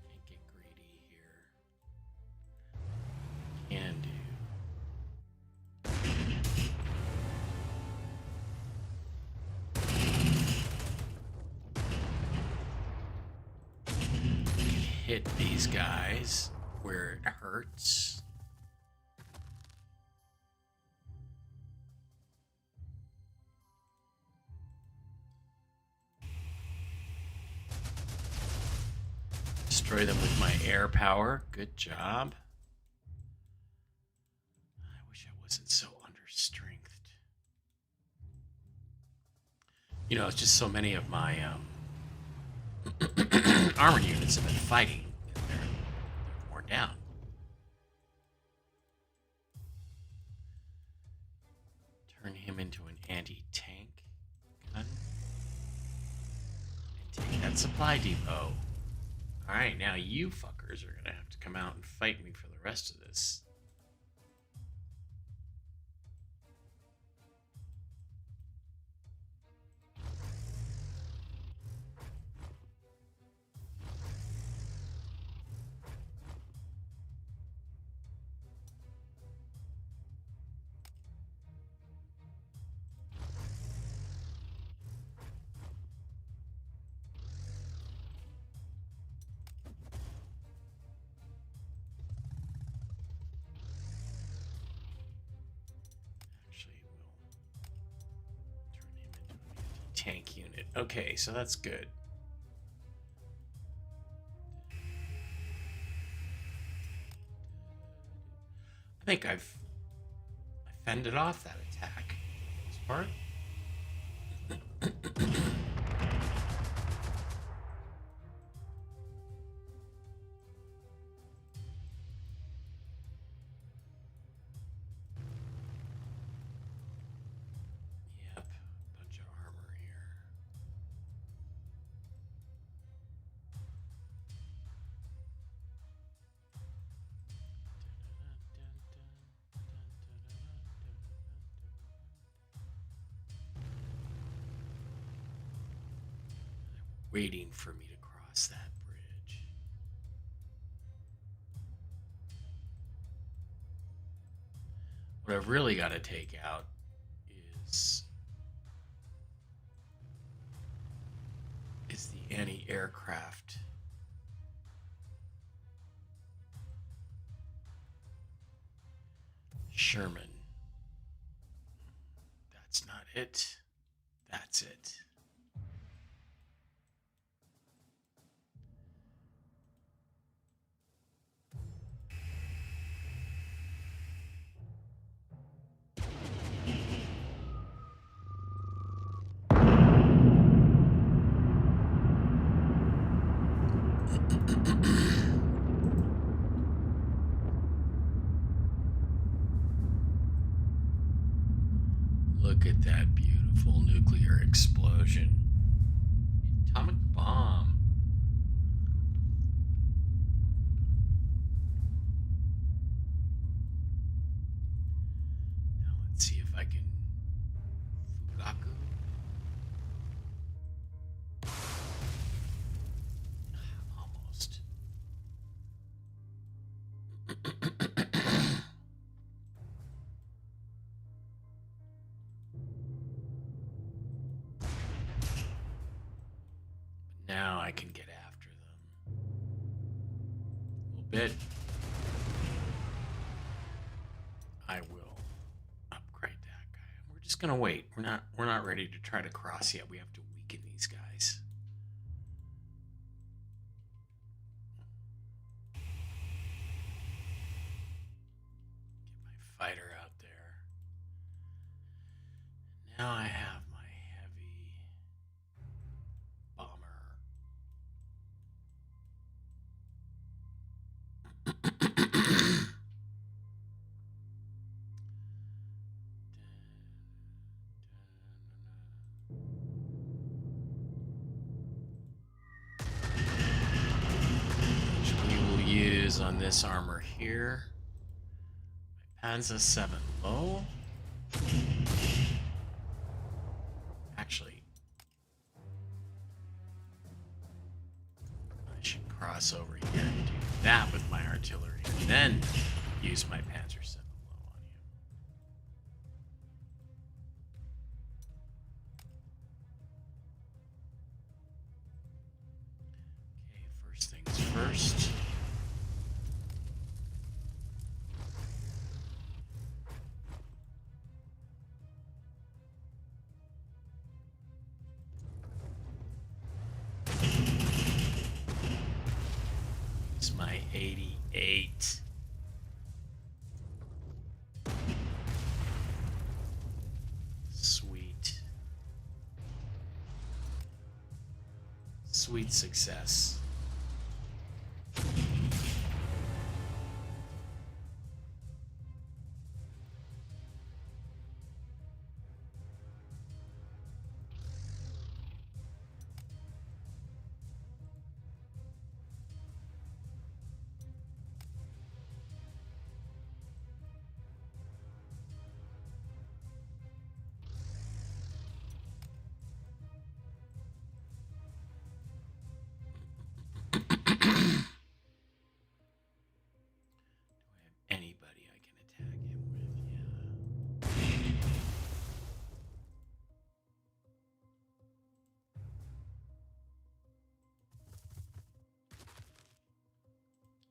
Can't get greedy here. Can do. Hit these guys where it hurts. Destroy them with my air power. Good job. I wish I wasn't so understrengthed. You know, it's just so many of my armor units have been fighting. They're worn down. Turn him into an anti-tank gun. And take that supply depot. Alright, now you fuckers are gonna have to come out and fight me for the rest of this. Tank unit. Okay, so that's good. I think I fended off that attack for the most part. Yep, bunch of armor here. Waiting for me to cross that bridge. What I've really got to take out is the anti-aircraft. Sherman. That's not it. That's it. Look at that beautiful nuclear explosion. Atomic bomb. Now let's see if I can Fugaku. Almost. Now I can get after them. A little bit. I will upgrade that guy. We're just gonna wait. We're not ready to try to cross yet. We have to weaken these guys. Get my fighter out there. Now I have my heavy bomber. Which we will use on this armor here. My Panzer 7 low. Actually, I should cross over here and do that with my artillery, and then use my Panzer 7 low on you. Okay, first things first. It's my 88. Sweet. Sweet success. Anybody I can attack him with, yeah.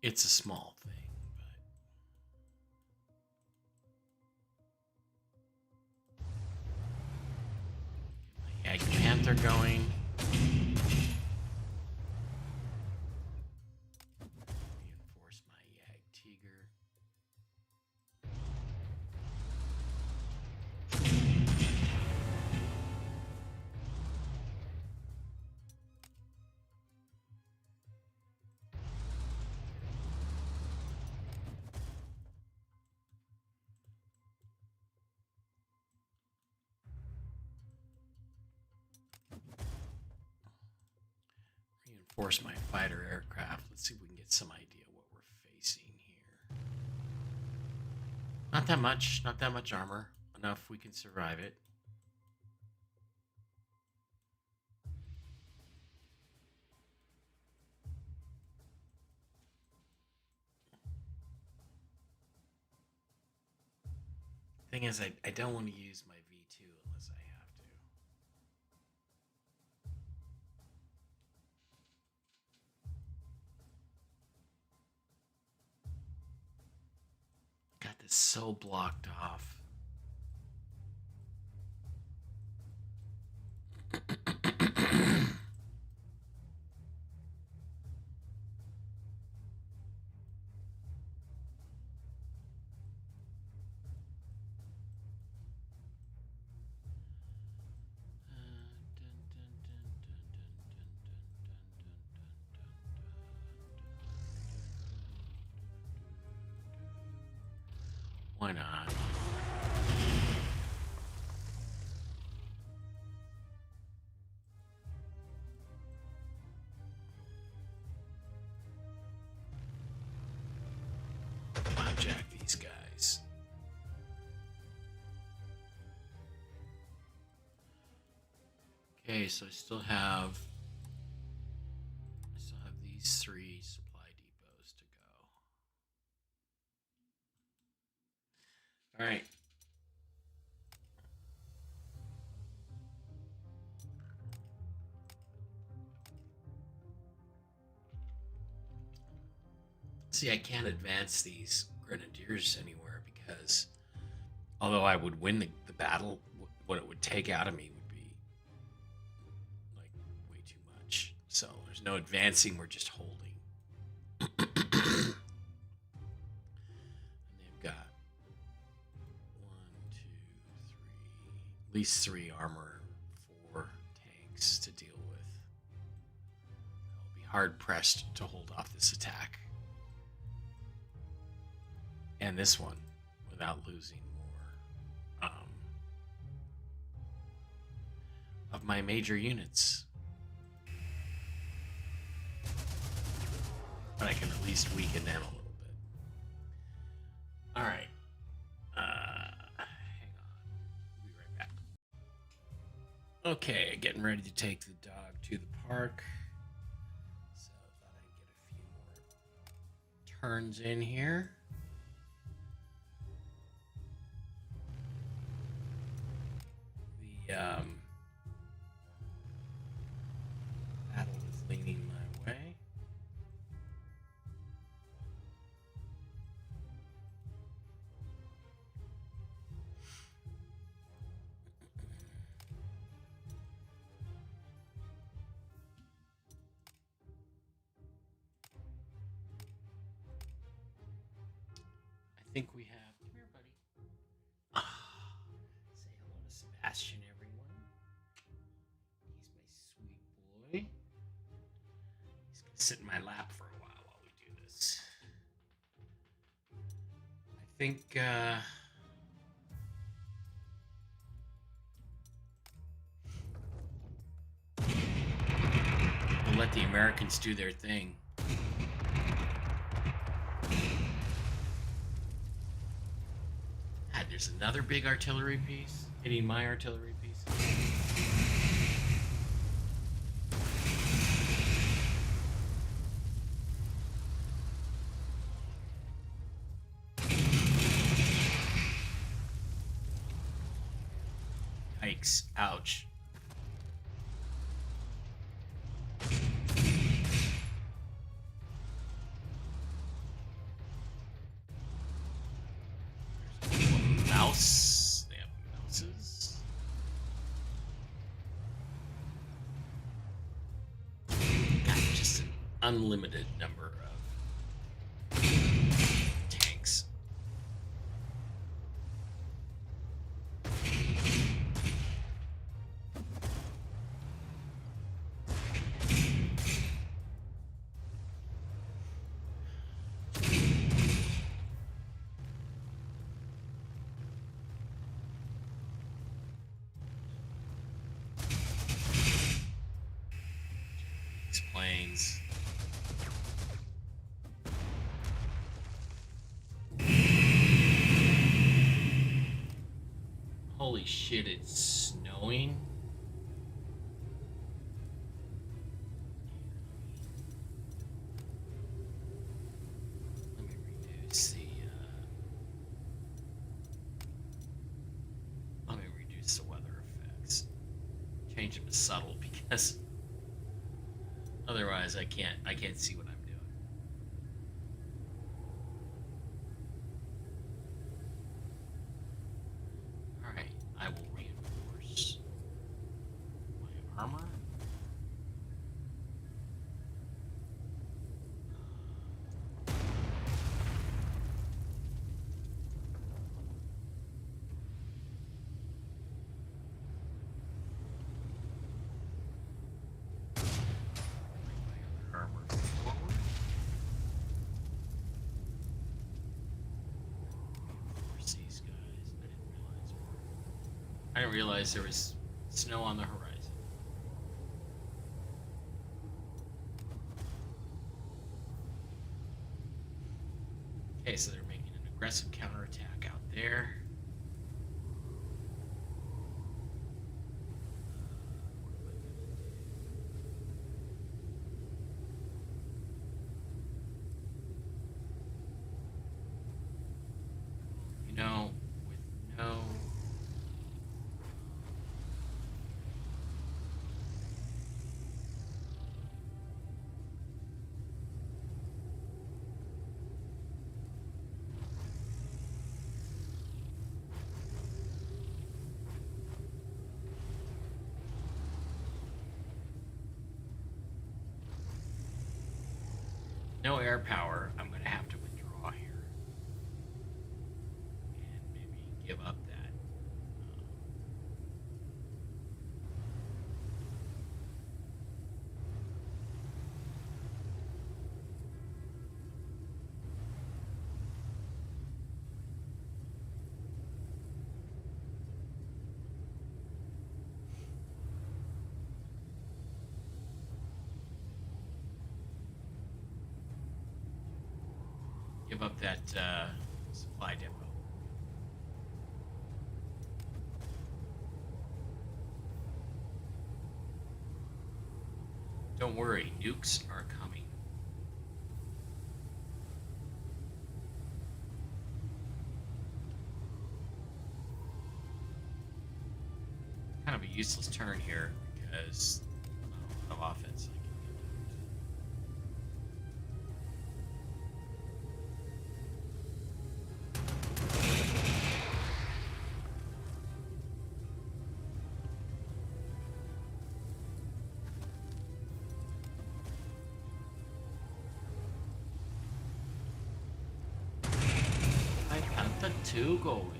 It's a small thing, but get my Ag Panther going. Reinforce my Yag Tiger. Reinforce my fighter aircraft. Let's see if we can get some idea what we're facing here. Not that much armor. Enough we can survive it. Thing is, I don't want to use my V2 unless I have to. Got this so blocked off. Why not? Hijack these guys. Okay, so I still have these 3 supply depots to go. All right. See, I can't advance these grenadiers anywhere because Although I would win the battle, what it would take out of me would be like way too much. So there's no advancing, we're just holding. And they've got 1, 2, 3, at least 3 armor, 4 tanks to deal with. I'll be hard pressed to hold off this attack. And this one without losing more of my major units. But I can at least weaken them a little bit. Alright. Hang on. We'll be right back. Okay, getting ready to take the dog to the park. So I thought I'd get a few more turns in here. Battle is leaning my way. I think we have. Come here, buddy. Say hello to Sebastian, everyone. He's my sweet boy. He's gonna sit in my lap for a while we do this. I think we'll let the Americans do their thing. God, there's another big artillery piece hitting my artillery piece. Yikes. Ouch. Mouse. They have mouses. Got just an unlimited number of tanks. Planes. Holy shit, it's snowing. Let me reduce the weather effects. Change them to subtle because otherwise, I can't see what I'm doing. All right, I will reinforce my armor. I didn't realize there was snow on the horizon. Okay, so they're making an aggressive counterattack out there. You know, with no No air power. I'm going to have to withdraw here. And maybe give up that. Give up that supply depot. Don't worry, nukes are coming. Kind of a useless turn here because of offense. I got the 2 going.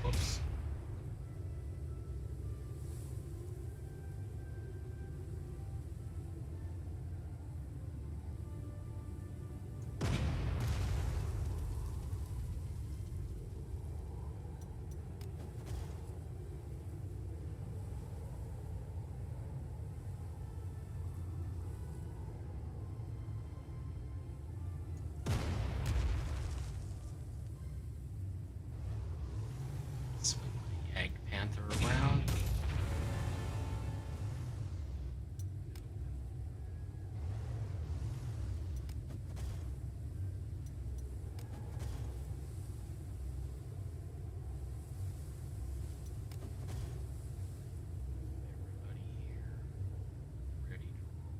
Whoops. Swing my Yag Panther around. Everybody here, ready to roll.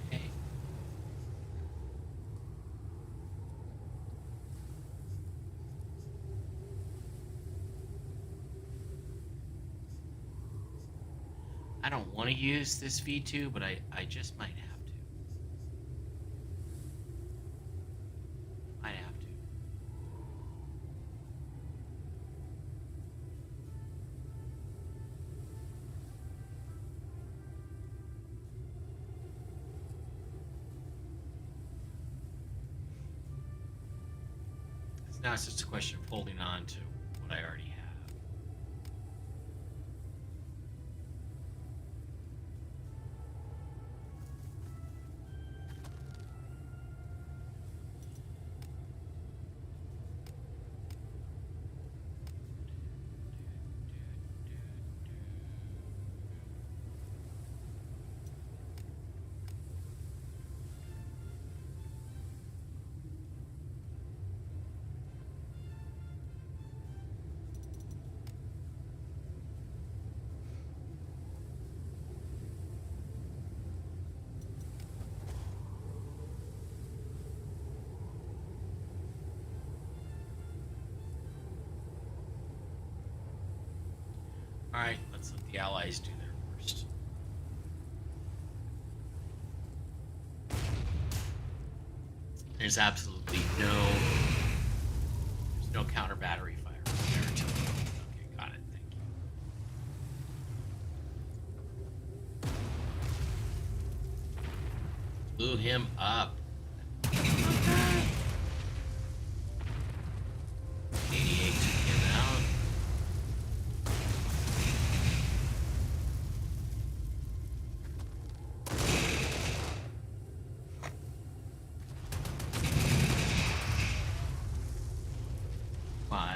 Okay. I don't want to use this V2, but I just might have to. Might have to. Now it's just a question of holding on to what I already have. Alright, let's let the Allies do their worst. There's absolutely no counter battery fire there. Okay, got it, thank you. Blew him up. 88 took him out.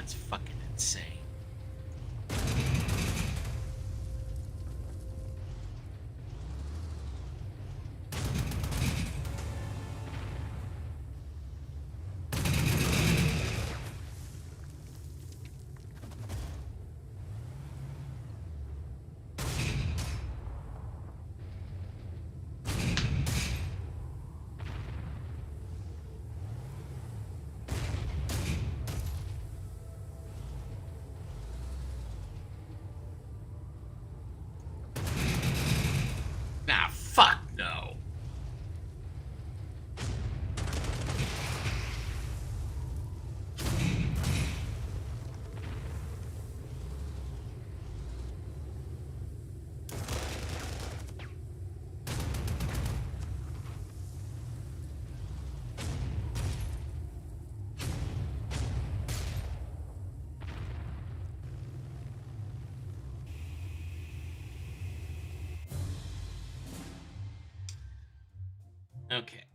That's fucking insane. Nah, fuck no. Okay.